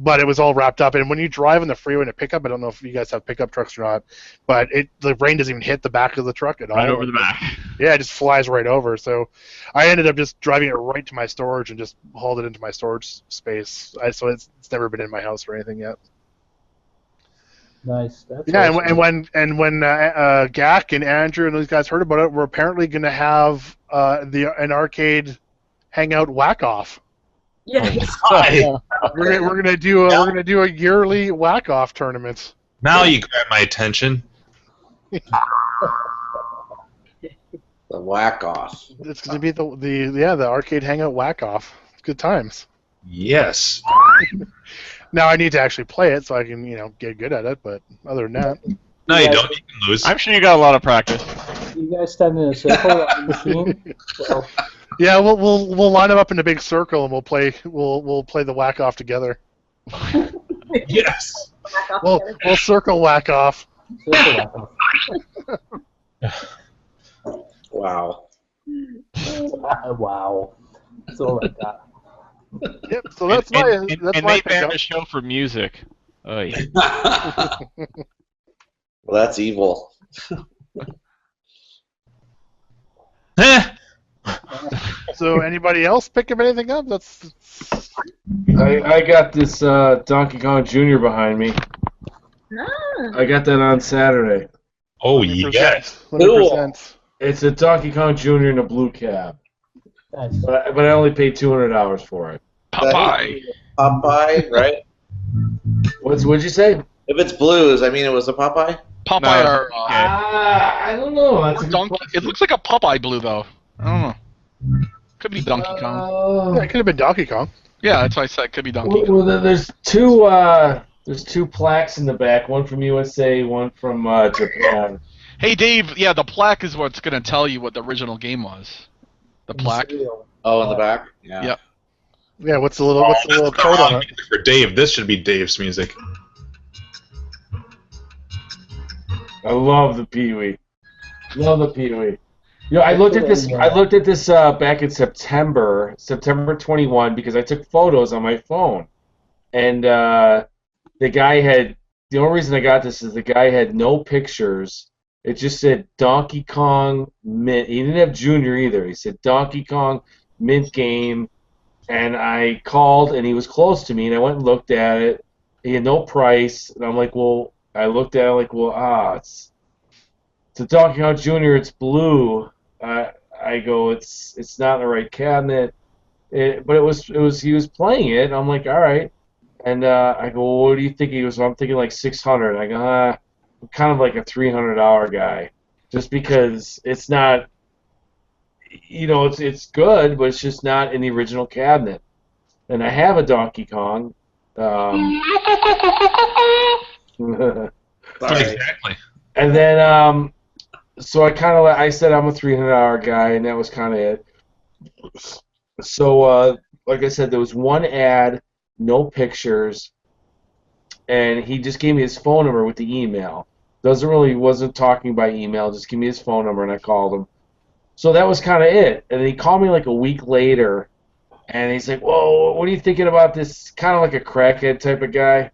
But it was all wrapped up. And when you drive on the freeway in a pickup, I don't know if you guys have pickup trucks or not, but the rain doesn't even hit the back of the truck at all. Right over the back. Yeah, it just flies right over. So I ended up just driving it right to my storage and just hauled it into my storage space. So it's never been in my house or anything yet. Nice. That's yeah, awesome. and when Gack and Andrew and those guys heard about it, we're apparently going to have an arcade hangout whack-off. Yes. We're gonna do a yearly whack-off tournament. Now you grab my attention. The whack-off. It's gonna be the arcade hangout whack-off. Good times. Yes. Now I need to actually play it so I can get good at it. But other than that, no, you don't. You can lose. I'm sure you got a lot of practice. You guys stand in a circle on the machine. Well, yeah, we'll line them up in a big circle and we'll play the whack off together. Yes. We'll circle whack off. Wow. Wow. That's all I got. Yep. So that's my and they banned the show for music. Oh yeah. Well, that's evil. So anybody else pick up anything up? I got this Donkey Kong Jr. behind me. Ah. I got that on Saturday. Oh yes. 100%. It's a Donkey Kong Jr. in a blue cab. Nice. But I only paid $200 for it. Popeye. Popeye, right? What'd you say? If it's blues, I mean it was a Popeye? Popeye or I don't know. That's a good Donkey. question. It looks like a Popeye blue though. I don't know. Could be Donkey Kong. Yeah, it could have been Donkey Kong. Yeah, that's why I said it could be Donkey Kong. Well, there's two plaques in the back. One from USA, one from Japan. Hey Dave, yeah, the plaque is what's gonna tell you what the original game was. The plaque. Oh, in the back? Yeah. Yep. Yeah, what's the little That's the code on wrong it? music for Dave. This should be Dave's music. I love the Pee-wee. Love the Pee-wee. You know, I looked at this. I looked at this back in September 21, because I took photos on my phone, and the guy had. The only reason I got this is the guy had no pictures. It just said Donkey Kong Mint. He didn't have Junior either. He said Donkey Kong Mint game, and I called, and he was close to me, and I went and looked at it. He had no price, and I'm like, well, I looked at it like, well, it's a Donkey Kong Junior. It's blue. I go, it's not in the right cabinet. But it was he was playing it. And I'm like, all right. And I go, well, what do you think? He goes, well, I'm thinking like 600. I go, I'm kind of like a $300 guy, just because it's not, it's good, but it's just not in the original cabinet. And I have a Donkey Kong. Exactly. And then, so I said I'm a $300 guy, and that was kind of it. So, like I said, there was one ad, no pictures, and he just gave me his phone number with the email. Wasn't talking by email, just give me his phone number, and I called him. So that was kind of it. And then he called me like a week later, and he's like, whoa, what are you thinking about this? Kind of like a crackhead type of guy.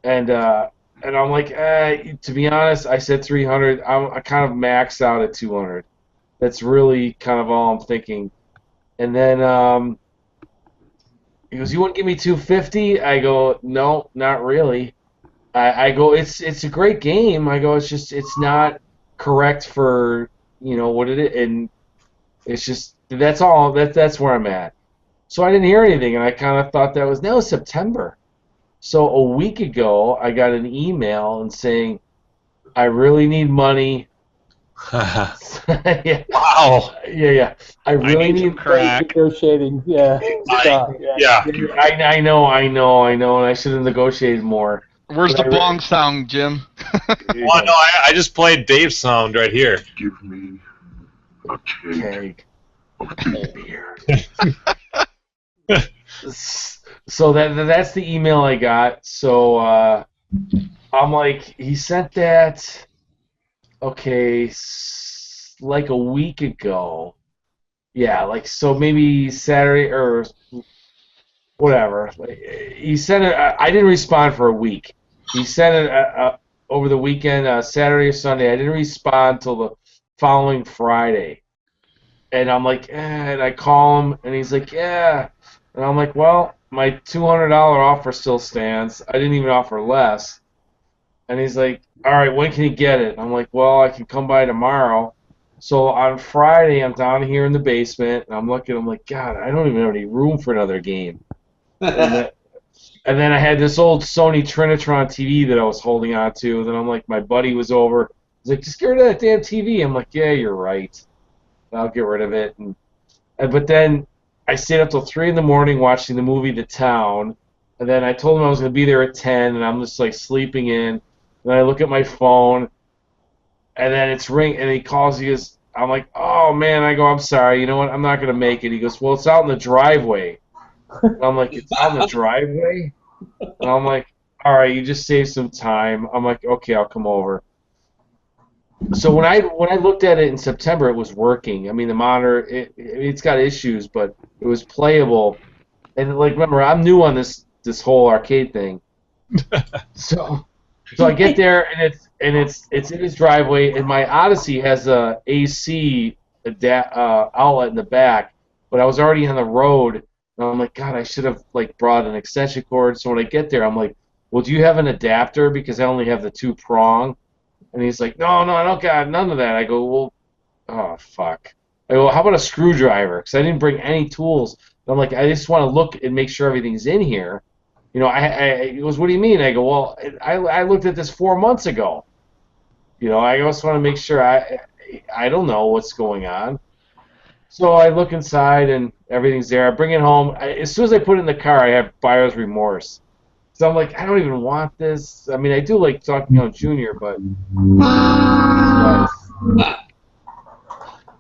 And I'm like, to be honest, I said 300. I kind of maxed out at 200. That's really kind of all I'm thinking. And then he goes, you wouldn't give me 250? I go, no, not really. I go, it's a great game. I go, it's not correct for what it is, and it's just that's all. That's where I'm at. So I didn't hear anything, and I kind of thought that was September. So a week ago, I got an email and saying, I really need money. Yeah. Wow. Yeah. I really need crack. Negotiating. Yeah. I know, and I should have negotiated more. Where's the bong sound, Jim? Well, no, I just played Dave's sound right here. Give me a Keg. beer. So that's the email I got. So I'm like, he sent that, okay, like a week ago. Yeah, like, so maybe Saturday or whatever. He sent it. I didn't respond for a week. He sent it over the weekend, Saturday or Sunday. I didn't respond till the following Friday. And I'm like, and I call him, and he's like, yeah. And I'm like, well, my $200 offer still stands. I didn't even offer less. And he's like, all right, when can you get it? And I'm like, well, I can come by tomorrow. So on Friday, I'm down here in the basement, and I'm looking. I'm like, God, I don't even have any room for another game. And then I had this old Sony Trinitron TV that I was holding on to. Then I'm like, my buddy was over. He's like, just get rid of that damn TV. I'm like, yeah, you're right. I'll get rid of it. But then I stayed up till 3 in the morning watching the movie The Town. And then I told him I was going to be there at 10, and I'm just like sleeping in. And I look at my phone, and then it's ring, and he calls. He goes, I'm like, oh man. I go, I'm sorry. You know what? I'm not going to make it. He goes, well, it's out in the driveway. And I'm like, it's out in the driveway? And I'm like, all right, you just saved some time. I'm like, okay, I'll come over. So when I looked at it in September, it was working. I mean, the monitor, it's got issues, but it was playable. And like, remember, I'm new on this whole arcade thing. So I get there, and it's in his driveway, and my Odyssey has a AC outlet in the back, but I was already on the road. And I'm like, God, I should have like brought an extension cord. So when I get there, I'm like, well, do you have an adapter? Because I only have the 2-prong. And he's like, no, I don't got none of that. I go, well, oh, fuck. I go, how about a screwdriver? Because I didn't bring any tools. And I'm like, I just want to look and make sure everything's in here. He goes, what do you mean? I go, well, I looked at this 4 months ago. I just want to make sure. I don't know what's going on. So I look inside, and everything's there. I bring it home. As soon as I put it in the car, I have buyer's remorse. So I'm like, I don't even want this. I mean, I do like Donkey Kong Jr., but...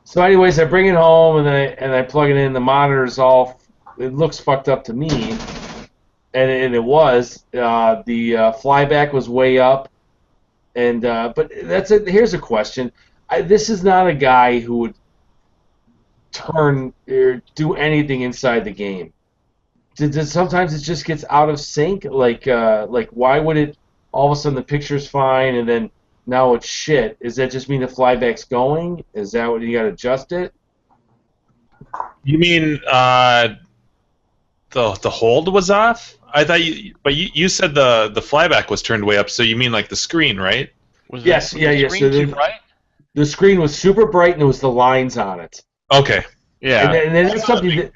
So anyways, I bring it home, and I plug it in. The monitor's all it looks fucked up to me, and it was. The flyback was way up, and but that's it. Here's a question: this is not a guy who would turn or do anything inside the game. Sometimes it just gets out of sync. Like why would it all of a sudden the picture's fine and then now it's shit? Does that just mean the flyback's going? Is that what you got to adjust it? You mean the hold was off? I thought you said the flyback was turned way up. So you mean like the screen, right? Yes. The screen too bright? The screen was super bright and there was the lines on it. Okay. Yeah. And then that's something that,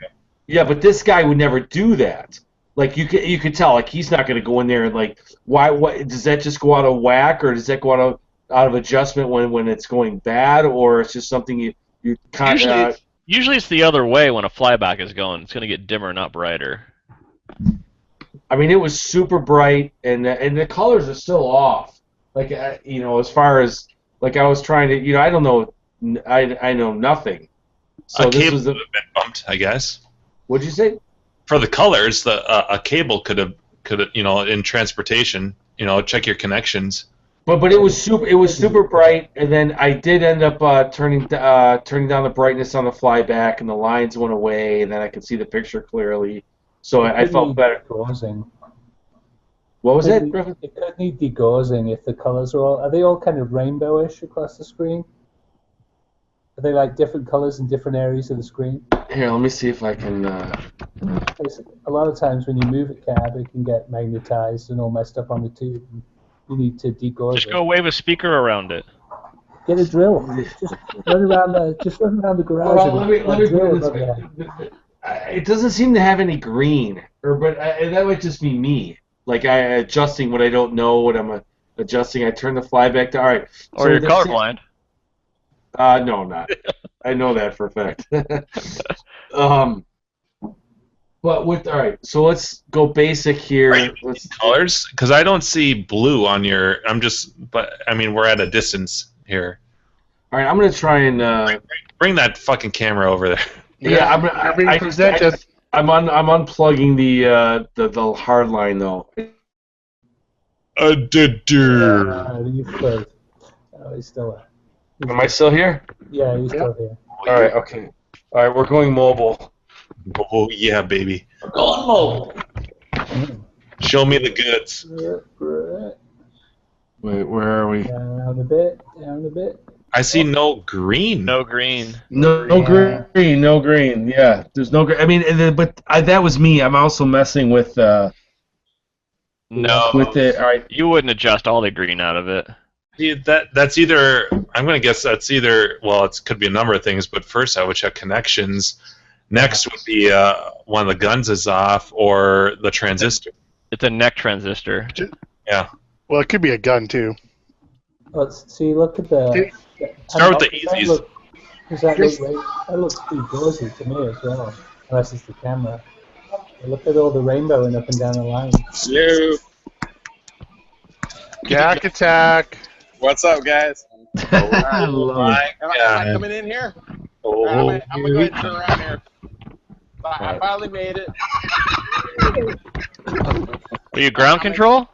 yeah, but this guy would never do that. Like you could tell, like he's not going to go in there and like why? What does that just go out of whack, or does that go out of adjustment when it's going bad, or it's just something you kind of. Usually it's the other way when a flyback is going. It's going to get dimmer, not brighter. I mean, it was super bright, and the colors are still off. Like as far as like I was trying to, I don't know, I know nothing. So a this cable was could have been bumped, I guess. What'd you say? For the colors, a cable could have in transportation, check your connections. But it was super bright, and then I did end up turning down the brightness on the flyback, and the lines went away, and then I could see the picture clearly. So I felt better. Degaussing. What was it, Griffin? It could need degaussing if the colors are they all kind of rainbowish across the screen? Are they like different colors in different areas of the screen? Here, let me see if I can. A lot of times when you move a cab, it can get magnetized and all messed up on the tube. You need to degauss Just it. go wave a speaker around it. Get a drill. Just run around the garage. Well, and let me drill put it above this there. way. It doesn't seem to have any green, but that might just be me. Like I adjusting what I don't know, what I'm adjusting. I turn the flyback to all right. Or you're colorblind. No, I'm not. I know that for a fact. But all right, so let's go basic here. Let's colors, because I don't see blue on your. But I mean, we're at a distance here. All right, I'm gonna try and bring that fucking camera over there. Yeah, You're being presented. I'm unplugging the hard line though. He's close. Oh, he's still there. Am I still here? Yeah, he's still here. All right, okay. All right, we're going mobile. Oh yeah, baby. We're going mobile. Show me the goods. Wait, where are we? Down a bit. I see no green. No green. No green. No green. Yeah, there's no green. I mean, but that was me. I'm also messing with. No. With it. All right. You wouldn't adjust all the green out of it. Yeah, that's either. I'm gonna guess that's either. Well, it could be a number of things, but first I would check connections. Next would be one of the guns is off or the transistor. It's a neck transistor. Yeah. Well, it could be a gun too. Let's see. Look at the. Start with the easiest. That looks pretty gauzy to me as well, unless it's the camera. Look at all the rainbowing up and down the line. You. GackAttack. What's up, guys? I love it. Am I coming in here? Oh, I'm gonna go ahead and turn around here. I finally made it. Are you ground control?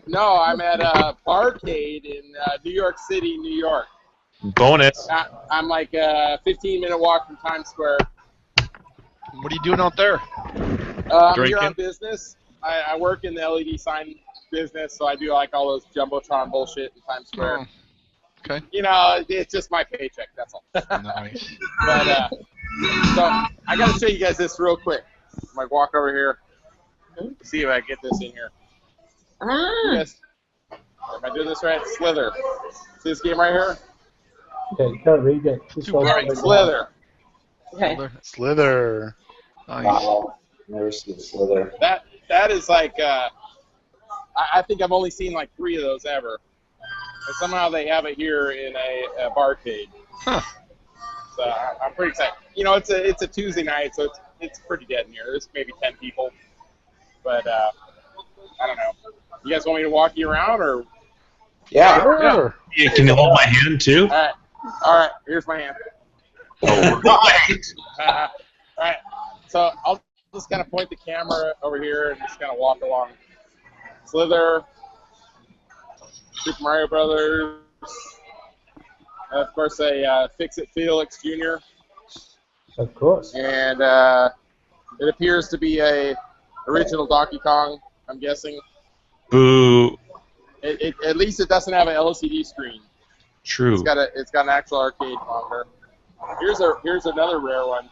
No, I'm at Barcade in New York City, New York. Bonus. I'm like a 15-minute walk from Times Square. What are you doing out there? I'm here on business. I work in the LED sign business, so I do like all those jumbotron bullshit in Times Square. Oh, okay. It's just my paycheck. That's all. Nice. But so I gotta show you guys this real quick. I'm like walk over here. See if I can get this in here. Yes. Am I doing this right? Slither. See this game right here? Okay, you can't read it. Slither. Okay. Slither. Nice. Wow. Never seen Slither. That is like I think I've only seen like 3 of those ever. And somehow they have it here in a barcade. Huh. So I'm pretty excited. It's a Tuesday night, so it's pretty dead in here. There's maybe 10 people. But I don't know. You guys want me to walk you around, or? Yeah. Sure. Yeah, can you hold my hand too? All right. Here's my hand. Oh, All right. So I'll just kind of point the camera over here and just kind of walk along. Slither, Super Mario Brothers, and of course a Fix-It Felix Jr. Of course. And it appears to be a original Donkey Kong, I'm guessing. Boo. At least it doesn't have an LCD screen. True. It's got an actual arcade monitor. Here's another rare one.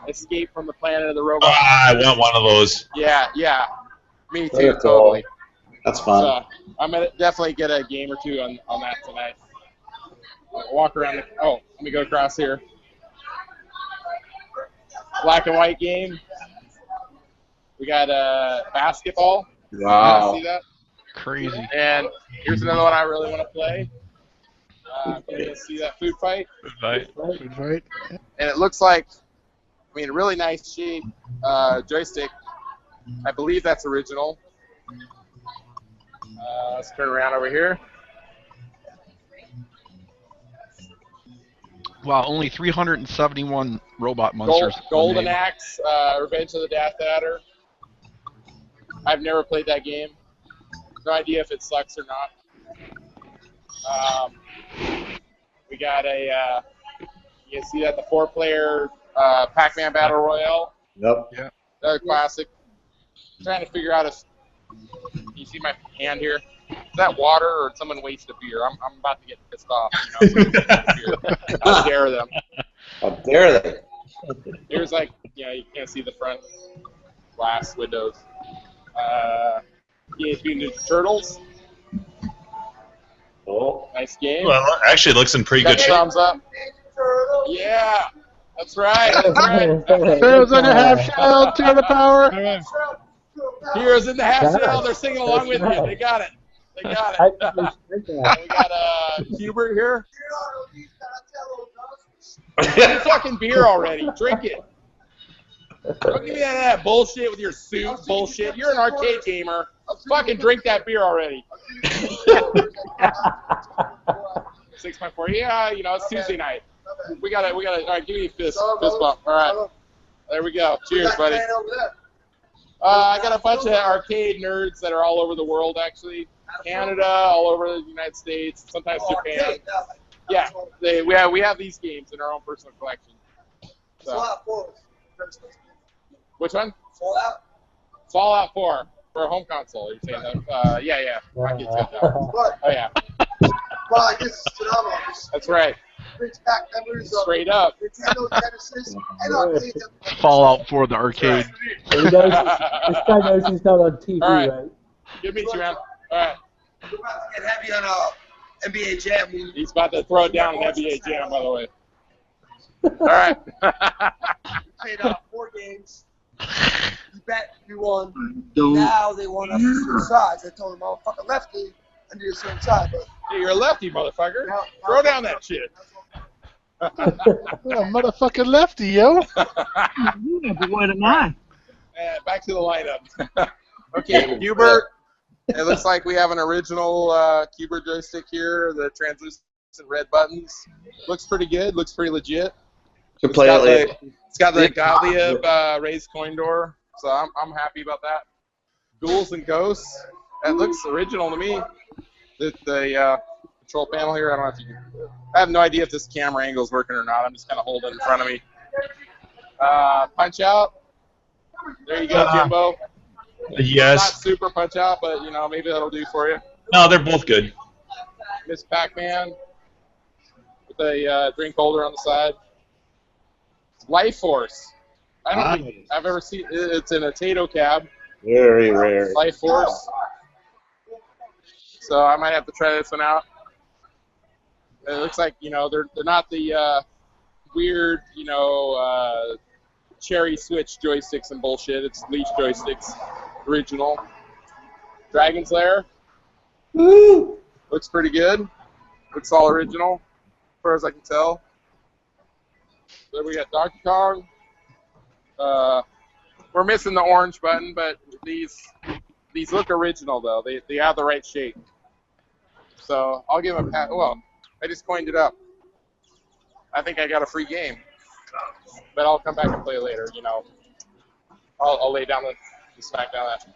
Escape from the Planet of the Robots. I want one of those. Yeah. Me too, Very cool. totally. That's fun. So I'm gonna definitely get a game or two on that tonight. Walk around. Let me go across here. Black and white game. We got basketball. Wow. See that? Crazy. And here's another one I really want to play. Can you see that food fight? Right. Right. And it looks like, really nice shape joystick. I believe that's original. Let's turn around over here. Wow, only 371 robot monsters. Golden were made. Axe, Revenge of the Death Adder. I've never played that game. No idea if it sucks or not. We got you can see that the 4-player Pac-Man Battle Royale. Yep. Yeah. Another classic. Trying to figure out if you see my hand here. Is that water or someone wasted a beer? I'm about to get pissed off. How dare them? How dare they? Here's you can't see the front glass windows. Teenage Mutant Ninja Turtles. Oh. Nice game. Well, actually, it looks in pretty good shape. Thumbs up. Yeah, that's right. Heroes in the half shell, to the power. Heroes in the half shell. They're singing along with you. They got it. We got Hubert here. Drink your fucking beer already. Drink it. Don't give me that bullshit with your suit bullshit. You're an arcade gamer. Fucking drink that beer already. 6.4. Yeah, it's Tuesday night. We gotta. All right, give me a fist bump. All right, there we go. Cheers, buddy. I got a bunch of arcade nerds that are all over the world, actually. Canada, all over the United States, sometimes Japan. Yeah, we have these games in our own personal collection. So. Which one? Fallout 4 for a home console. You're saying that? Yeah. I get that. Oh yeah. Well, I guess it's phenomenal. That's right. Brings back memories of Straight up. Nintendo Genesis and arcade. Fallout for the arcade. This guy knows he's not on TV, All right. right? Good to meet you, man. All right. We're about to get heavy on NBA Jam. He's about to throw it down in NBA Jam, by the way. All right. Played 4 games. You bet you won. Now they want us to switch sides. I told them, motherfucker, lefty, I need to switch sides. But Hey, you're a lefty, motherfucker. Throw down that shit. Motherfucking lefty, yo. What am I? Back to the lineup. Okay, Hubert. It looks like we have an original Hubert joystick here. The translucent red buttons. Looks pretty good. Looks pretty legit. Could play it later. It's got the Gottlieb raised coin door, so I'm happy about that. Ghouls and Ghosts. That looks original to me. The control panel here. I have no idea if this camera angle is working or not. I'm just kind of holding it in front of me. Punch Out. There you go, Jimbo. Yes. Not super Punch Out, but maybe that'll do for you. No, they're both good. Miss Pac-Man with a drink holder on the side. Life Force. I don't think I've ever seen. It's in a Tato cab. Very rare. Life Force. So I might have to try this one out. It looks like they're not the weird cherry switch joysticks and bullshit. It's leash joysticks, original. Dragon's Lair. Woo! Looks pretty good. Looks all original, as far as I can tell. Then we got Donkey Kong. We're missing the orange button, but these look original though. They have the right shape. So I'll give them a pat. Well, I just coined it up. I think I got a free game, but I'll come back and play later. I'll lay down the smack down that.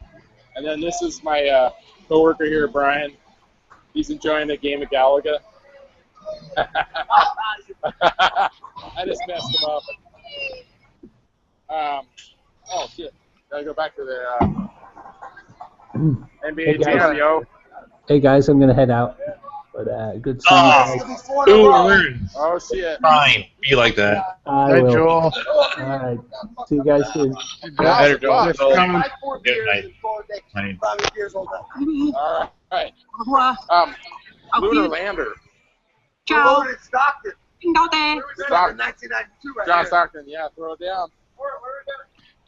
And then this is my coworker here, Brian. He's enjoying a game of Galaga. I just messed him up. Oh shit! Gotta go back to the NBA Hey, guys. Jam, yo. Hey guys, I'm gonna head out. But good seeing you guys. Oh shit! Fine. Be like that. I Hey, will. Joel. Alright. See you guys soon. Better, Joel. Thanks for coming. Good night. Night. All right. Au revoir. Lunar Lander. Ciao. Stockton. Stockton. John Stockton. Yeah, throw it down.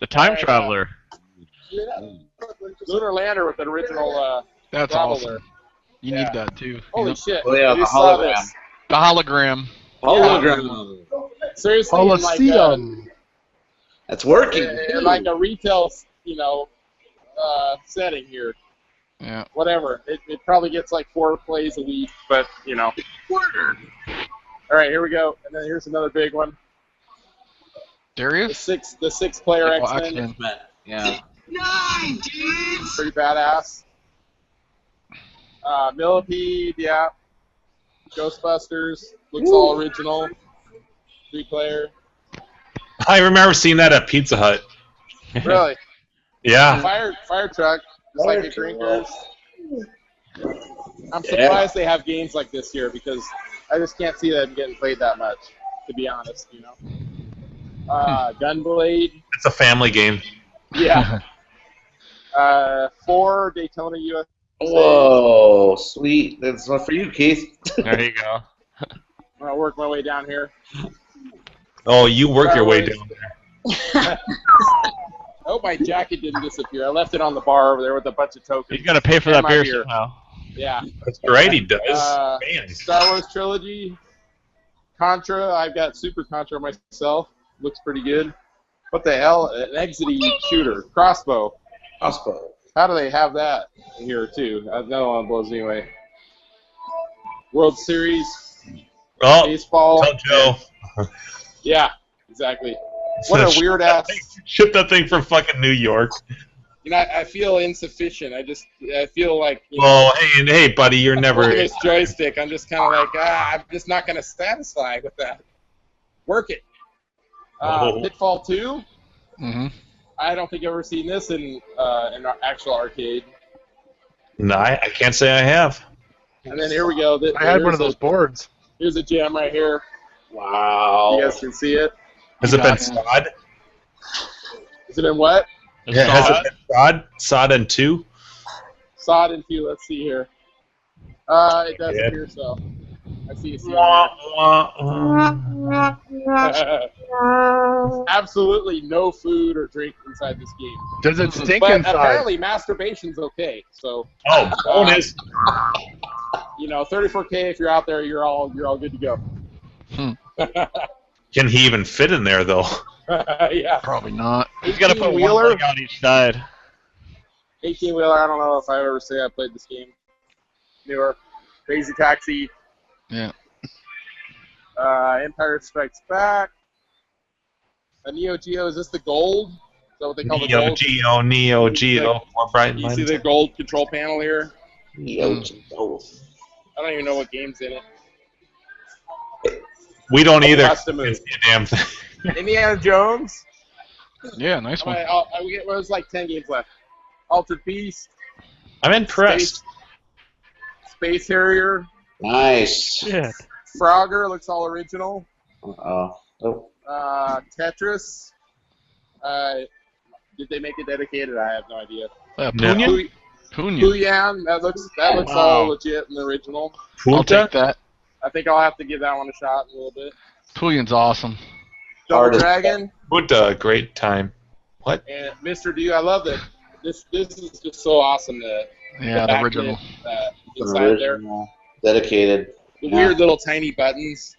The time traveler. Lunar Lander with the original. That's traveler. awesome. You Yeah. need that too. Holy shit! Oh, yeah, I the just saw hologram. this. The hologram. Hologram. Seriously, Coliseum. That's working. in like a retail, setting here. Yeah. Whatever. It probably gets like 4 plays a week, but All right, here we go. And then here's another big one. Darius? The six player Oh, X-Men. X-Men. Yeah. Pretty badass. Millipede, yeah. Ghostbusters, looks all original. 3-player. I remember seeing that at Pizza Hut. Really? Yeah. Fire truck, psychic drinkers. I'm surprised they have games like this here because I just can't see them getting played that much, to be honest, Gunblade. It's a family game. Yeah. 4 Daytona USA. Whoa, sweet. That's one for you, Keith. There you go. I'm gonna work my way down here. Oh, you work your way down there. Oh, my jacket didn't disappear. I left it on the bar over there with a bunch of tokens. You gotta pay for And that my beer beer. somehow. Yeah. That's right, he does. Man. Star Wars trilogy. Contra. I've got Super Contra myself. Looks pretty good. What the hell? An exity shooter. Crossbow. Crossbow. How do they have that here, too? Another one blows me away. World Series. Oh, Baseball. tell Joe. Yeah, exactly. What a weird ass. Ship that thing from fucking New York. I feel insufficient. I feel like. Oh, hey, buddy, you're never. This joystick. I'm just kind of like, I'm just not going to satisfy with that. Work it. Pitfall 2. Mm-hmm. I don't think I've ever seen this in an actual arcade. No, I can't say I have. And then here we go. I had one of those boards. Here's a gem right here. Wow. You guys can see it. Has it been sod? Has it been what? Yeah, has it been sod? Sod and 2? Sod and 2. Let's see here. It does appear so. I see absolutely no food or drink inside this game. Does it stink but inside? Apparently, masturbation's okay. So. Oh, bonus. 34K. If you're out there, you're all good to go. Can he even fit in there though? Yeah. Probably not. He's got to put one Wheeler. leg on each side. 18-wheeler. I don't know if I ever say I played this game. Newer. Crazy Taxi. Yeah. Empire Strikes Back. A Neo Geo. Is this the gold? Is that what they call the gold? Neo Geo. More bright You see the gold control panel here? Neo Geo. I don't even know what game's in it. We don't either. Custom move. It's a damn thing. Indiana Jones. Yeah, nice one. It was like 10 games left. Altered Beast. I'm impressed. Space Harrier. Nice. Yeah. Frogger looks all original. Oh. Tetris. Did they make it dedicated? I have no idea. Punyan? Punyan. That looks all legit and original. I'll take that. I think I'll have to give that one a shot in a little bit. Punyan's awesome. Double Dragon. Punta, great time. What? And Mr. D, I love that. This is just so awesome. The original. Inside there. Dedicated. The weird little tiny buttons.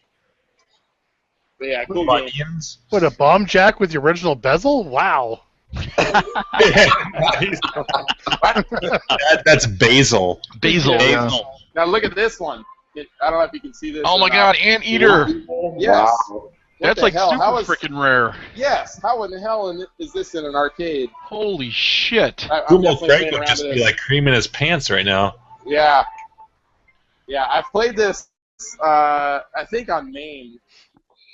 But yeah, cool game. What, a bomb jack with the original bezel? Wow. That's basil. Basil. Yeah. Now look at this one. I don't know if you can see this. Oh my God, Anteater. Yes. Wow. That's the like hell? super How is- freaking rare. Yes. How in the hell is this in an arcade? Holy shit. I'm Kumo definitely Craig playing would around just with be this. like creaming his pants right now. Yeah. Yeah, I've played this, I think on MAME,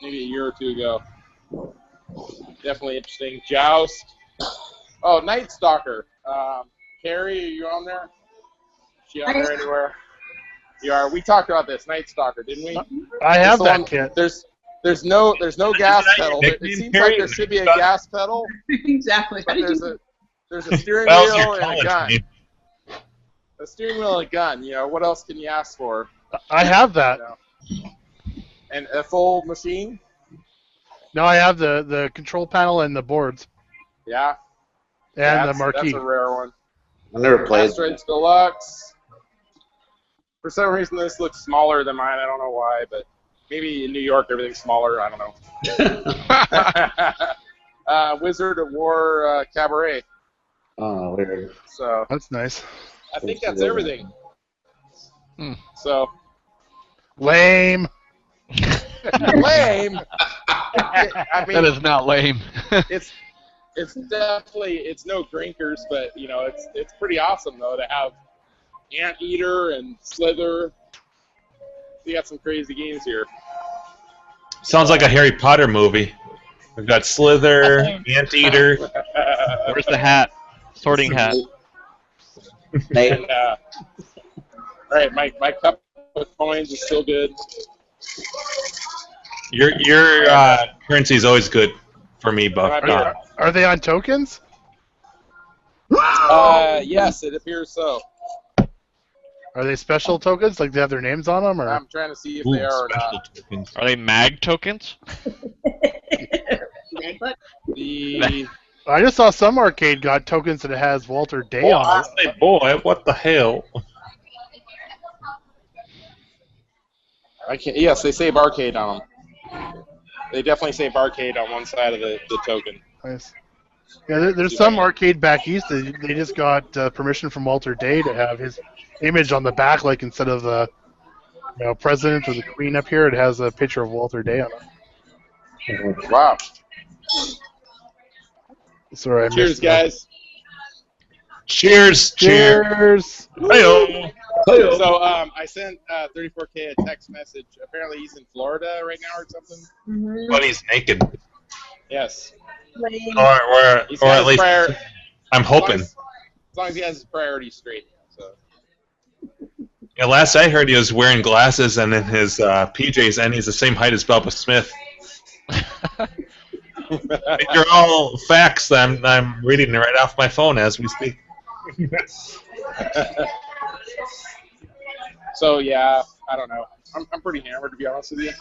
maybe a year or two ago. Definitely interesting. Joust. Oh, Night Stalker. Carrie, are you on there? Is she on there anywhere? You are. We talked about this, Night Stalker, didn't we? I have the that one- kit. There's no gas that your pedal. nickname, It seems Carrie? like there should be a gas pedal, Exactly. but there's a steering Well, it's wheel your and a college gun. name. A steering wheel and a gun. You know, what else can you ask for? I have that. You know? And a full machine? No, I have the control panel and the boards Yeah. and the That's marquee. a rare one. I never played. Asteroids Deluxe. For some reason, this looks smaller than mine. I don't know why, but maybe in New York everything's smaller. I don't know. Wizard of War Cabaret. Oh, weird. So That's nice. I think that's everything. So Lame. lame. I mean, That is not lame. it's definitely no drinkers, but you know it's pretty awesome though to have Anteater and Slither. We got some crazy games here. Sounds like a Harry Potter movie. We've got Slither, Anteater. Where's the hat? Sorting hat. Nate, And, all right, my cup with coins is still good. Your currency is always good for me, Buff. Are they on tokens? Yes, it appears so. Are they special tokens? Like they have their names on them, or? I'm trying to see if Ooh, they are or special not. tokens. Are they mag tokens? The I just saw some arcade got tokens that it has Walter Day on it. Hey, boy, what the hell? I can't. Yes, they say barcade on them. They definitely say barcade on one side of the token. Nice. Yeah, there's some arcade back east that they just got permission from Walter Day to have his image on the back, like instead of the president or the queen up here, it has a picture of Walter Day on it. Wow. Sorry, I Cheers, missed that. guys. Cheers! Cheers! Hey-o. So I sent 34K a text message. Apparently he's in Florida right now or something. But he's naked. Yes. Or He's got at his least prior- I'm hoping. As long as he has his priorities straight. So. Yeah, last I heard he was wearing glasses and in his PJs, and he's the same height as Bubba Smith. These are all facts that I'm reading right off my phone as we speak. So yeah, I don't know. I'm pretty hammered to be honest with you.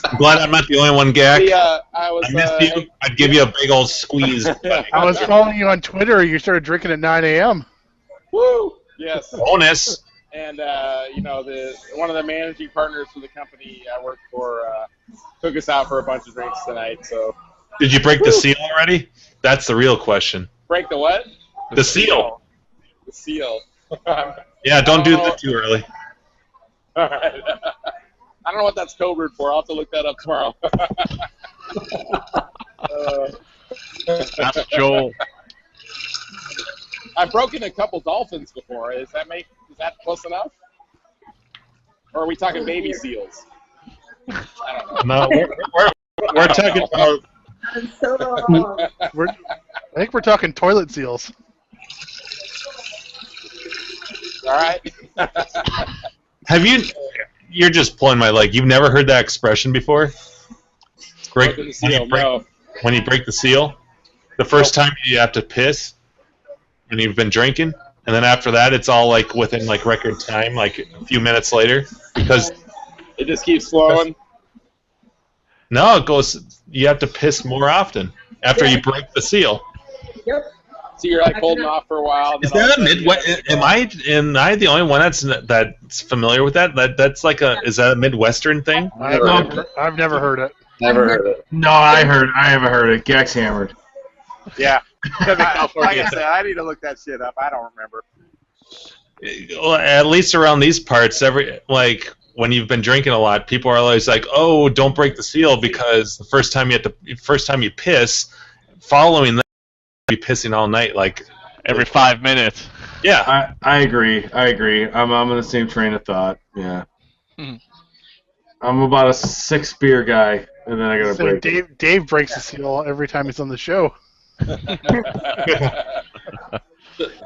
I'm glad I'm not the only one, Gak. I was. I missed you. I'd give you a big old squeeze. I was following you on Twitter. You started drinking at 9 a.m. Woo! Yes. Bonus. And one of the managing partners for the company I work for took us out for a bunch of drinks tonight. So. Did you break the seal already? That's the real question. Break the what? The seal. The seal. Yeah, don't do that too early. All right. I don't know what that's code word for. I'll have to look that up tomorrow. That's Joel. I've broken a couple dolphins before. Is that close enough? Or are we talking baby seals? I don't know. No, we're talking about. I think we're talking toilet seals. All right. Have you? You're just pulling my leg. You've never heard that expression before? Break, Broken the seal, no. when you break the seal, the first time you have to piss, and you've been drinking, and then after that, it's all like within like record time, like a few minutes later, because it just keeps flowing. No, it goes. You have to piss more often after you break the seal. Yep. So you're like holding off for a while. Is that a Midwest? Am I the only one that's familiar with that? That's like a. Is that a Midwestern thing? I've never heard it. Never heard it. No, I haven't heard it. Gak's hammered. Yeah. Like I said, I need to look that shit up. I don't remember. Well, at least around these parts, when you've been drinking a lot, people are always like, "Oh, don't break the seal," because the first time you piss, following that, you'll be pissing all night, like every 5 minutes. Yeah, I agree. I'm on the same train of thought. Yeah. I'm about a 6 beer guy, and then I gotta So break it. Dave breaks the seal every time he's on the show.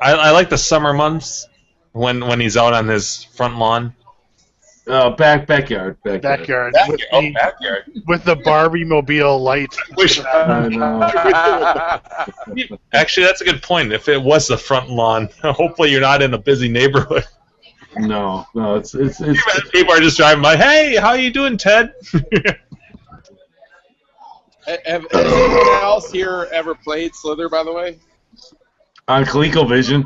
I like the summer months when he's out on his front lawn. Backyard. Backyard. Backyard. With the Barbie mobile light. I know. Actually, that's a good point. If it was the front lawn, hopefully you're not in a busy neighborhood. No, it's people are just driving by. Hey, how you doing, Ted? Has anyone else here ever played Slither, by the way? on ColecoVision.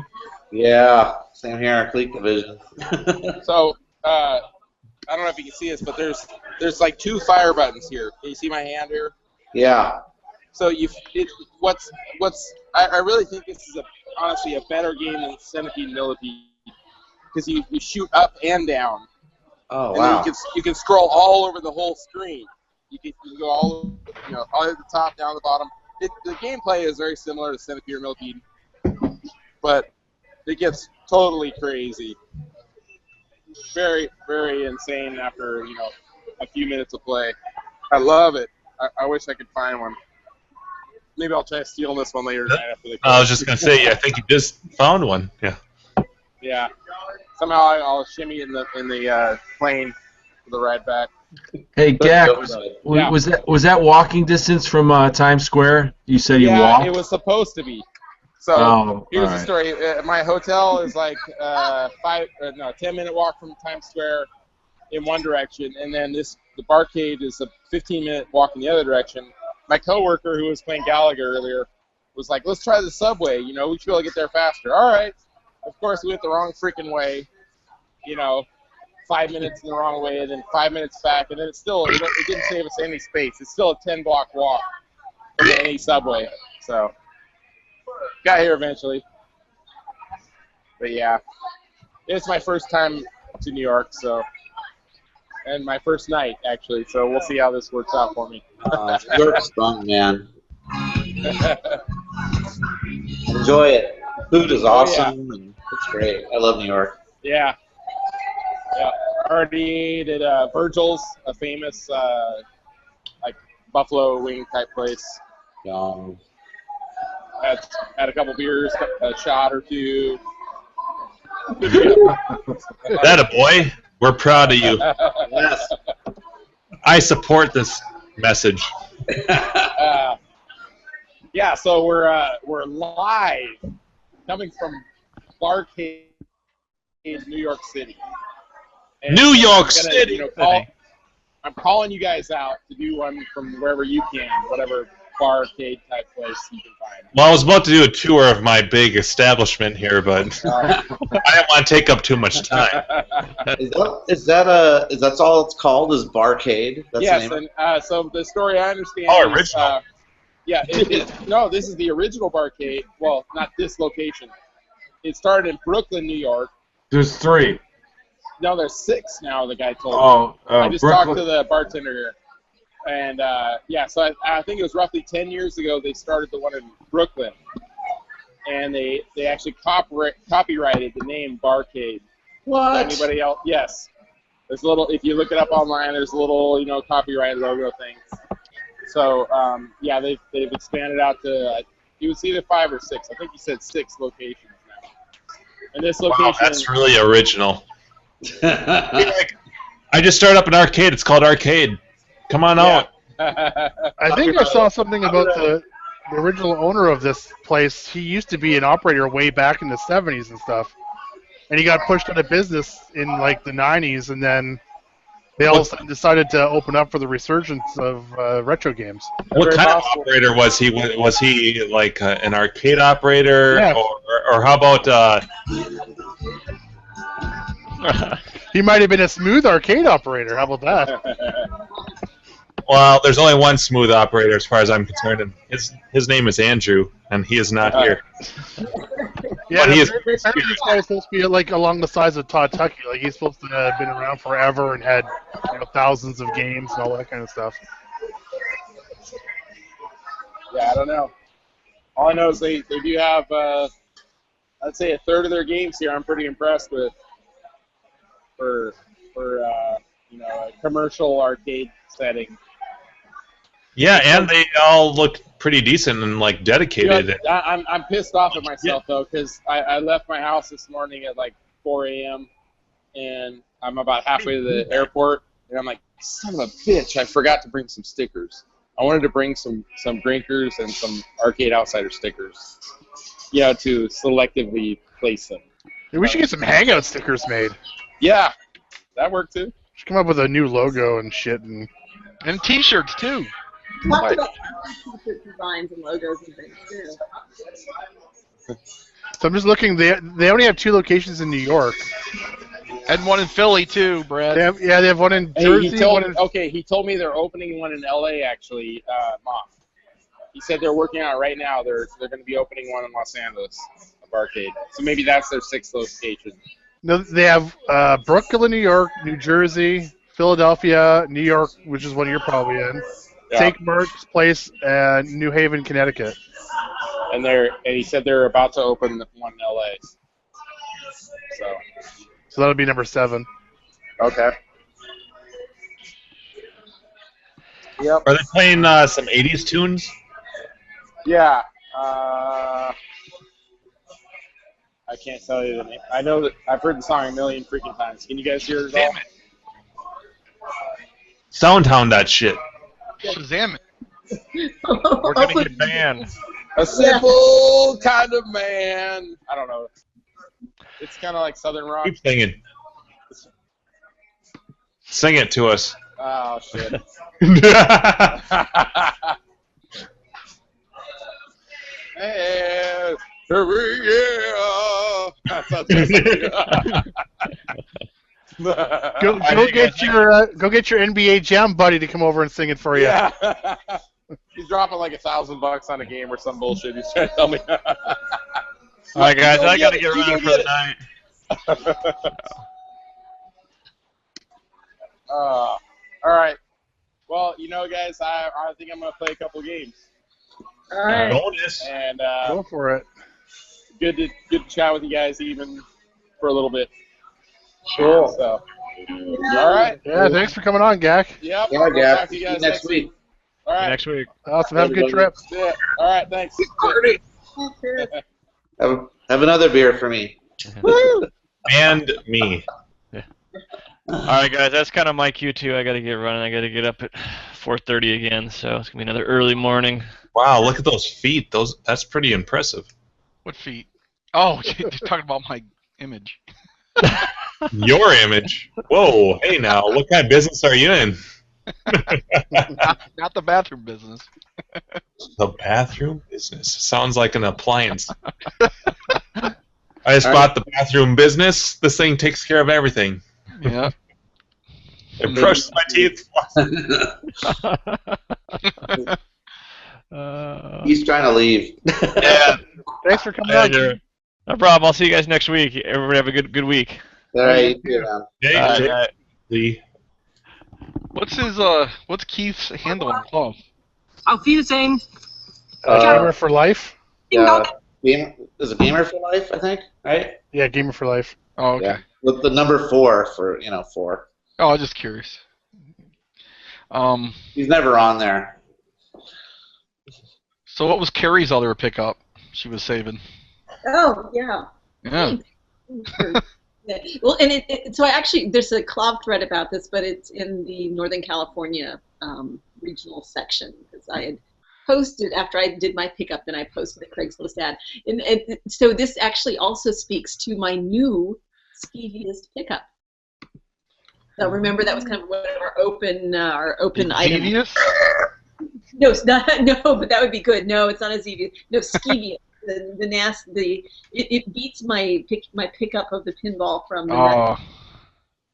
Yeah, same here on ColecoVision. So, I don't know if you can see this, but there's like 2 fire buttons here. Can you see my hand here? Yeah. So I really think this is honestly a better game than Centipede Millipede, because you shoot up and down. Oh, and wow. then you can scroll all over the whole screen. You can go all at the top, down the bottom. The gameplay is very similar to Centipede or Millipede, but it gets totally crazy. Very, very insane after a few minutes of play. I love it. I wish I could find one. Maybe I'll try to steal this one later tonight after the. I was just gonna say, I think you just found one. Yeah. Yeah. Somehow I'll shimmy in the plane for the ride back. Hey, Gack, Yeah. was that walking distance from Times Square? You said you walked? It was supposed to be. So here's the story. My hotel is like 10-minute walk from Times Square in one direction, and then the barcade is a 15-minute walk in the other direction. My coworker who was playing Gallagher earlier was like, "Let's try the subway. We should be able to get there faster." All right. Of course, we went the wrong freaking way. 5 minutes in the wrong way, and then 5 minutes back, and then it didn't save us any space. It's still a 10-block walk from any subway. So got here eventually. But yeah, it's my first time to New York, and my first night actually. So we'll see how this works out for me. New York's fun, man. Enjoy it. Food is awesome, and it's great. I love New York. Yeah. I already ate at Virgil's, a famous buffalo wing type place. Yum. Had a couple beers, a shot or two. That a boy. We're proud of you. Yes. I support this message. Yeah, so we're live, coming from Barcade, New York City. And New York City. I'm calling you guys out to do one from wherever you can, whatever barcade type place you can find. Well, I was about to do a tour of my big establishment here, but I didn't want to take up too much time. Is that all it's called? Is Barcade? That's Yes, the name? and so the story I understand. Oh, is, original. yeah, no, this is the original Barcade. Well, not this location. It started in Brooklyn, New York. There's 3. No, there's 6 now. The guy told me. I just Brooklyn. talked to the bartender here, and so I think it was roughly 10 years ago they started the one in Brooklyn, and they actually copyrighted the name Barcade. What? Anybody else? Yes. There's a little. If you look it up online, there's a little copyright logo thing. So they've expanded out to it was either 5 or 6. I think you said 6 locations now. And this location. Wow, that's really original. I just started up an arcade. It's called Arcade. Come on out. I think I saw something about the original owner of this place. He used to be an operator way back in the 70s and stuff. And he got pushed out of business in like the 90s, and then they all of a sudden decided to open up for the resurgence of retro games. What kind of operator was he? Was he like an arcade operator? Yeah. Or how about... He might have been a smooth arcade operator. How about that? Well, there's only one smooth operator as far as I'm concerned, and his name is Andrew, and he is not here. Yeah, But he is- apparently this guy is supposed to be like along the size of Todd Tucky. Like he's supposed to have been around forever and had thousands of games and all that kind of stuff. Yeah, I don't know. All I know is they do have, I'd say, a third of their games here. I'm pretty impressed with for a commercial arcade setting. Yeah, and they all look pretty decent and like dedicated. I'm pissed off at myself though, because I left my house this morning at like 4 a.m. and I'm about halfway to the airport, and I'm like, son of a bitch, I forgot to bring some stickers. I wanted to bring some drinkers and some Arcade Outsider stickers, to selectively place them. Hey, we should get some Hangout stickers made. Yeah, that worked too. Should come up with a new logo and shit And T-shirts too. Lots about t-shirt designs and logos and things too. So I'm just looking. They only have 2 locations in New York. And one in Philly too, Brad. They have one in Jersey. He told me they're opening one in L.A. actually, Moth. He said they're working on it right now. They're going to be opening one in Los Angeles of arcade. So maybe that's their 6th location. No, they have Brooklyn, New York, New Jersey, Philadelphia, New York, which is one you're probably in. Yeah. St. Mark's Place, and New Haven, Connecticut. And he said they're about to open one in L.A. So that'll be number 7. Okay. Yep. Are they playing some 80s tunes? Yeah. I can't tell you the name. I know that I've heard the song a million freaking times. Can you guys hear it all? Soundhound that shit. Shazam it. We're gonna get banned. A simple kind of man. I don't know. It's kind of like Southern rock. Keep singing. Sing it to us. Oh shit. Hey, Go get your NBA Jam buddy to come over and sing it for you. Yeah. He's dropping like $1,000 on a game or some bullshit. He's trying to tell me. All right, guys, I gotta get running for the night. All right. Well, guys, I think I'm gonna play a couple games. All right. Bonus. And Go for it. good to chat with you guys even for a little bit. Cool. So, all right. Yeah, thanks for coming on, Gack. Yep. Yeah, We'll Gack. talk to you guys See you next week. All right. Next week. Awesome. Have a good trip. Yeah. All right. Thanks. Have another beer for me. And me. All right, guys, that's kind of my cue too. I gotta get running. I gotta get up at 4:30 again, so it's gonna be another early morning. Wow, look at those feet. That's pretty impressive. What feet? Oh, you're talking about my image. Your image. Whoa, hey now, what kind of business are you in? Not the bathroom business. The bathroom business. Sounds like an appliance. I just bought the bathroom business. This thing takes care of everything. Yeah. It brushes my teeth. He's trying to leave. Yeah. Thanks for coming on. No problem. I'll see you guys next week. Everybody have a good week. All right, you too, man. Hey, Lee. What's Keith's handle on club? Auf Wiedersehen. Gamer for life. Is it Gamer for Life, I think, right? Yeah, Gamer for life. Oh, okay. Yeah. With the number 4 for, 4. Oh, I was just curious. He's never on there. So what was Carrie's other pickup she was saving? Oh, yeah. Yeah. Yeah. Well, and so there's a club thread about this, but it's in the Northern California regional section, because I had posted after I did my pickup, then I posted the Craigslist ad, and so this actually also speaks to my new skeeviest pickup. So remember, that was kind of one of our open items. Devious? No, it's not. No, but that would be good. No, it's not as easy. No, skeevious. It beats my pickup of the pinball from the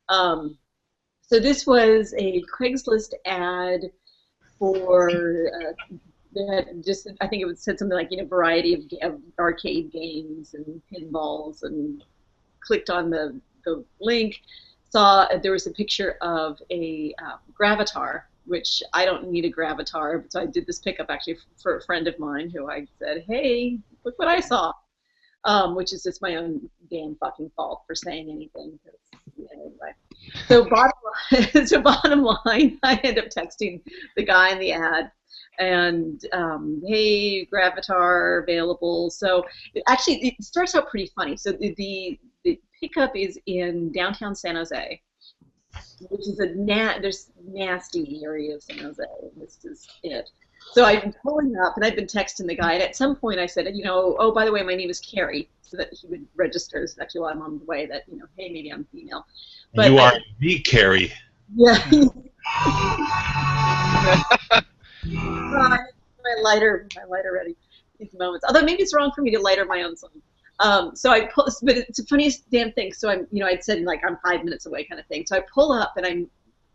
So this was a Craigslist ad for that just, I think it said something like, variety of arcade games and pinballs, and clicked on the link, saw there was a picture of a Gravatar, which I don't need a Gravatar, so I did this pickup actually for a friend of mine who I said, hey, look what I saw, which is just my own damn fucking fault for saying anything. Anyway. So bottom line, I end up texting the guy in the ad, and hey, Gravatar available. So it starts out pretty funny. So the pickup is in downtown San Jose, which is there's nasty area of San Jose. This is it. So I'm pulling up, and I've been texting the guy, and at some point I said, oh, by the way, my name is Carrie, so that he would register actually while I'm on the way that, hey, maybe I'm female. But you are the Carrie. Yeah. my lighter ready. These moments. Although maybe it's wrong for me to lighter my own song. So I pull, but it's the funniest damn thing. So I'd said like I'm 5 minutes away kind of thing. So I pull up and I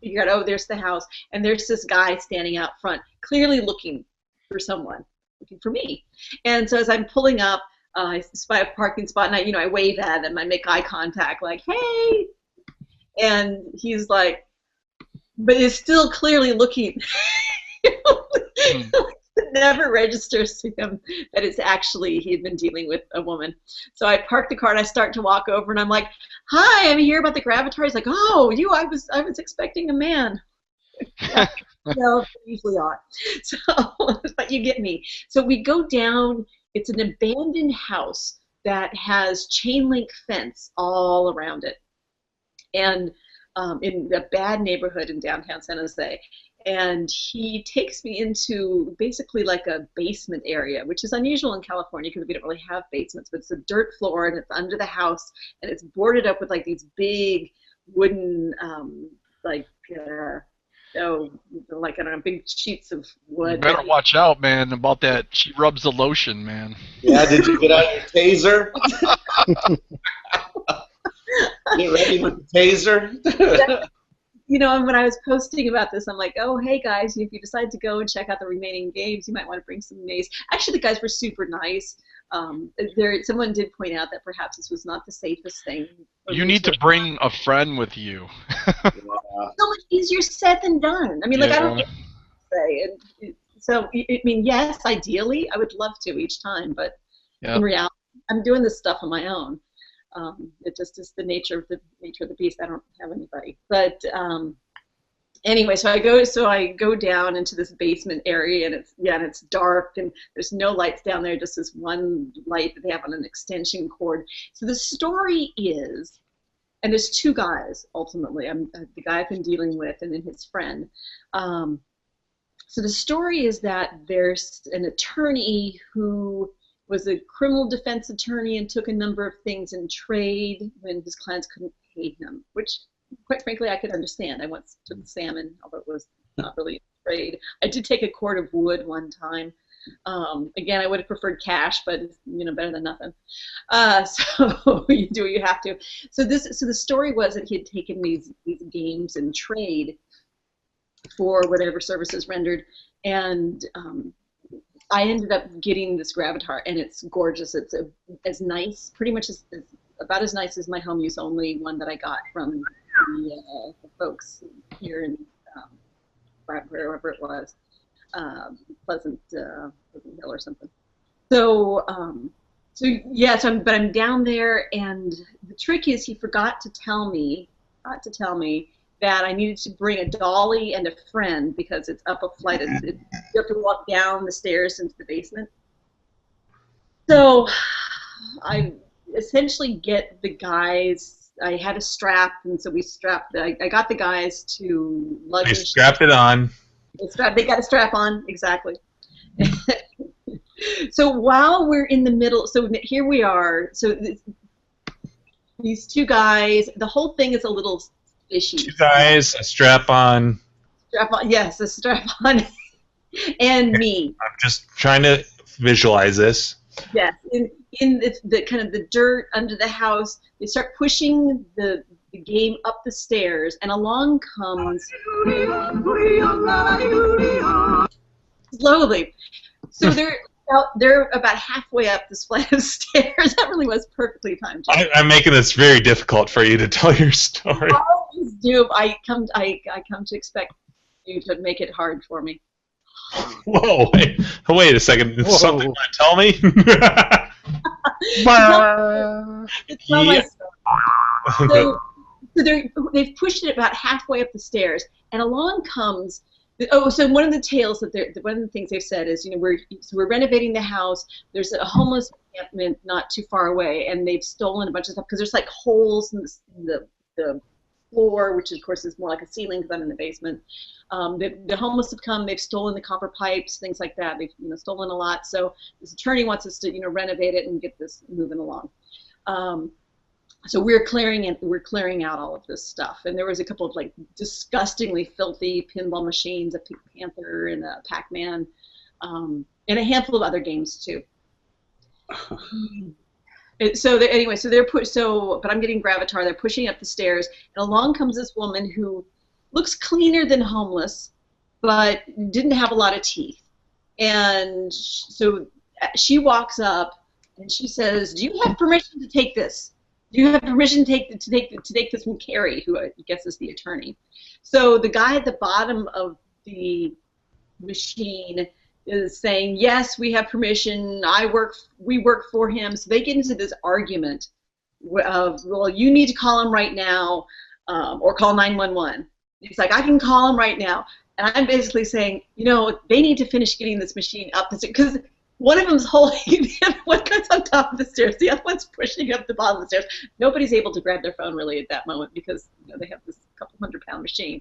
figure out, oh, there's the house, and there's this guy standing out front, clearly looking for someone, looking for me. And so as I'm pulling up, I spy a parking spot, and I wave at him. I make eye contact, like, hey, and he's like, but is still clearly looking. It never registers to him that it's actually he had been dealing with a woman. So I park the car and I start to walk over, and I'm like, "Hi, I'm here about the Gravatar." He's like, "Oh, you? I was expecting a man." No, usually are. So, but you get me. So we go down. It's an abandoned house that has chain link fence all around it, and in a bad neighborhood in downtown San Jose. And he takes me into basically like a basement area, which is unusual in California because we don't really have basements, but it's a dirt floor and it's under the house, and it's boarded up with like these big wooden, like I don't know, big sheets of wood. You better watch out, man, about that. She rubs the lotion, man. Yeah, did you get out your taser? Get ready with the taser? And when I was posting about this, I'm like, oh, hey, guys, if you decide to go and check out the remaining games, you might want to bring some mace. Actually, the guys were super nice. Someone did point out that perhaps this was not the safest thing. You need to bring a friend with you. So much easier said than done. I mean, I don't get to say. So, yes, ideally, I would love to each time, but in reality, I'm doing this stuff on my own. It just is the nature of the beast. I don't have anybody. But anyway, so I go down into this basement area, and it's dark, and there's no lights down there, just this one light that they have on an extension cord. So the story is, and there's two guys ultimately. I'm the guy I've been dealing with, and then his friend. So the story is that there's an attorney who was a criminal defense attorney and took a number of things in trade when his clients couldn't pay him, which, quite frankly, I could understand. I once took salmon, although it was not really a trade. I did take a cord of wood one time. Again, I would have preferred cash, but better than nothing. So you do what you have to. So the story was that he had taken these games in trade for whatever services rendered, and I ended up getting this Gravatar, and it's gorgeous. It's as nice, pretty much about as nice as my home use only one that I got from the folks here in wherever it was, Pleasant Hill or something. So but I'm down there, and the trick is he forgot to tell me that I needed to bring a dolly and a friend because it's up a flight. You have to walk down the stairs into the basement. So I essentially get the guys. I had a strap, and so we strapped. I got the guys to luggage. They strapped it on. They got a strap on, exactly. So while we're in the middle, so here we are. So these two guys. The whole thing is a little fishy. Two guys, a strap on. Yes, a strap on, and me. I'm just trying to visualize this. Yes, in the kind of the dirt under the house, they start pushing the game up the stairs, and along comes slowly. So they're about halfway up this flight of stairs. That really was perfectly timed. I'm making this very difficult for you to tell your story. I always do. I come to expect you to make it hard for me. Whoa! Wait a second. Whoa. Something you want to tell me? It's not my story. So they've pushed it about halfway up the stairs, and along comes. So one of the tales one of the things they've said is, we're renovating the house. There's a homeless encampment not too far away, and they've stolen a bunch of stuff because there's like holes in the floor, which of course is more like a ceiling because I'm in the basement. The homeless have come. They've stolen the copper pipes, things like that. They've stolen a lot. So this attorney wants us to renovate it and get this moving along. So we're clearing out all of this stuff, and there was a couple of like disgustingly filthy pinball machines, a Pink Panther and a Pac-Man, and a handful of other games too. But I'm getting Gravatar. They're pushing up the stairs, and along comes this woman who looks cleaner than homeless, but didn't have a lot of teeth, and so she walks up and she says, "Do you have permission to take this? Do you have permission to take this from Carrie," who I guess is the attorney. So the guy at the bottom of the machine is saying, "Yes, we have permission. We work for him." So they get into this argument of, "Well, you need to call him right now, or call 911." He's like, "I can call him right now," and I'm basically saying, they need to finish getting this machine up the stairs because. One of them's holding the other one guy's on top of the stairs. The other one's pushing up the bottom of the stairs. Nobody's able to grab their phone really at that moment because they have this couple 100-pound machine.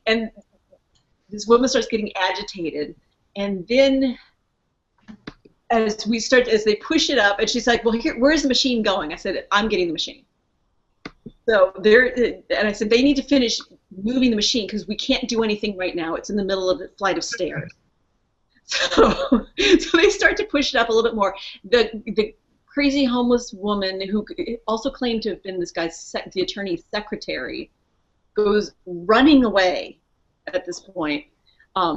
And this woman starts getting agitated. And then as they push it up, and she's like, "Well, where's the machine going?" I said, "I'm getting the machine." So and I said, "They need to finish moving the machine because we can't do anything right now. It's in the middle of a flight of stairs." So they start to push it up a little bit more. The crazy homeless woman who also claimed to have been this guy's the attorney's secretary goes running away at this point.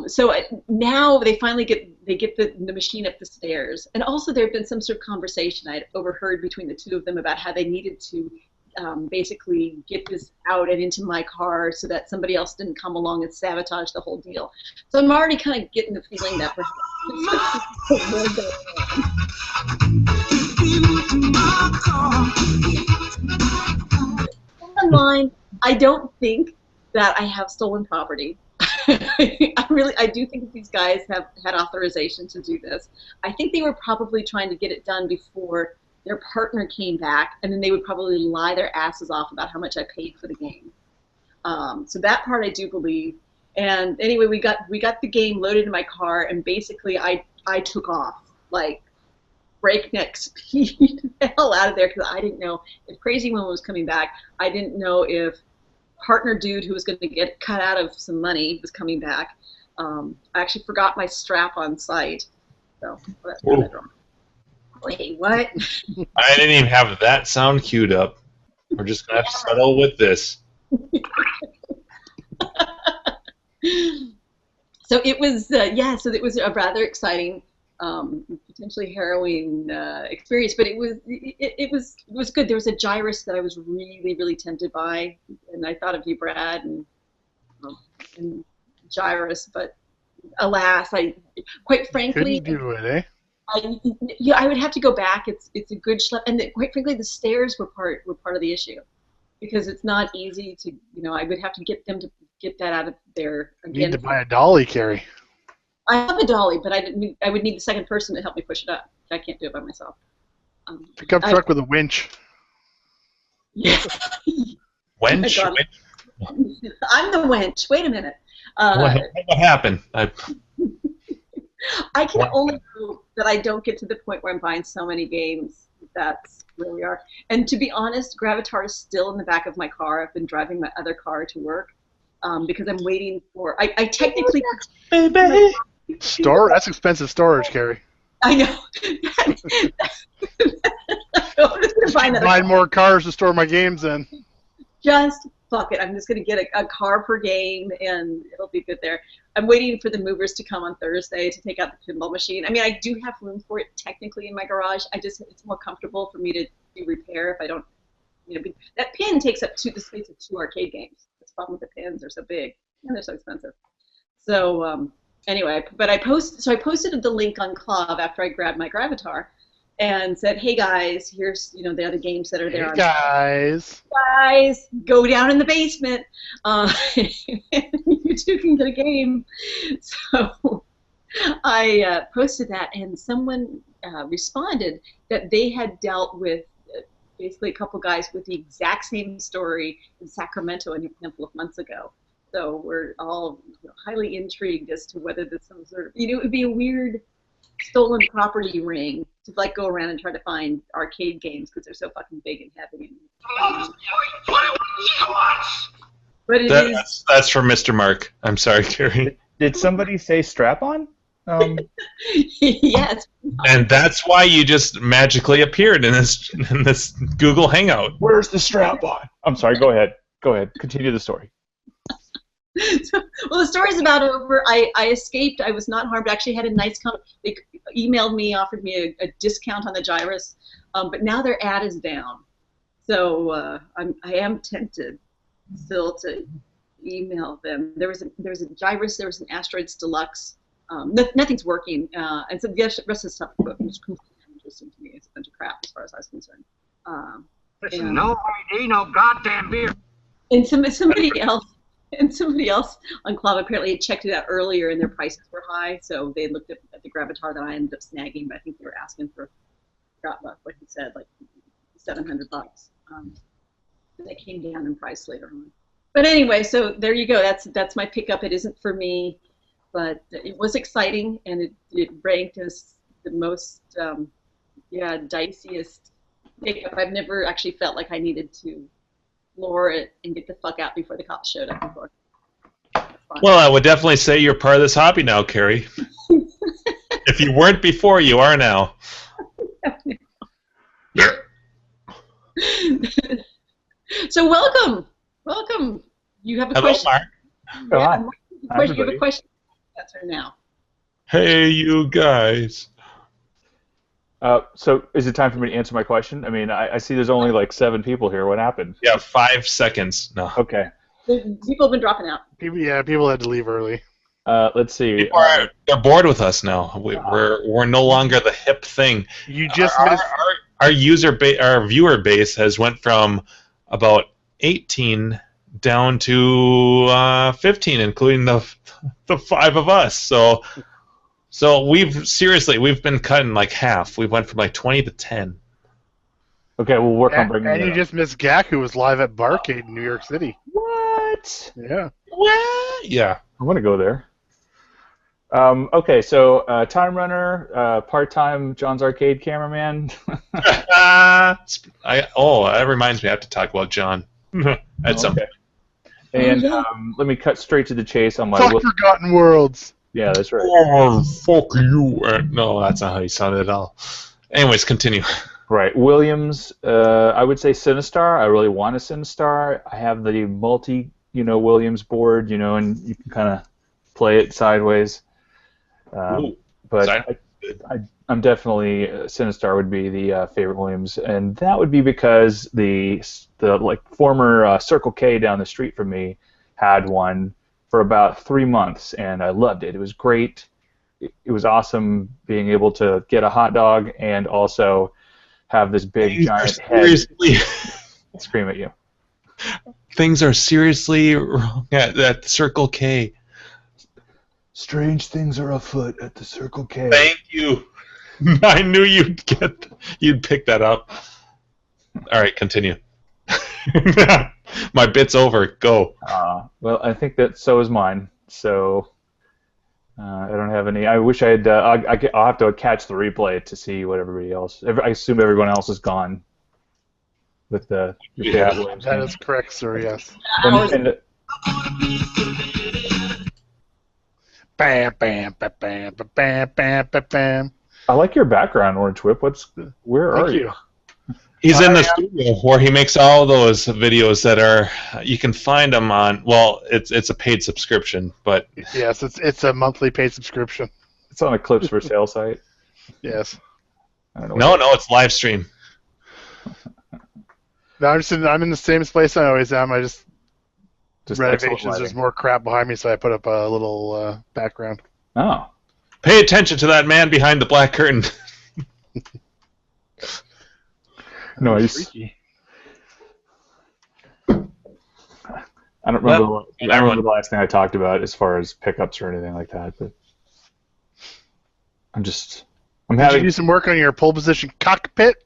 So now they finally get the machine up the stairs, and also there had been some sort of conversation I had overheard between the two of them about how they needed to basically get this out and into my car so that somebody else didn't come along and sabotage the whole deal. So I'm already kind of getting the feeling that perhaps online, I don't think that I have stolen property. I do think that these guys have had authorization to do this. I think they were probably trying to get it done before their partner came back, and then they would probably lie their asses off about how much I paid for the game. So that part I do believe. And anyway, we got the game loaded in my car, and basically I took off like breakneck speed the hell out of there because I didn't know if Crazy Woman was coming back. I didn't know if partner dude who was going to get cut out of some money was coming back. I actually forgot my strap on site, so that's what I wrong. Wait, what? I didn't even have that sound queued up. We're just going to have to settle with this. So it was, so it was a rather exciting, potentially harrowing experience, but it was good. There was a gyrus that I was really, really tempted by, and I thought of you, Brad, and gyrus, but alas, quite frankly, couldn't do it, eh? I would have to go back. It's a good schlep, and quite frankly, the stairs were part of the issue, because it's not easy to I would have to get them to get that out of there again. You need to buy a dolly, Carrie. I have a dolly, but I would need the second person to help me push it up. I can't do it by myself. Pickup truck with a winch. Yeah. Wench? I'm the wench. Wait a minute. What happened? I can only hope that I don't get to the point where I'm buying so many games. That's where we are. And to be honest, Gravatar is still in the back of my car. I've been driving my other car to work because I'm waiting for. I technically. Baby. That's expensive storage, Carrie. I know. I'm just gonna find buying more cars to store my games in. Just fuck it, I'm just going to get a car per game, and it'll be good there. I'm waiting for the movers to come on Thursday to take out the pinball machine. I mean, I do have room for it technically in my garage. It's more comfortable for me to do repair if I don't, that pin takes up the space of 2 arcade games. That's the problem with the pins. They're so big and they're so expensive. So anyway, but I posted the link on Club after I grabbed my Gravatar and said, hey guys, here's the other games that are there. Guys, go down in the basement. You two can get a game. So I posted that, and someone responded that they had dealt with basically a couple guys with the exact same story in Sacramento a handful of months ago. So we're all highly intrigued as to whether there's some sort of, it would be a weird stolen property ring to go around and try to find arcade games because they're so fucking big and heavy. But that's for Mr. Mark. I'm sorry, Carrie. Did somebody say strap-on? Yes. And that's why you just magically appeared in this Google Hangout. Where's the strap-on? I'm sorry. Go ahead. Continue the story. Well, the story's about over. I escaped. I was not harmed. I actually had a nice they emailed me, offered me a discount on the gyrus, but now their ad is down. So I am tempted still to email them. There was a gyrus. There was an Asteroids Deluxe. Nothing's working, and so the rest of the stuff was completely uninteresting to me. It's a bunch of crap as far as I was concerned. Listen, no ID, no goddamn beer. And somebody else on Club apparently had checked it out earlier, and their prices were high, so they looked at the Gravatar that I ended up snagging, but I think they were asking for, what he said, like $700. They came down in price later on. But anyway, so there you go. That's my pickup. It isn't for me, but it was exciting, and it ranked as the most, diciest pickup. I've never actually felt like I needed to floor it and get the fuck out before the cops showed up before. Well, I would definitely say you're part of this hobby now, Carrie. If you weren't before, you are now. So welcome. You have a question. Hello, Mark. You have a question. That's her now. Hey, you guys. So is it time for me to answer my question? I mean, I see there's only like 7 people here. What happened? Yeah, 5 seconds. No. Okay. People have been dropping out. People had to leave early. Let's see. They're bored with us now. We're no longer the hip thing. You just our viewer base has went from about 18 down to 15, including the 5 of us. So we've been cutting like half. We went from like 20 to 10. Okay, we'll work on bringing. And you just missed Gak, who was live at Barcade in New York City. What? Yeah. What? Yeah. I want to go there. Okay, so Time Runner, part-time John's Arcade cameraman. That reminds me. I have to talk about John at some point. And let me cut straight to the chase on my. Forgotten Worlds. Yeah, that's right. Oh, fuck you. No, that's not how you sounded at all. Anyways, continue. Right. Williams, I would say Sinistar. I really want a Sinistar. I have the Williams board, and you can kind of play it sideways. But I'm definitely Sinistar would be the favorite Williams, and that would be because the former Circle K down the street from me had one for about 3 months, and I loved it. It was great. It was awesome being able to get a hot dog and also have this big giant head scream at you. Things are seriously wrong at Circle K. Strange things are afoot at the Circle K. Thank you. I knew you'd pick that up. All right, continue. My bit's over. Go. Well, I think that so is mine. So I don't have any. I wish I had. I'll have to catch the replay to see what everybody else. I assume everyone else is gone. With the that is correct, sir. Yes. Bam, bam, bam, bam, bam, bam, bam, bam. I like your background, Orange Whip. Where are you? He's in the studio where he makes all those videos that are. You can find them on. Well, it's a paid subscription, but Yes, it's a monthly paid subscription. It's on a clips for sale site. Yes. I don't know no, it's live stream. No, I'm in the same place I always am. I just renovations. excellent There's lighting. more crap behind me, so I put up a little background. Oh. Pay attention to that man behind the black curtain. Nice. I don't remember. I don't remember the last thing I talked about as far as pickups or anything like that. But I'm Did having. you do some work on your pole position cockpit?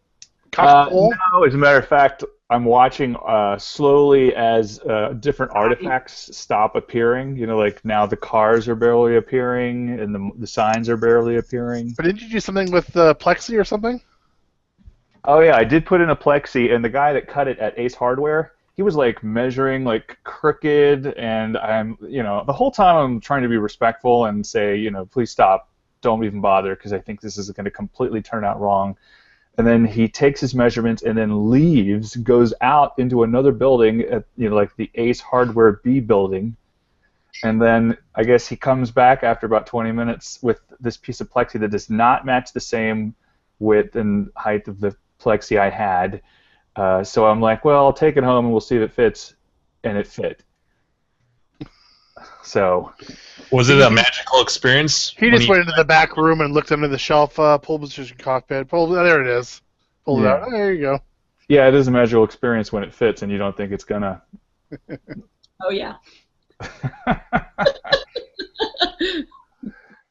Cockpole? No, as a matter of fact, I'm watching slowly as different artifacts stop appearing. You know, like now the cars are barely appearing and the signs are barely appearing. But didn't you do something with plexi or something? Oh yeah, I did put in a plexi, and the guy that cut it at Ace Hardware, he was like measuring like crooked, and the whole time I'm trying to be respectful and say, please stop, don't even bother, because I think this is going to completely turn out wrong. And then he takes his measurements and then leaves, goes out into another building at like the Ace Hardware B building, and then I guess he comes back after about 20 minutes with this piece of plexi that does not match the same width and height of the plexi I had. So I'm like, well, I'll take it home and we'll see if it fits, and it fit. So. Was it a magical experience? He just went into the back room and looked under the shelf, pole position cockpit. There it is. Pulled it out. Oh, there you go. Yeah, it is a magical experience when it fits and you don't think it's gonna. Oh yeah.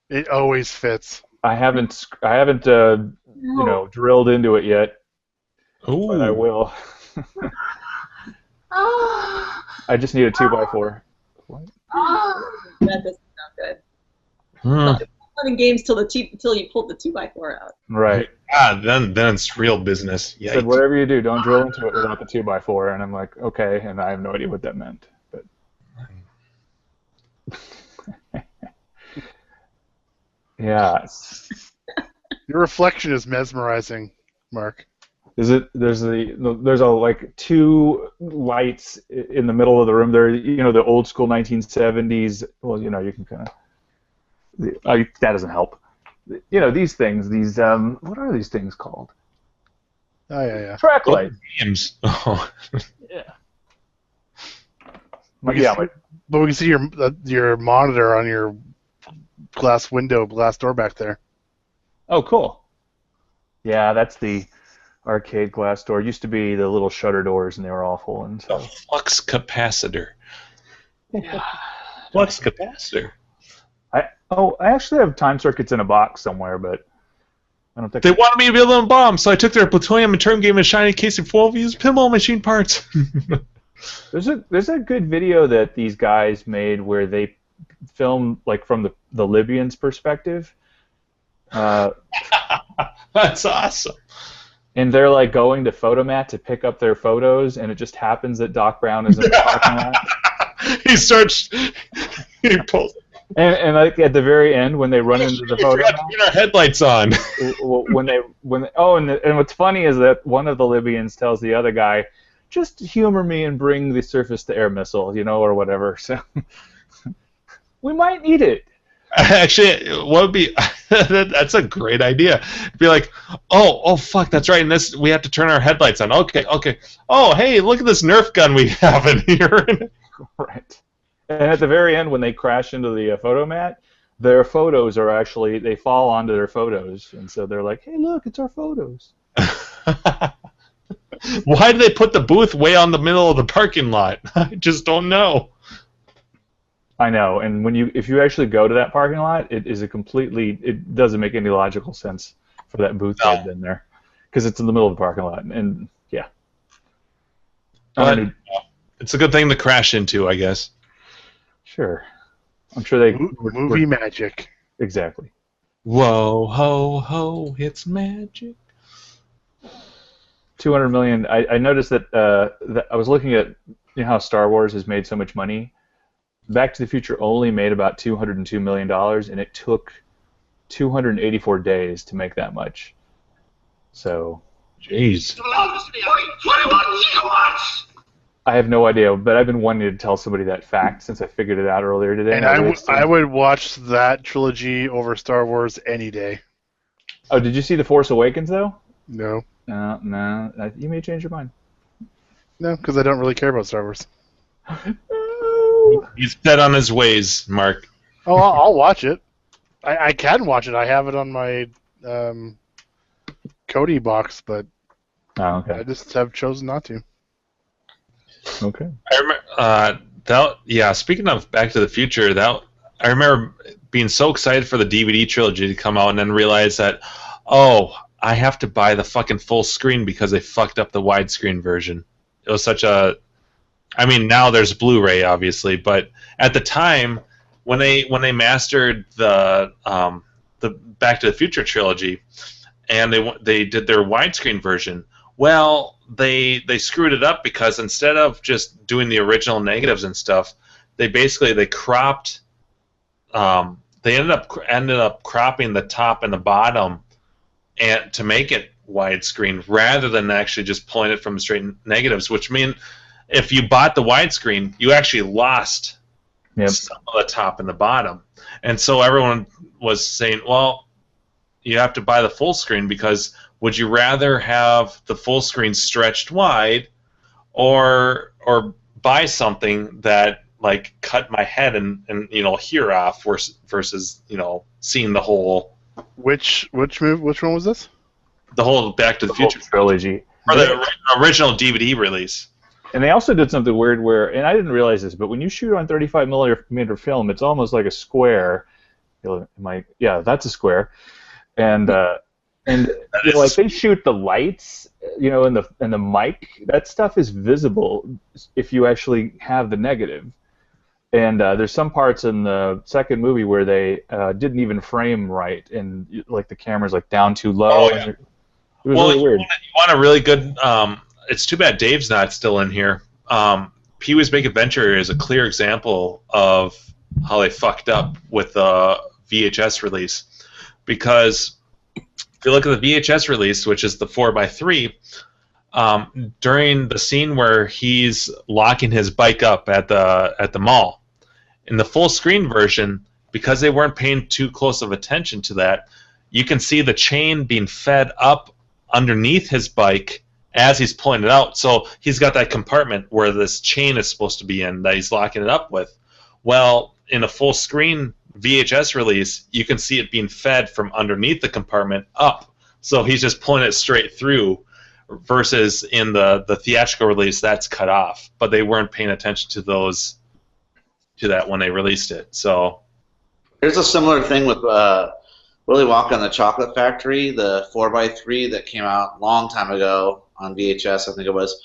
It always fits. I haven't drilled into it yet. Ooh. But I will. I just need a 2x4. What? That doesn't sound good. Not fun in games till you pulled the 2x4 out. Right. Then it's real business. He said, whatever you do, don't drill into it without the 2x4. And I'm like, okay, and I have no idea what that meant. But yeah. Your reflection is mesmerizing, Mark. There's like two lights in the middle of the room. There, the old school 1970s. Well, you can kind of. That doesn't help. These things. These what are these things called? Oh yeah. Track lights. Games. Oh. Yeah. But we can see your monitor on your glass door back there. Oh, cool. Yeah, that's the arcade glass door. It used to be the little shutter doors, and they were awful. And so. The flux capacitor. Flux capacitor. I actually have time circuits in a box somewhere, but I don't think they wanted me to build them bombs, so I took their plutonium and term gave them a shiny case of 12 used pinball machine parts. There's a good video that these guys made where they film like from the Libyans' perspective. That's awesome. And they're like going to Photomat to pick up their photos, and it just happens that Doc Brown is in the parking lot. He pulls. And like at the very end, when they run into the photo, turn our headlights on. And what's funny is that one of the Libyans tells the other guy, "Just humor me and bring the surface-to-air missile, or whatever." So we might need it. Actually, what would be? That's a great idea. Be like, oh, fuck, that's right. And we have to turn our headlights on. Okay. Oh, hey, look at this Nerf gun we have in here. Right. And at the very end, when they crash into the photomat, their photos are actually, they fall onto their photos. And so they're like, hey, look, it's our photos. Why do they put the booth way on the middle of the parking lot? I just don't know. I know. And if you actually go to that parking lot, it doesn't make any logical sense for that booth to have been there. Because it's in the middle of the parking lot. And yeah. But it's a good thing to crash into, I guess. Sure. I'm sure they... Movie magic. Exactly. Whoa, ho, ho, it's magic. 200 million. I noticed that I was looking at how Star Wars has made so much money. Back to the Future only made about $202 million, and it took 284 days to make that much. So Jeez. Belongs to me. 21 gigawatts! I have no idea, but I've been wanting to tell somebody that fact since I figured it out earlier today. And I would watch that trilogy over Star Wars any day. Oh, did you see The Force Awakens, though? No. No. You may change your mind. No, because I don't really care about Star Wars. He's set on his ways, Mark. Oh, I'll watch it. I can watch it. I have it on my Cody box, but I just have chosen not to. Okay. I remember. Speaking of Back to the Future, I remember being so excited for the DVD trilogy to come out, and then realize that, I have to buy the fucking full screen because they fucked up the widescreen version. It was such a. I mean, now there's Blu-ray, obviously, but at the time when they mastered the Back to the Future trilogy, and they did their widescreen version. Well, they screwed it up because instead of just doing the original negatives and stuff, they cropped. They ended up cropping the top and the bottom, and to make it widescreen rather than actually just pulling it from straight negatives. Which means if you bought the widescreen, you actually lost some of the top and the bottom, and so everyone was saying, well, you have to buy the full screen because would you rather have the full screen stretched wide or buy something that like cut my head and here off versus seeing the whole Which one was this? The whole Back to the Future trilogy. Or the original DVD release. And they also did something weird where, and I didn't realize this, but when you shoot on 35 millimeter film, it's almost like a square. Yeah, that's a square. And like they shoot the lights, and the mic. That stuff is visible if you actually have the negative. And there's some parts in the second movie where they didn't even frame right, and like the camera's like down too low. Oh, yeah. It was really weird. You want a really good. It's too bad Dave's not still in here. Pee-wee's Big Adventure is a clear example of how they fucked up with the VHS release, because if you look at the VHS release, which is the 4x3, during the scene where he's locking his bike up at the mall, in the full screen version, because they weren't paying too close of attention to that, you can see the chain being fed up underneath his bike as he's pulling it out. So he's got that compartment where this chain is supposed to be in that he's locking it up with. Well, in a full screen VHS release, you can see it being fed from underneath the compartment up. So he's just pulling it straight through, versus in the theatrical release, that's cut off. But they weren't paying attention to that when they released it. So there's a similar thing with Willy Wonka and the Chocolate Factory, the 4x3 that came out a long time ago on VHS, I think it was,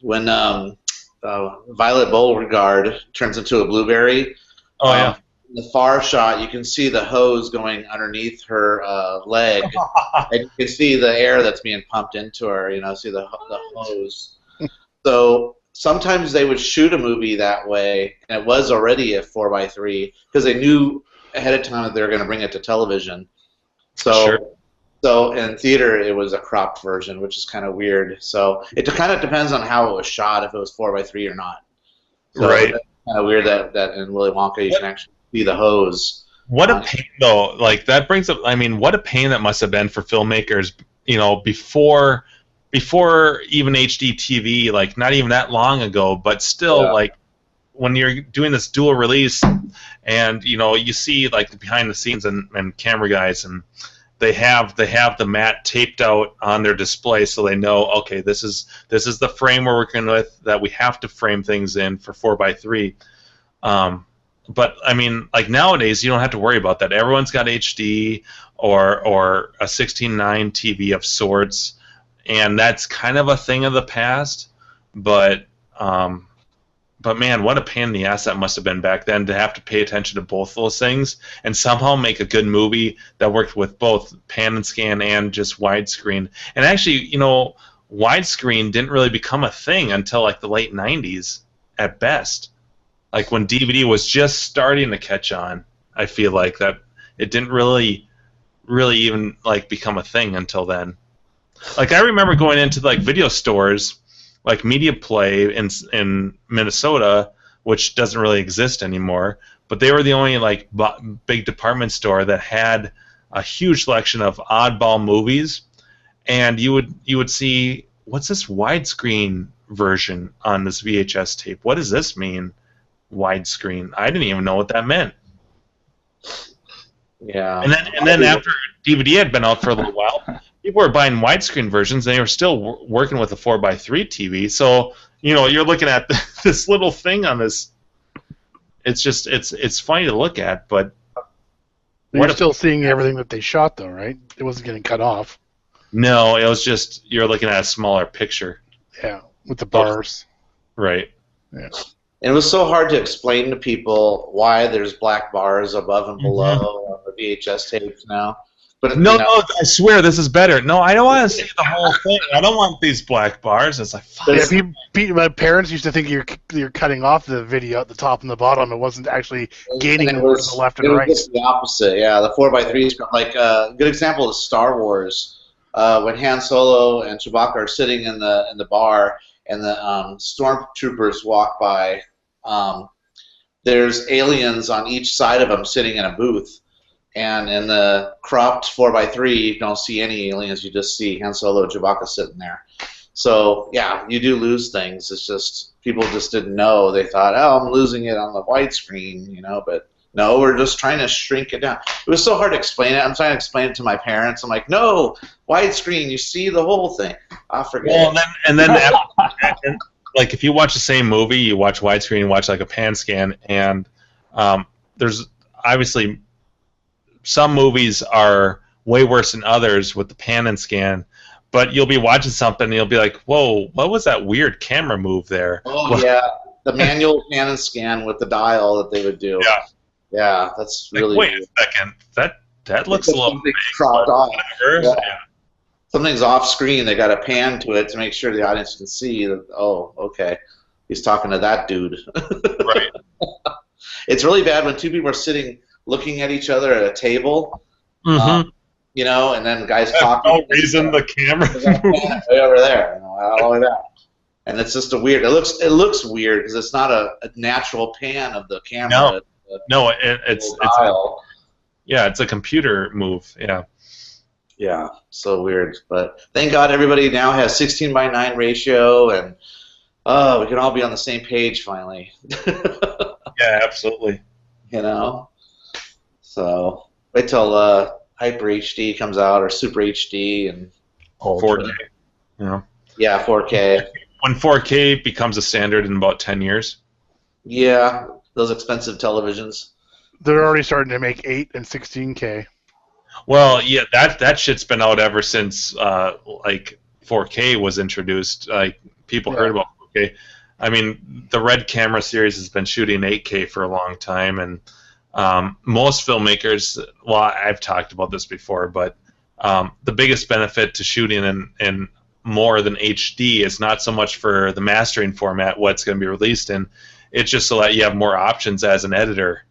when Violet Beauregard turns into a blueberry. Oh, yeah. In the far shot, you can see the hose going underneath her leg, and you can see the air that's being pumped into her, see the hose. So sometimes they would shoot a movie that way, and it was already a 4x3, because they knew ahead of time that they were going to bring it to television. So in theater, it was a cropped version, which is kind of weird. So it kind of depends on how it was shot, if it was 4x3 or not. So right. It's kind of weird that in Willy Wonka you can actually see the hose. What a pain, though. Like, that brings up, what a pain that must have been for filmmakers, before even HD TV, like, not even that long ago, but still, like, when you're doing this dual release, and, you see, like, the behind the scenes and camera guys, and they have the mat taped out on their display, so they know, okay, this is the frame we're working with, that we have to frame things in for 4x3. But like nowadays, you don't have to worry about that. Everyone's got HD or a 16:9 TV of sorts, and that's kind of a thing of the past. But man, what a pain in the ass that must have been back then, to have to pay attention to both those things and somehow make a good movie that worked with both pan and scan and just widescreen. And actually, widescreen didn't really become a thing until like the late 90s at best. Like when DVD was just starting to catch on, I feel like that it didn't really even like become a thing until then. Like I remember going into like video stores, like Media Play in Minnesota, which doesn't really exist anymore. But they were the only like big department store that had a huge selection of oddball movies, and you would see, what's this widescreen version on this VHS tape? What does this mean, widescreen? I didn't even know what that meant. Yeah. And then after DVD had been out for a little while, people were buying widescreen versions, and they were still working with a 4x3 TV. So you're looking at this little thing on this. It's just it's funny to look at, but you're still seeing everything that they shot, though, right? It wasn't getting cut off. No, it was just you're looking at a smaller picture. Yeah, with the bars. Right. Yeah. And it was so hard to explain to people why there's black bars above and below on the VHS tapes now. But no, I swear this is better. No, I don't want to see the whole thing. I don't want these black bars. It's like, fuck. Yeah, my parents used to think you're cutting off the video at the top and the bottom. It wasn't actually gaining the left and right. It was just the opposite. Yeah, the 4x3s. Like a good example is Star Wars, when Han Solo and Chewbacca are sitting in the bar and the stormtroopers walk by. There's aliens on each side of them sitting in a booth. And in the cropped 4x3, you don't see any aliens. You just see Han Solo and Chewbacca sitting there. So, yeah, you do lose things. It's just people just didn't know. They thought, oh, I'm losing it on the widescreen, But no, we're just trying to shrink it down. It was so hard to explain it. I'm trying to explain it to my parents. I'm like, no, widescreen, you see the whole thing. I forget. Well, and then like if you watch the same movie, you watch widescreen, you watch like a pan scan, and there's obviously some movies are way worse than others with the pan and scan, but you'll be watching something and you'll be like, whoa, what was that weird camera move there? Oh, yeah, the manual pan and scan with the dial that they would do. Yeah. Yeah, that's really wait weird. a second, that looks a little big, cropped off. Yeah. Something's off screen, they got to pan to it to make sure the audience can see that, oh, okay, he's talking to that dude. Right. It's really bad when two people are sitting looking at each other at a table, and then the guys talking. No reason the camera way over there, all the way back, and it's just a weird. It looks weird because it's not a natural pan of the camera. No, it's a computer move. Yeah, so weird. But thank God everybody now has 16:9 ratio, and we can all be on the same page finally. Yeah, absolutely. So wait till Hyper HD comes out or Super HD and 4K. Yeah, 4K. When 4K becomes a standard in about 10 years. Yeah, those expensive televisions. They're already starting to make 8 and 16K. Well, yeah, that shit's been out ever since like 4K was introduced. Like people heard about 4K. I mean, the Red Camera series has been shooting 8K for a long time, and most filmmakers, well, I've talked about this before, but the biggest benefit to shooting in more than HD is not so much for the mastering format, what's going to be released in, it's just so that you have more options as an editor,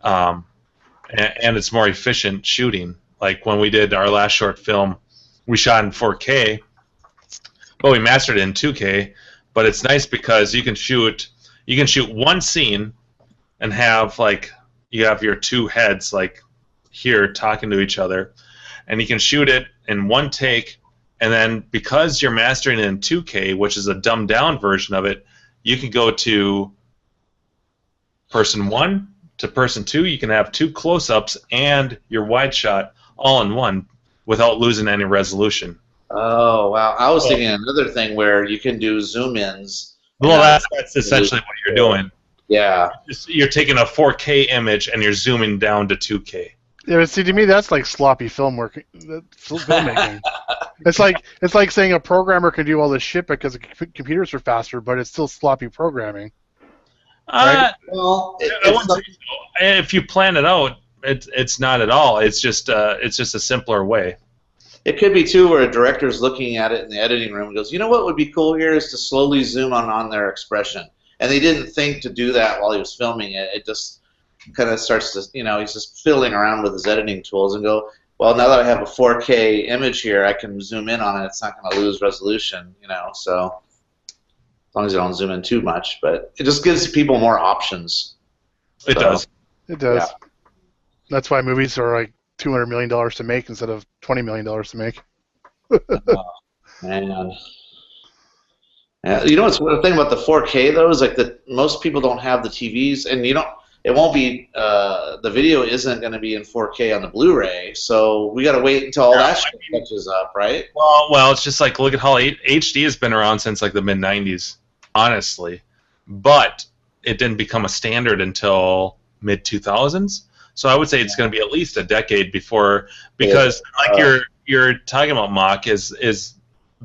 and it's more efficient shooting. Like when we did our last short film, we shot in 4K, but we mastered it in 2K. But it's nice because you can shoot one scene and have you have your two heads like here talking to each other, and you can shoot it in one take, and then because you're mastering it in 2K, which is a dumbed down version of it, you can go to person 1 to person 2. You can have 2 close-ups and your wide shot all in one without losing any resolution. Oh, wow. I was thinking another thing where you can do zoom-ins. Well, that's essentially what you're doing. Yeah. You're taking a 4K image and you're zooming down to 2K. Yeah, but see, to me, that's like sloppy filmmaking. It's like saying a programmer can do all this shit because the computers are faster, but it's still sloppy programming. Right? Well, if you plan it out, it's not at all. It's just a simpler way. It could be, too, where a director's looking at it in the editing room and goes, you know what would be cool here is to slowly zoom on their expression. And they didn't think to do that while he was filming it. It just kind of starts to, he's just fiddling around with his editing tools and go, well, now that I have a 4K image here, I can zoom in on it. It's not going to lose resolution, so as long as I don't zoom in too much. But it just gives people more options. It does. It does. Yeah. That's why movies are like $200 million to make instead of $20 million to make. Man. You know what's the thing about the 4K though is like that most people don't have the TVs, and it won't be the video isn't going to be in 4K on the Blu-ray, so we got to wait until all that shit catches up, right? Well, it's just like look at how HD has been around since like the mid '90s, honestly, but it didn't become a standard until mid 2000s. So I would say it's going to be at least a decade before, because like you're talking about, Mock, is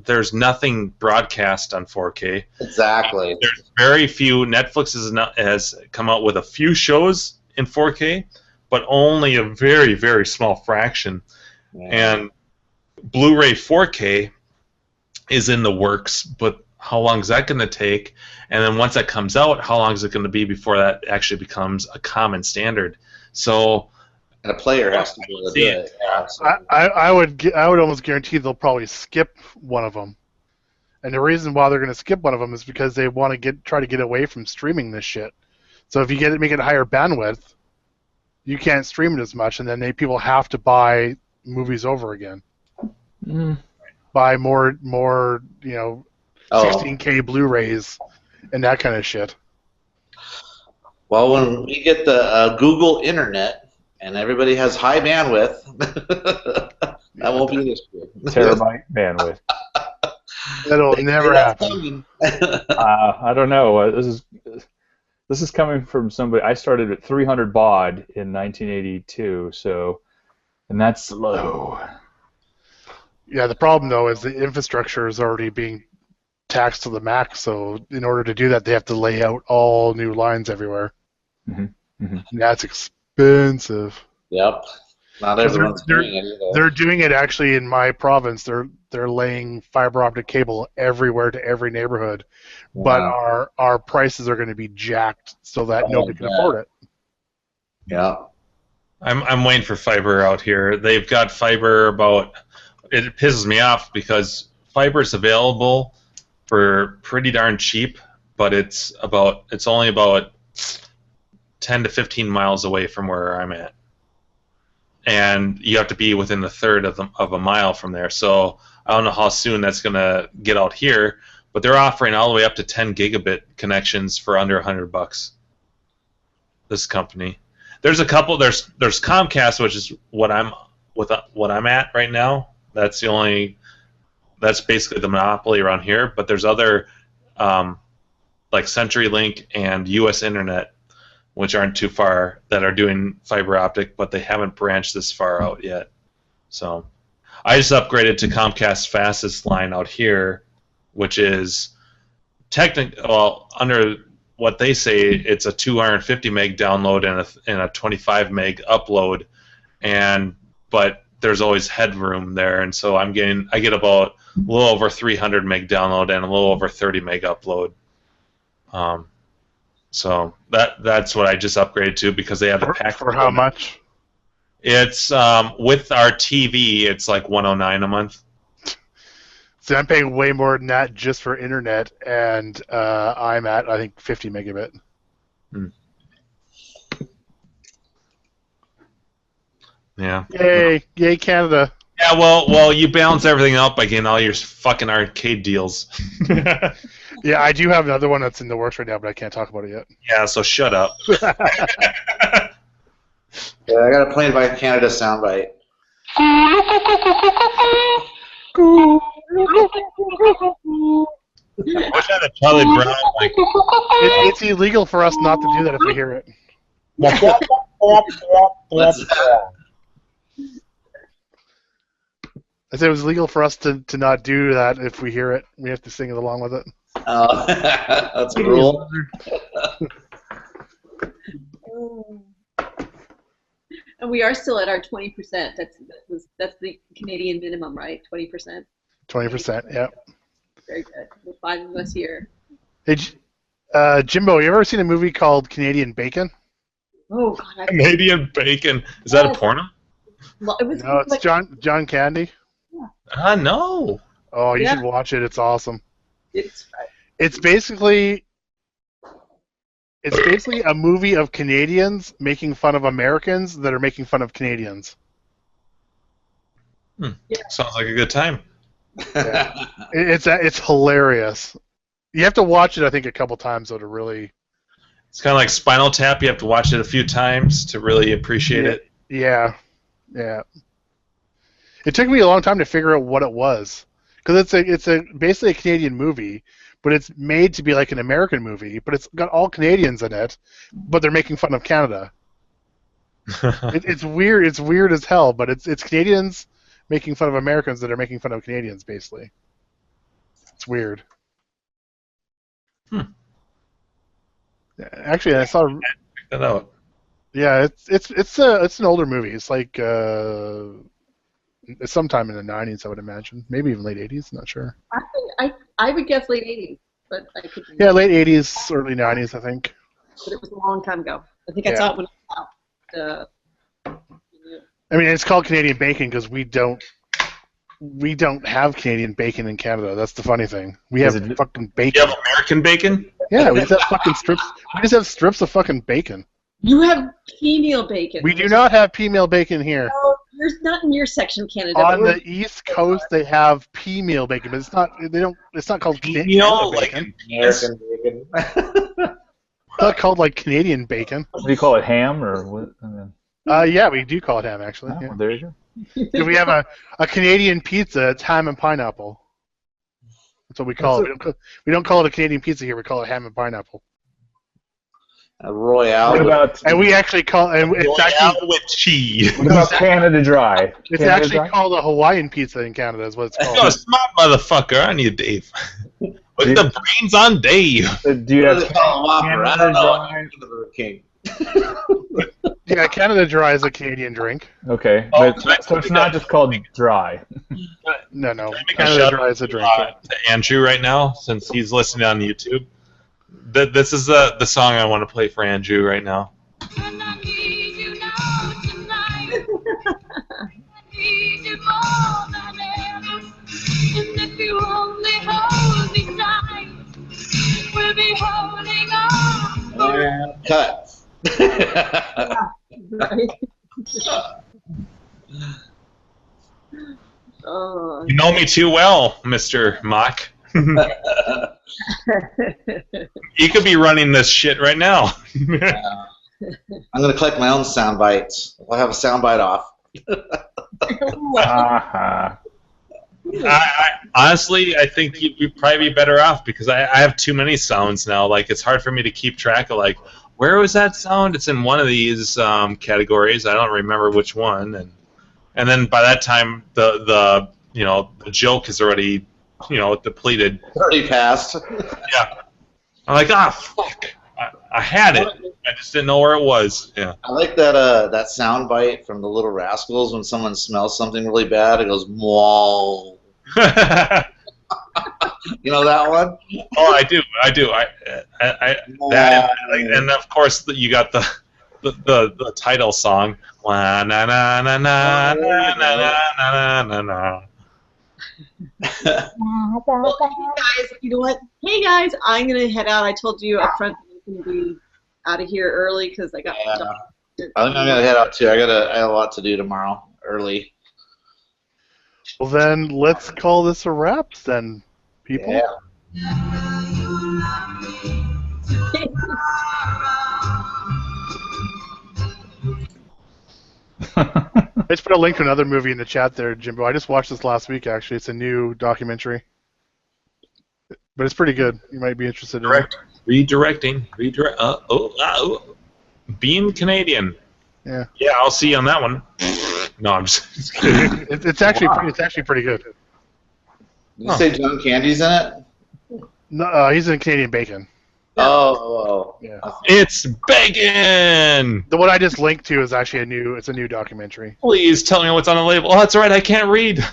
there's nothing broadcast on 4K. Exactly. There's very few. Netflix has come out with a few shows in 4K, but only a very, very small fraction. Yeah. And Blu-ray 4K is in the works, but how long is that going to take? And then once that comes out, how long is it going to be before that actually becomes a common standard? So, and a player has to be able to do it. Yeah, so. I would almost guarantee they'll probably skip one of them, and the reason why they're going to skip one of them is because they want to try to get away from streaming this shit. So if you make it higher bandwidth, you can't stream it as much, and then people have to buy movies over again. Buy more 16K Blu-rays and that kind of shit. Well, when we get the Google Internet and everybody has high bandwidth, that won't be this year. Terabyte bandwidth. That'll never happen. I don't know. This is coming from somebody. I started at 300 baud in 1982, and that's slow. Yeah, the problem though is the infrastructure is already being taxed to the max. So in order to do that, they have to lay out all new lines everywhere. Mm-hmm. Mm-hmm. And that's expensive. Yep. Not everyone's doing it either. They're doing it actually in my province. They're laying fiber optic cable everywhere to every neighborhood, but our prices are going to be jacked so that nobody can afford it. Yeah. I'm waiting for fiber out here. They've got fiber it pisses me off because fiber is available for pretty darn cheap, but it's only about 10 to 15 miles away from where I'm at. And you have to be within a third of a mile from there. So I don't know how soon that's going to get out here, but they're offering all the way up to 10 gigabit connections for under $100. This company. There's a couple. There's Comcast, which is what I'm at right now. That's basically the monopoly around here. But there's other like CenturyLink and US Internet, which aren't too far, that are doing fiber optic, but they haven't branched this far out yet. So I just upgraded to Comcast's fastest line out here, which is under what they say, it's a 250 meg download and a 25 meg upload, but there's always headroom there, and so I get about a little over 300 meg download and a little over 30 meg upload. So that's what I just upgraded to because they have the pack. For how much? It's with our TV, it's like $109 a month. See, I'm paying way more than that just for internet, and I'm at I think 50 megabit. Yeah. Yay, Canada. Yeah, well, you balance everything out by getting all your fucking arcade deals. Yeah, I do have another one that's in the works right now, but I can't talk about it yet. Yeah, so shut up. Yeah, I got a Playing by Canada soundbite. What's that, a Charlie Brown? Like, it's illegal for us not to do that if we hear it. I said it was legal for us to not do that if we hear it. We have to sing it along with it. Oh, that's a rule. And we are still at our 20%. That's the Canadian minimum, right? 20%. 20%. Yep. Very good. With 5 of us here. Hey, Jimbo, you ever seen a movie called Canadian Bacon? Oh God. Canadian Bacon. Is that a porno? Well, it was No, it's like, John Candy. No. Oh, you Yeah. should watch it. It's awesome. it's It's basically a movie of Canadians making fun of Americans that are making fun of Canadians. Sounds like a good time. It's hilarious. You have to watch it, I think, a couple times though to really. It's kind of like Spinal Tap. You have to watch it a few times to really appreciate it. Yeah. It took me a long time to figure out what it was, because it's basically a Canadian movie, but it's made to be like an American movie, but it's got all Canadians in it, but they're making fun of Canada. It's weird. It's weird as hell, but it's Canadians making fun of Americans that are making fun of Canadians, basically. It's weird. Actually, I saw. Check that out. Yeah, it's an older movie. It's like it's sometime in the 90s, I would imagine. Maybe even late 80s. Not sure. I would guess late 80s, but I could. Yeah, late 80s, early 90s, I think. But it was a long time ago. I think I saw it when I was out. I mean, it's called Canadian bacon because we don't have Canadian bacon in Canada. That's the funny thing. We have fucking bacon. You have American bacon? Yeah, we just have fucking strips. We just have strips of fucking bacon. You have pea-meal bacon. We do not have pea meal bacon here. No, there's not in your section, Canada. On the East Coast, they have pea meal bacon, but it's not. They don't. It's not called Canadian bacon. American bacon. It's not called like Canadian bacon. What do you call it, ham or what? Yeah, we do call it ham actually. Oh, Yeah. there you go. If we have a Canadian pizza, it's ham and pineapple. That's what we call it. We don't call it a Canadian pizza here. We call it ham and pineapple. A Royale. What about? And we actually call and it's actually with cheese. What about Canada Dry? It's Canada actually Dry? called a Hawaiian pizza in Canada. Is what it's called. You're a smart motherfucker, aren't you, Dave? Put the brains on Dave. Do you have Canada Dry? King. Yeah, Canada Dry is a Canadian drink. Okay, Oh, but, so it's not just called dry. No. Can I make a Canada shout Dry is a drink. to Andrew right now, since he's listening on YouTube. This is the song I want to play for Andrew right now. Cut. Right. You know me too well, Mr. Mock. You could be running this shit right now. I'm gonna collect my own sound bites. I'll have a sound bite off. Honestly, I think you'd probably be better off because I have too many sounds now. Like, it's hard for me to keep track of, like, where was that sound? It's in one of these categories. I don't remember which one. And then by that time, the joke is already, depleted. Already passed. Yeah. I'm like, fuck. I had it. I just didn't know where it was. Yeah. I like that sound bite from the Little Rascals when someone smells something really bad. It goes, "Whoa." You know that one? Oh, I do. And of course you got the title song. Na na na na na na na na na. Well, hey guys, you know what? Hey guys, I'm gonna head out. I told you up front that I'm gonna be out of here early because I got. I think I'm gonna head out too. I have a lot to do tomorrow early. Well, then let's call this a wrap, then, people. Yeah. I just put a link to another movie in the chat there, Jimbo. I just watched this last week, actually. It's a new documentary. But it's pretty good. You might be interested in it. Redirecting. Being Canadian. Yeah. Yeah, I'll see you on that one. No, I'm just kidding. It's actually pretty good. Did you say John Candy's in it? No, he's in Canadian Bacon. Oh. Yeah. It's bacon! The one I just linked to is actually a new documentary. Please tell me what's on the label. Oh, that's right, I can't read.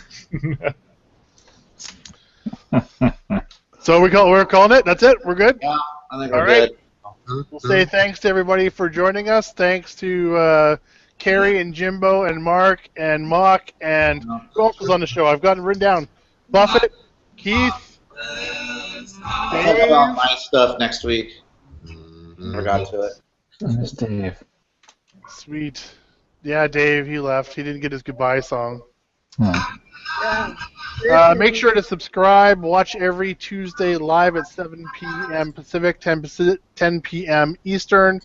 So we're calling it? That's it? We're good? Yeah, I think All we're right. good. We'll say thanks to everybody for joining us. Thanks to Carrie and Jimbo and Mark and Mock and who else was on the show? I've got it written down. Buffett, Keith, I'll talk about my stuff next week. Forgot to it. There's Dave. Sweet. Yeah, Dave, he left. He didn't get his goodbye song. Make sure to subscribe. Watch every Tuesday live at 7 p.m. Pacific, 10 p.m. Eastern.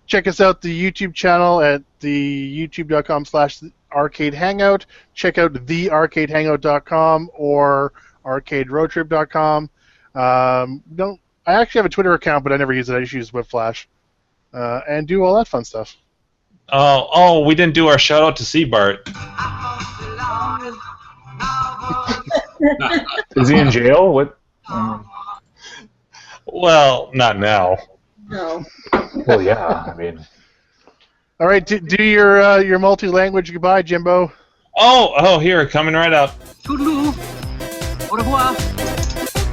Check us out the YouTube channel at the youtube.com/arcade hangout. Check out thearcadehangout.com or arcaderoadtrip.com. I actually have a Twitter account, but I never use it. I just use Whipflash. And do all that fun stuff. Oh, we didn't do our shout out to Seabart. Is he in jail? What? Well, not now. No. Well, yeah. I mean. All right, do your multi-language goodbye, Jimbo. Oh, here, coming right up. Toodaloo. Au revoir.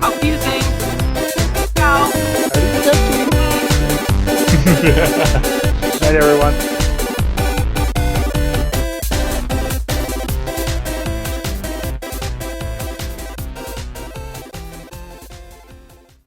Auf Wiedersehen. Ciao. Night, everyone.